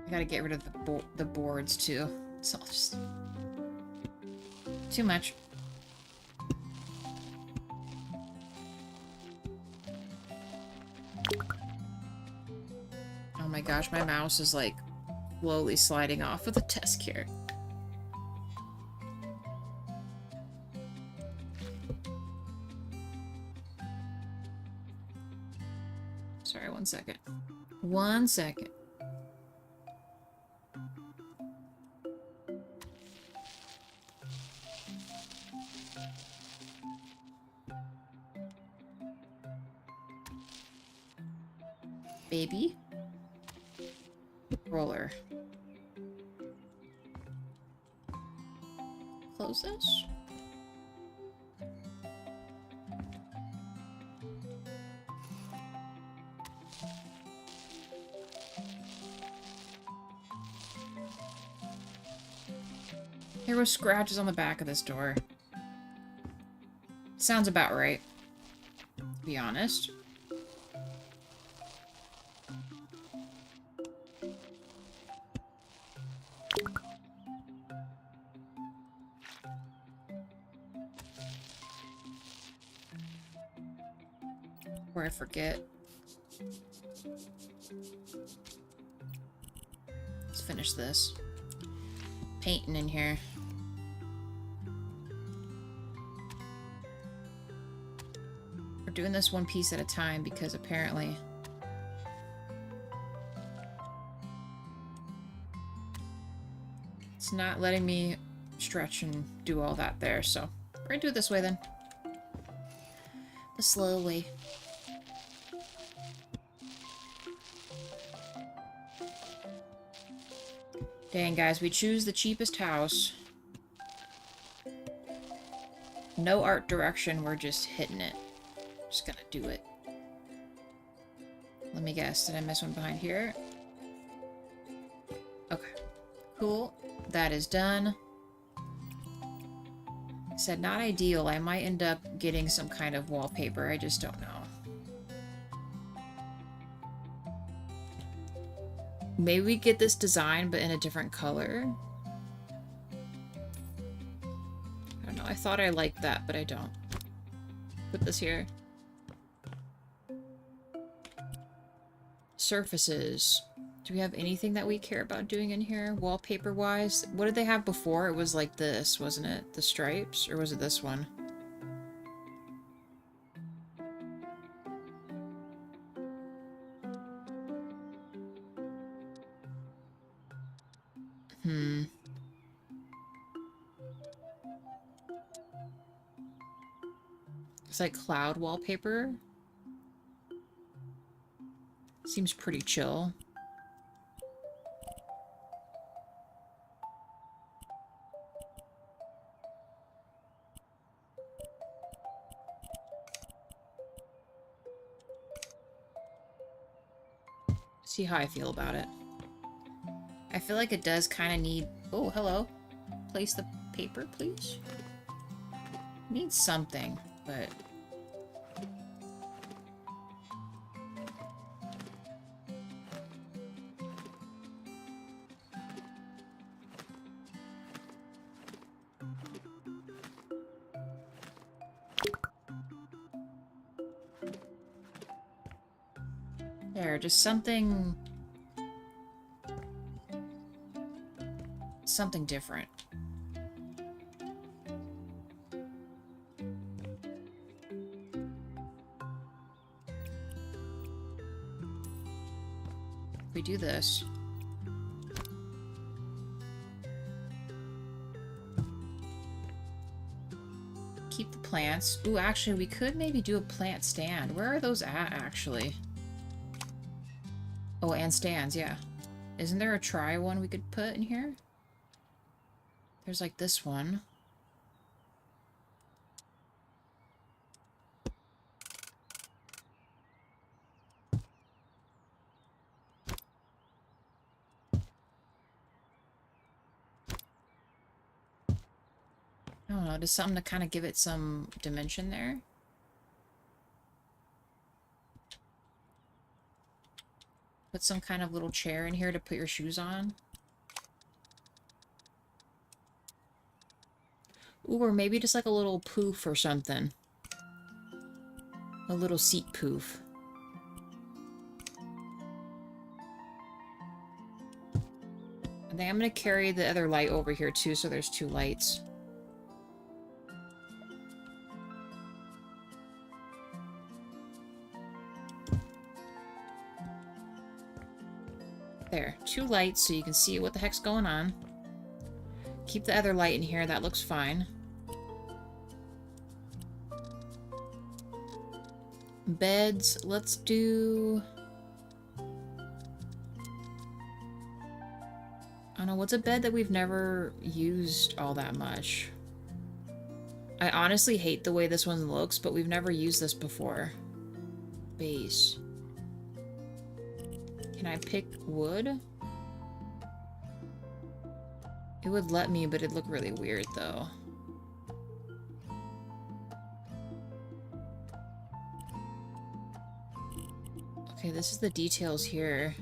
I gotta get rid of the boards too. It's all just too much. Oh my gosh, my mouse is like slowly sliding off of the desk here. Sorry, 1 second. 1 second. Baby. Roller. Close this. There were scratches on the back of this door. Sounds about right, to be honest. Before I forget. Let's finish this. Painting in here. We're doing this one piece at a time because apparently it's not letting me stretch and do all that there, so we're gonna do it this way then. The slow way. Dang, guys, we choose the cheapest house. No art direction, we're just hitting it. Just gonna do it. Let me guess, did I miss one behind here? Okay. Cool. That is done. I said not ideal. I might end up getting some kind of wallpaper. I just don't know. Maybe we get this design, but in a different color. I don't know. I thought I liked that, but I don't. Put this here. Surfaces. Do we have anything that we care about doing in here, wallpaper-wise? What did they have before? It was like this, wasn't it? The stripes? Or was it this one? It's like cloud wallpaper. Seems pretty chill. See how I feel about it. I feel like it does kind of need... Oh, hello. Place the paper, please. Needs something, but... There, just something... Something different. If we do this... Keep the plants. Ooh, actually, we could maybe do a plant stand. Where are those at, actually? Oh, and stands, yeah. Isn't there a try one we could put in here? There's like this one. I don't know, just something to kind of give it some dimension there. Put some kind of little chair in here to put your shoes on. Ooh, or maybe just like a little poof or something. A little seat poof. I think I'm going to carry the other light over here too, so there's two lights. There, two lights so you can see what the heck's going on. Keep the other light in here, that looks fine. Beds, let's do... I don't know, what's a bed that we've never used all that much? I honestly hate the way this one looks, but we've never used this before. Base. Can I pick wood? It would let me, but it'd look really weird, though. Okay, this is the details here.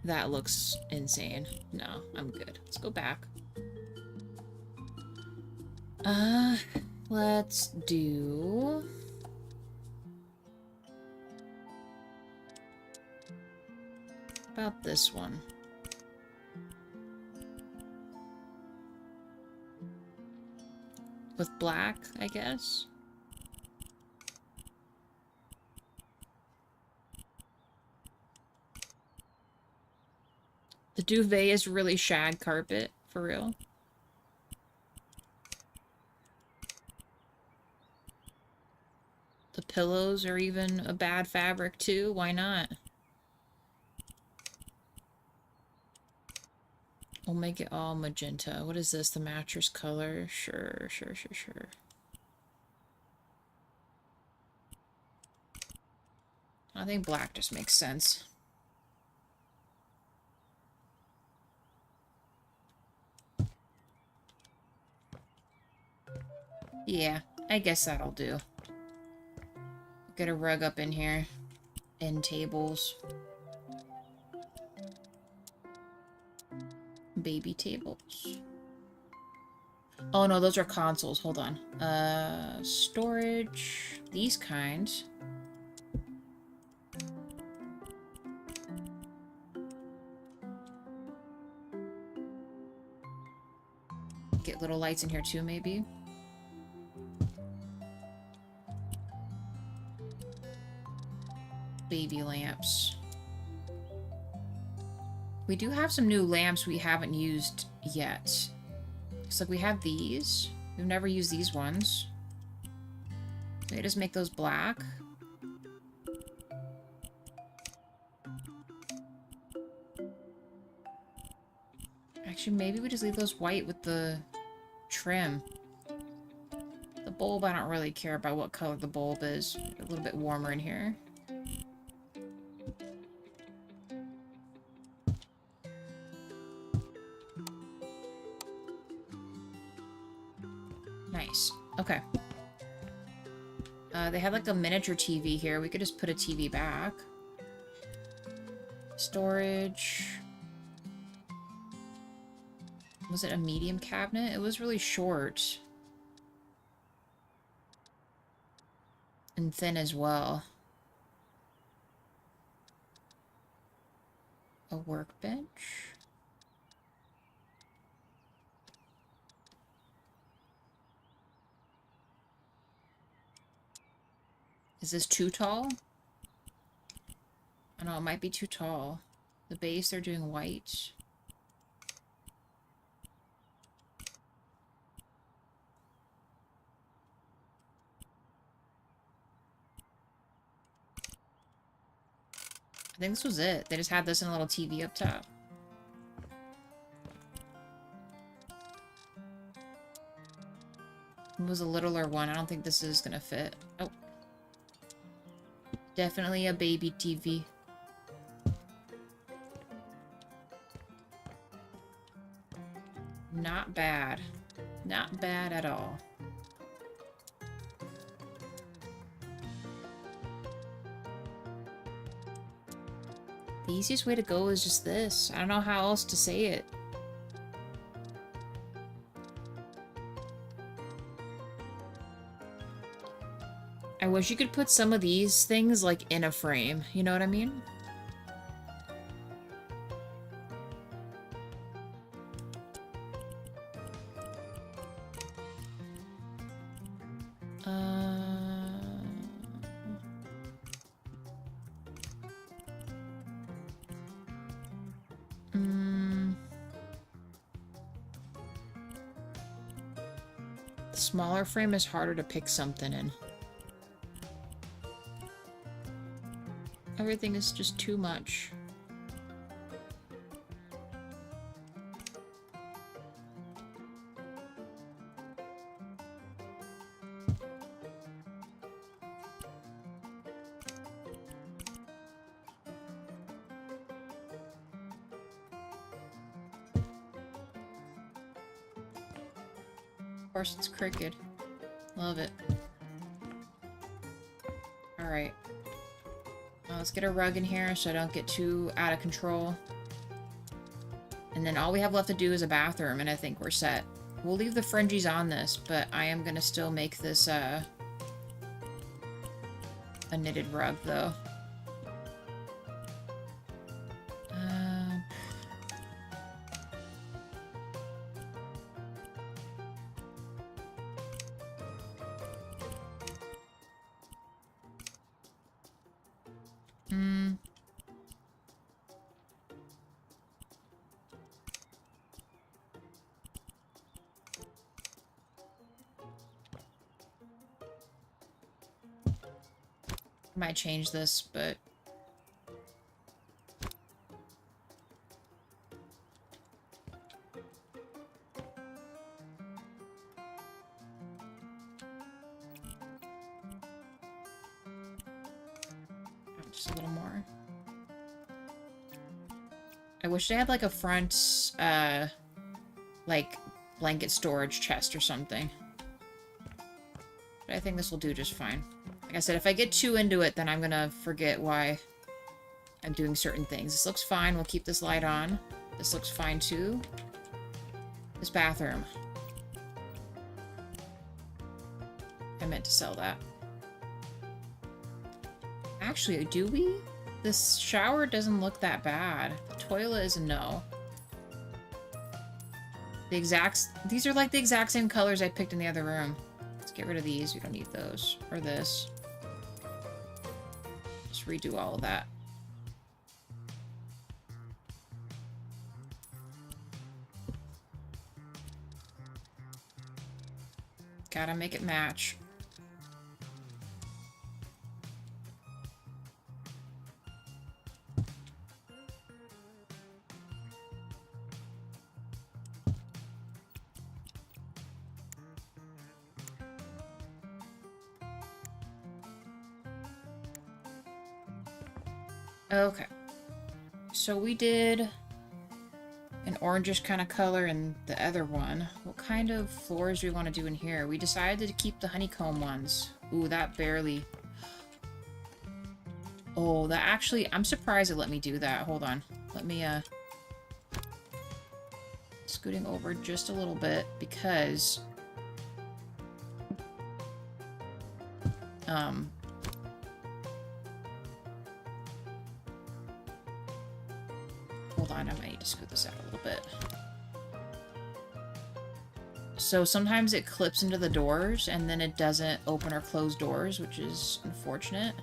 That looks insane. No, I'm good. Let's go back. Let's do... about this one. With black, I guess. The duvet is really shag carpet, for real. The pillows are even a bad fabric too, why not? We'll make it all magenta. What is this? The mattress color? Sure. I think black just makes sense. Yeah, I guess that'll do. Get a rug up in here. End tables. Baby tables. Oh no, those are consoles. Hold on. Storage. These kinds. Get little lights in here too, maybe. Baby lamps. We do have some new lamps we haven't used yet. Looks like we have these. We've never used these ones. Maybe just make those black. Actually, maybe we just leave those white with the trim. The bulb, I don't really care about what color the bulb is. A little bit warmer in here. Nice. Okay. They had like a miniature TV here. We could just put a TV back. Storage. Was it a medium cabinet? It was really short. And thin as well. A workbench. Is this too tall? I don't know, it might be too tall. The base, they're doing white. I think this was it. They just had this in a little TV up top. It was a littler one. I don't think this is gonna fit. Oh. Definitely a baby TV. Not bad. Not bad at all. The easiest way to go is just this. I don't know how else to say it. I wish you could put some of these things, like, in a frame. You know what I mean? The smaller frame is harder to pick something in. Everything is just too much. Of course, it's crooked. Love it. Alright. Let's get a rug in here so I don't get too out of control. And then all we have left to do is a bathroom, and I think we're set. We'll leave the fringies on this, but I am gonna still make this, a knitted rug, though. Might change this, but just a little more. I wish they had like a front, like blanket storage chest or something. But I think this will do just fine. Like I said, if I get too into it, then I'm gonna forget why I'm doing certain things. This looks fine. We'll keep this light on. This looks fine, too. This bathroom. I meant to sell that. Actually, do we? This shower doesn't look that bad. The toilet is a no. These are like the exact same colors I picked in the other room. Let's get rid of these. We don't need those. Or this. Just redo all of that. Gotta make it match. Okay. So we did an orangish kind of color in the other one. What kind of floors do we want to do in here? We decided to keep the honeycomb ones. Ooh, that barely... Oh, that actually... I'm surprised it let me do that. Hold on. Let me, scooting over just a little bit, because... Hold on, I might need to scoot this out a little bit. So sometimes it clips into the doors, and then it doesn't open or close doors, which is unfortunate.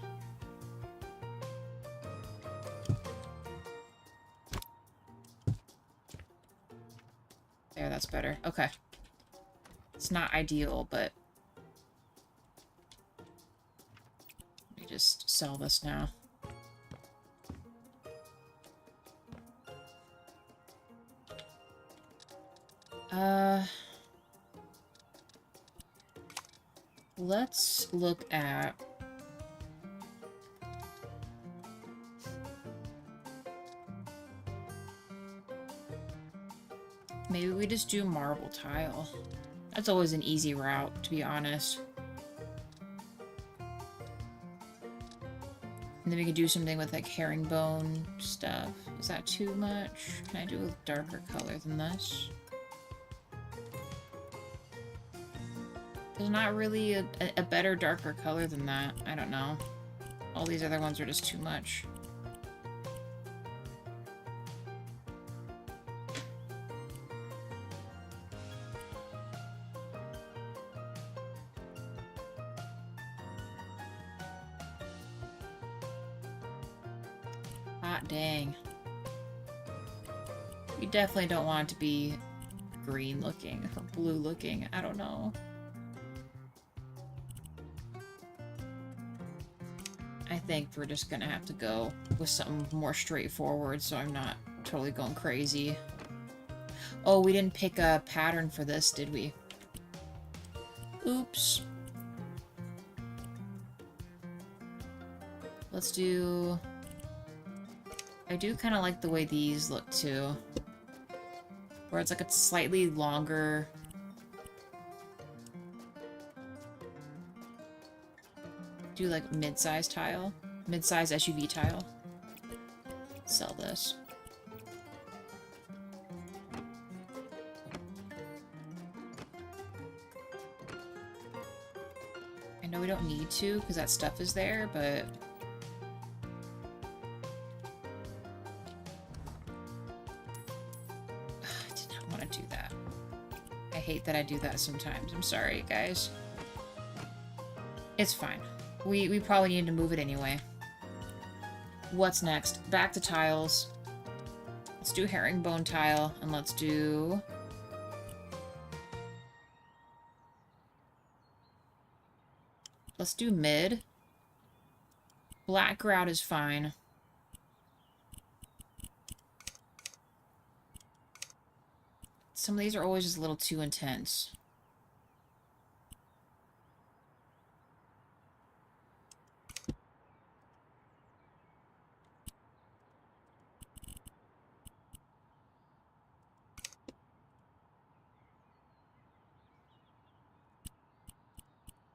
There, that's better. Okay. It's not ideal, but... Let me just sell this now. Let's look at... Maybe we just do marble tile. That's always an easy route, to be honest. And then we could do something with, like, herringbone stuff. Is that too much? Can I do a darker color than this? There's not really a better, darker color than that. I don't know. All these other ones are just too much. Hot dang. You definitely don't want it to be green looking or blue looking. I don't know. I think we're just gonna have to go with something more straightforward so I'm not totally going crazy. Oh, we didn't pick a pattern for this, did we? Oops. Let's do... I do kind of like the way these look too. Where it's like a slightly longer... Do like mid-size tile. Mid-size SUV tile. Sell this. I know we don't need to because that stuff is there, but... I did not want to do that. I hate that I do that sometimes. I'm sorry, guys. It's fine. We probably need to move it anyway. What's next? Back to tiles. Let's do herringbone tile, and let's do... Let's do mid. Black grout is fine. Some of these are always just a little too intense.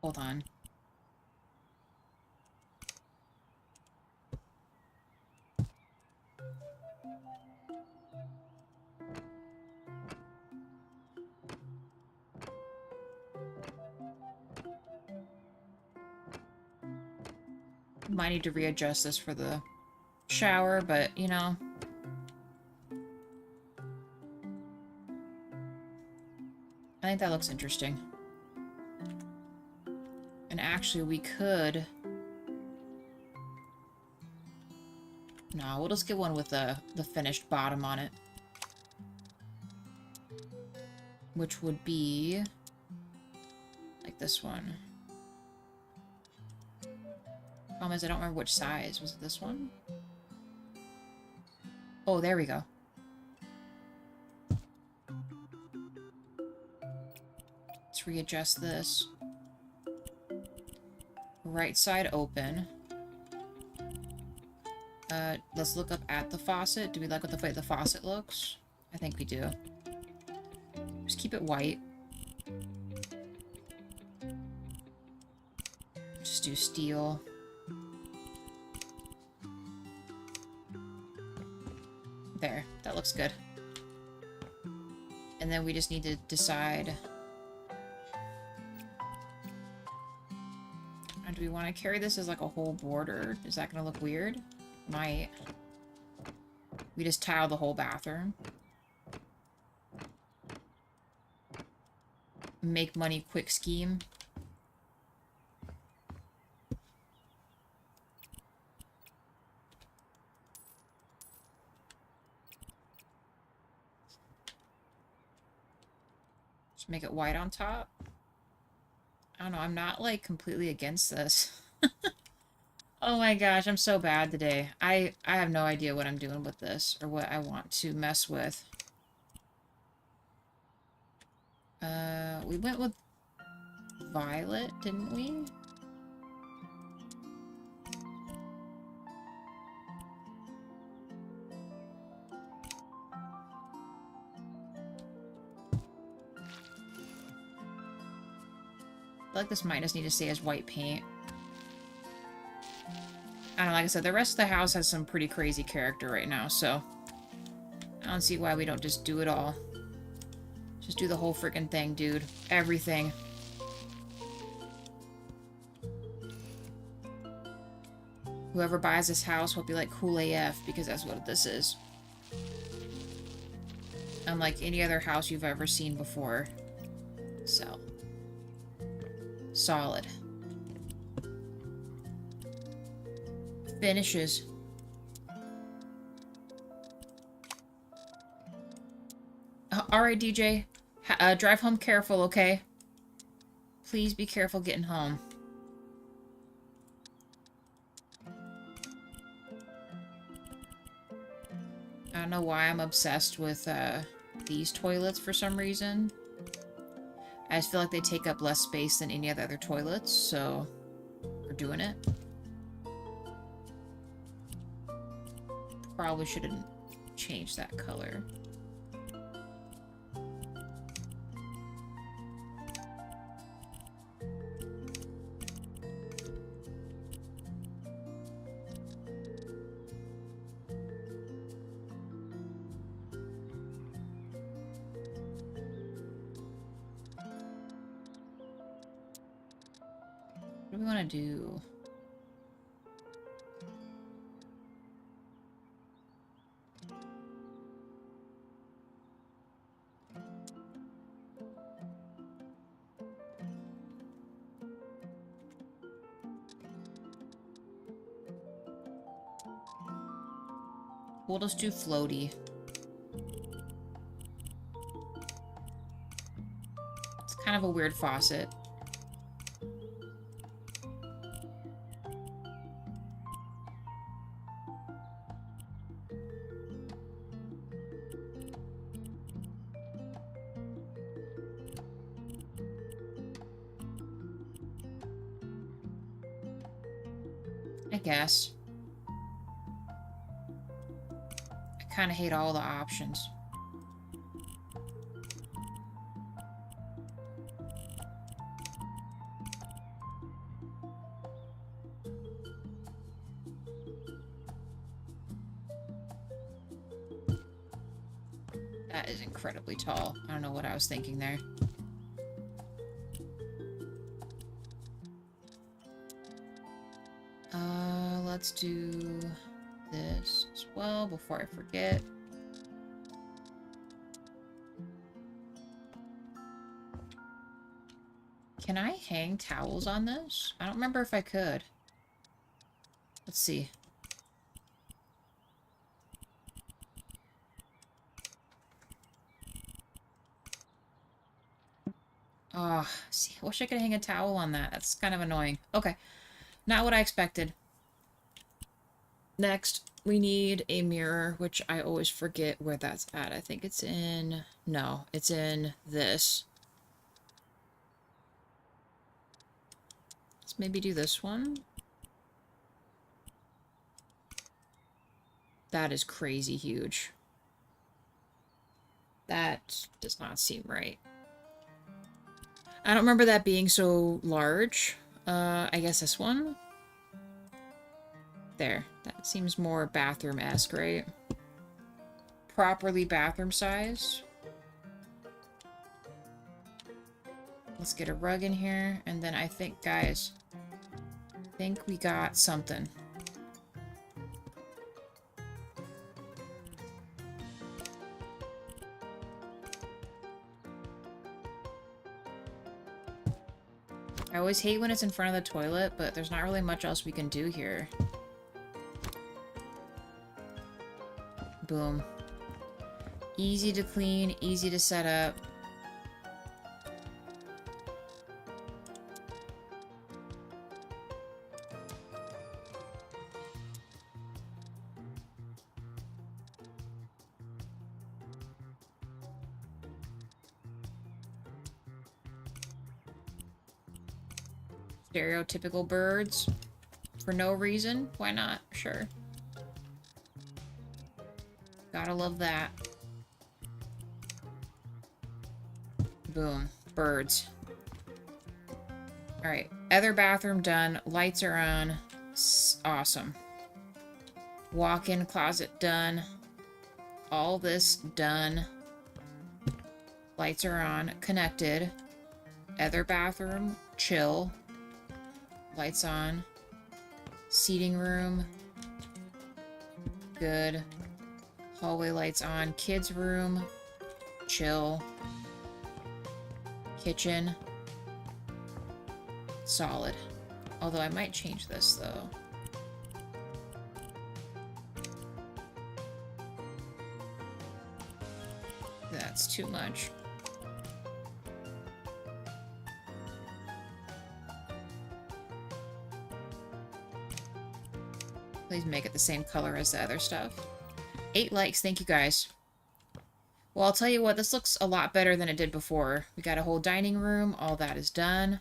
Hold on. Might need to readjust this for the shower, but, you know. I think that looks interesting. And actually, we could... No, we'll just get one with the finished bottom on it. Which would be... like this one. Problem is, I don't remember which size. Was it this one? Oh, there we go. Let's readjust this. Right side open. Let's look up at the faucet. Do we like what the way the faucet looks? I think we do. Just keep it white. Just do steel. There, that looks good. And then we just need to decide... do we want to carry this as like a whole border? Is that going to look weird? Might. We just tile the whole bathroom. Make money quick scheme. Just make it white on top. I don't know, I'm not, like, completely against this. Oh my gosh, I'm so bad today. I have no idea what I'm doing with this, or what I want to mess with. We went with violet, didn't we? I feel like this might just need to stay as white paint. I don't know, like I said, the rest of the house has some pretty crazy character right now, so... I don't see why we don't just do it all. Just do the whole freaking thing, dude. Everything. Whoever buys this house will be like cool AF, because that's what this is. Unlike any other house you've ever seen before. So... solid. Finishes. Alright, DJ. Drive home careful, okay? Please be careful getting home. I don't know why I'm obsessed with these toilets for some reason. I just feel like they take up less space than any of the other toilets, so we're doing it. Probably shouldn't change that color. What do we want to do? We'll just do floaty. It's kind of a weird faucet. I guess. I kind of hate all the options. That is incredibly tall. I don't know what I was thinking there. Let's do this as well before I forget. Can I hang towels on this? I don't remember if I could. Let's see. Oh, see, I wish I could hang a towel on that. That's kind of annoying. Okay. Not what I expected. Next, we need a mirror, which I always forget where that's at. I think it's in... No, it's in this. Let's maybe do this one. That is crazy huge. That does not seem right. I don't remember that being so large. I guess this one? There. That seems more bathroom-esque, right? Properly bathroom size. Let's get a rug in here. And then I think, guys, I think we got something. I always hate when it's in front of the toilet, but there's not really much else we can do here. Boom. Easy to clean, easy to set up. Stereotypical birds. For no reason. Why not? Sure. Gotta love that. Boom. Birds. Alright. Other bathroom done. Lights are on. Awesome. Walk-in closet done. All this done. Lights are on. Connected. Other bathroom. Chill. Lights on. Seating room. Good. Hallway lights on. Kids room. Chill. Kitchen. Solid. Although I might change this though. That's too much. Please make it the same color as the other stuff. 8 likes, thank you guys. Well, I'll tell you what, this looks a lot better than it did before. We got a whole dining room, all that is done.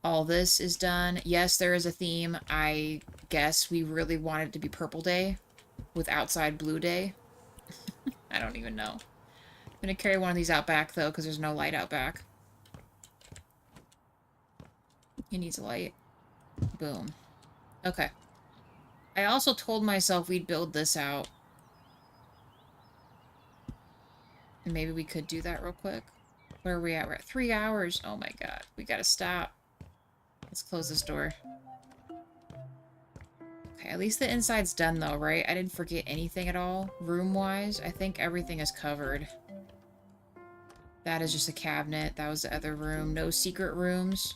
All this is done. Yes, there is a theme. I guess we really wanted it to be Purple Day with outside Blue Day. I don't even know. I'm gonna carry one of these out back though, because there's no light out back. He needs a light. Boom. Okay. I also told myself we'd build this out. And maybe we could do that real quick. Where are we at? We're at 3 hours. Oh my god. We gotta stop. Let's close this door. Okay, at least the inside's done though, right? I didn't forget anything at all. Room-wise, I think everything is covered. That is just a cabinet. That was the other room. No secret rooms.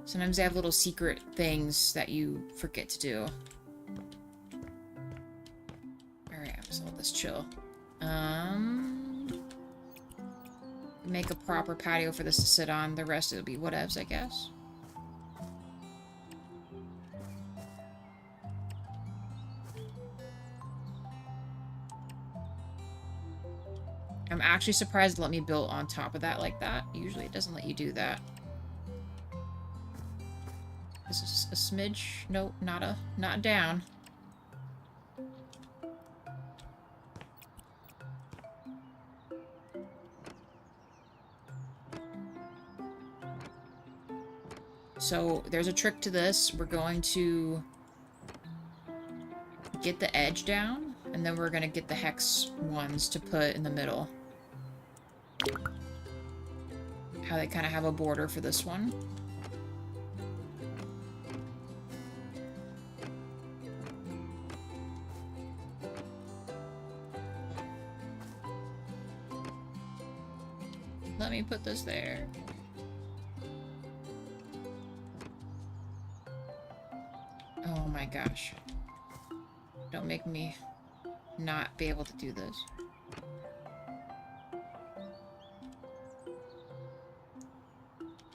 Sometimes they have little secret things that you forget to do. Alright, I'm just gonna let this chill. Make a proper patio for this to sit on. The rest it'll be whatevs, I guess. I'm actually surprised it let me build on top of that like that. Usually it doesn't let you do that. This is a smidge. Nope, not down. So there's a trick to this. We're going to get the edge down, and then we're going to get the hex ones to put in the middle. How they kind of have a border for this one. Let me put this there. Oh my gosh. Don't make me not be able to do this.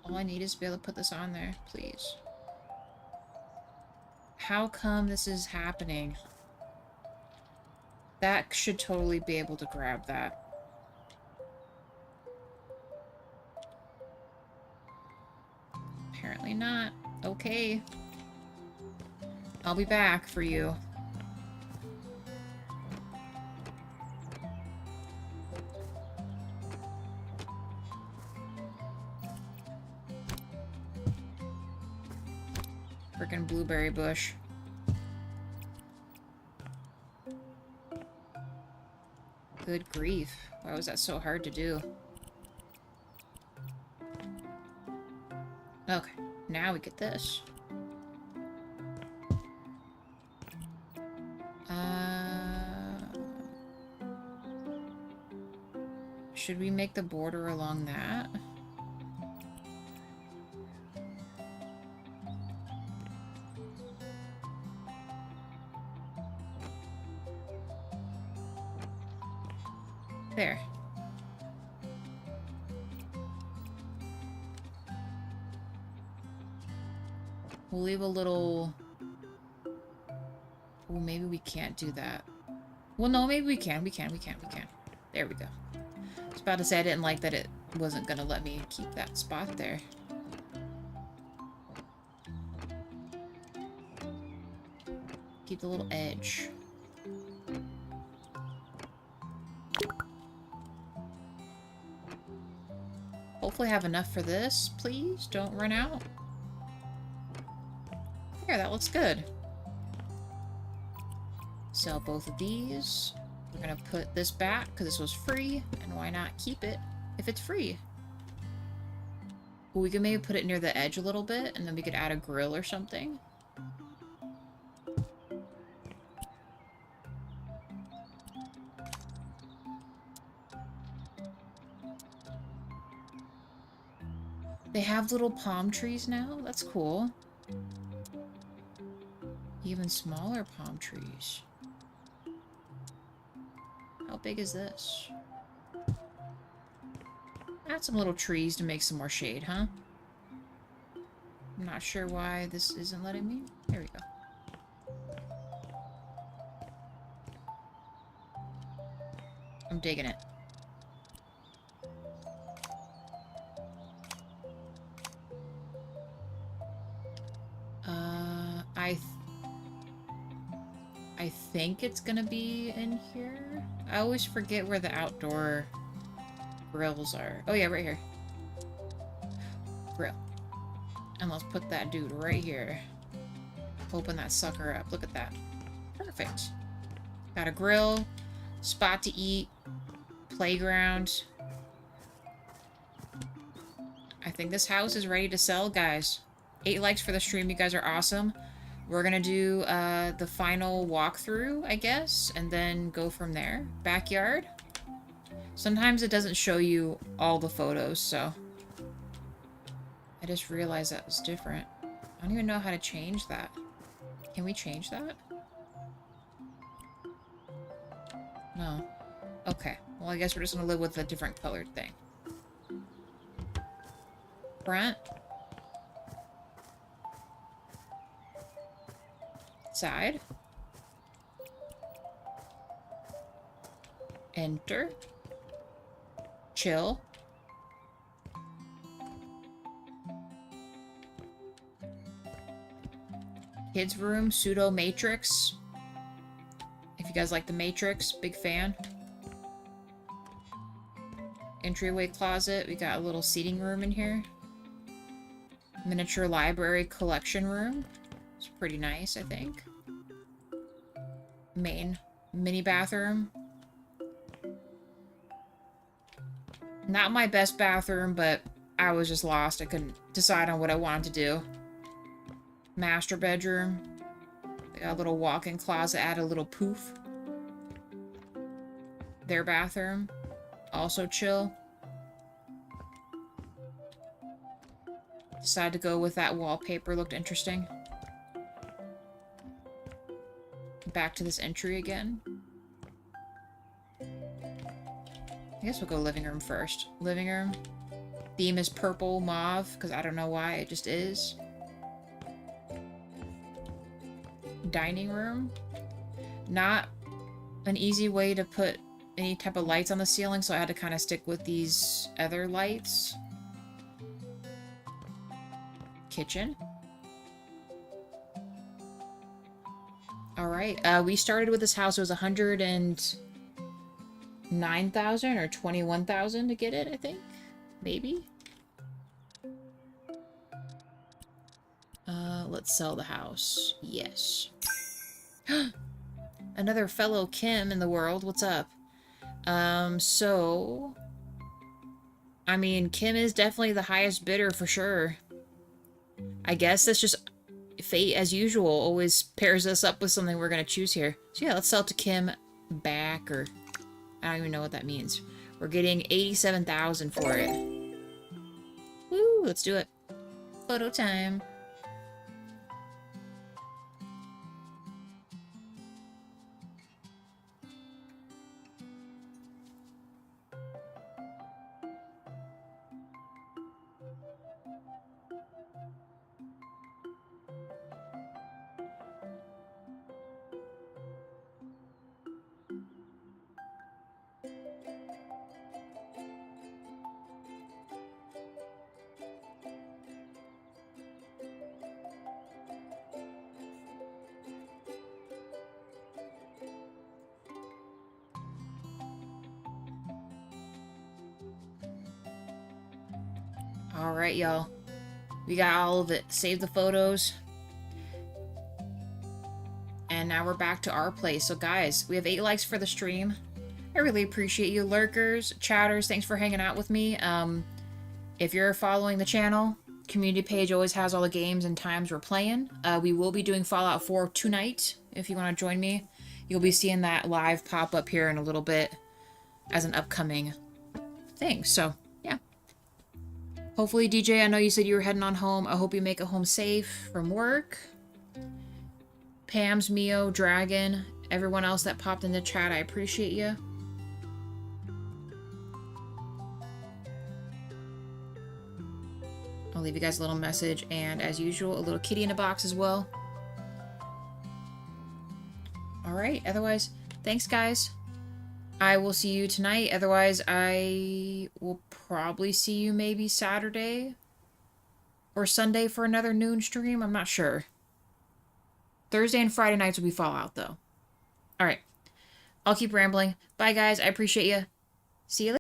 All I need is to be able to put this on there, please. How come this is happening? That should totally be able to grab that. Apparently not. Okay. I'll be back for you. Freaking blueberry bush. Good grief. Why was that so hard to do? Okay, now we get this. Should we make the border along that? There. We'll leave a little... Well, maybe we can't do that. Well, no, maybe we can. We can. There we go. I was about to say I didn't like that it wasn't gonna let me keep that spot there. Keep the little edge. Hopefully I have enough for this, please. Don't run out. There, that looks good. Sell both of these. We're gonna put this back because this was free, and why not keep it if it's free? Well, we could maybe put it near the edge a little bit, and then we could add a grill or something. They have little palm trees now? That's cool. Even smaller palm trees. How big is this? Add some little trees to make some more shade, huh? I'm not sure why this isn't letting me. There we go. I'm digging it. I think it's gonna be in here. I always forget where the outdoor grills are. Oh yeah, right here. Grill. And let's put that dude right here. Open that sucker up. Look at that. Perfect. Got a grill, spot to eat, playground. I think this house is ready to sell, guys. 8 likes for the stream. You guys are awesome. We're gonna do the final walkthrough, I guess, and then go from there. Backyard. Sometimes it doesn't show you all the photos, so... I just realized that was different. I don't even know how to change that. Can we change that? No. Okay. Well, I guess we're just gonna live with a different colored thing. Front. Side. Enter. Chill. Kids room, pseudo matrix. If you guys like the Matrix, big fan. Entryway closet. We got a little seating room in here. Miniature library collection room. It's pretty nice, I think. Main mini bathroom. Not my best bathroom, but I was just lost. I couldn't decide on what I wanted to do. Master bedroom. They got a little walk-in closet, add a little poof. Their bathroom. Also chill. Decided to go with that wallpaper, looked interesting. Back to this entry again. I guess we'll go living room first. Living room. Theme is purple mauve, because I don't know why, it just is. Dining room. Not an easy way to put any type of lights on the ceiling, so I had to kind of stick with these other lights. Kitchen. Alright, we started with this house. It was 109,000 or 21,000 to get it, I think. Maybe. Let's sell the house. Yes. Another fellow Kim in the world. What's up? So... I mean, Kim is definitely the highest bidder for sure. I guess that's just fate as usual. Always pairs us up with something we're going to choose here. So yeah, let's sell to Kim back, or... I don't even know what that means. We're getting 87,000 for it. Woo, let's do it. Photo time. Alright, y'all. We got all of it. Save the photos. And now we're back to our place. So guys, we have 8 likes for the stream. I really appreciate you, lurkers, chatters. Thanks for hanging out with me. If you're following the channel, community page always has all the games and times we're playing. We will be doing Fallout 4 tonight. If you want to join me, you'll be seeing that live pop up here in a little bit as an upcoming thing. So, yeah. Hopefully, DJ, I know you said you were heading on home. I hope you make it home safe from work. Pam's, Mio, Dragon, everyone else that popped in the chat, I appreciate you. I'll leave you guys a little message, and as usual, a little kitty in a box as well. Alright, otherwise, thanks guys. I will see you tonight. Otherwise, I will probably see you maybe Saturday or Sunday for another noon stream. I'm not sure. Thursday and Friday nights will be Fallout, though. Alright. I'll keep rambling. Bye, guys. I appreciate you. See you later.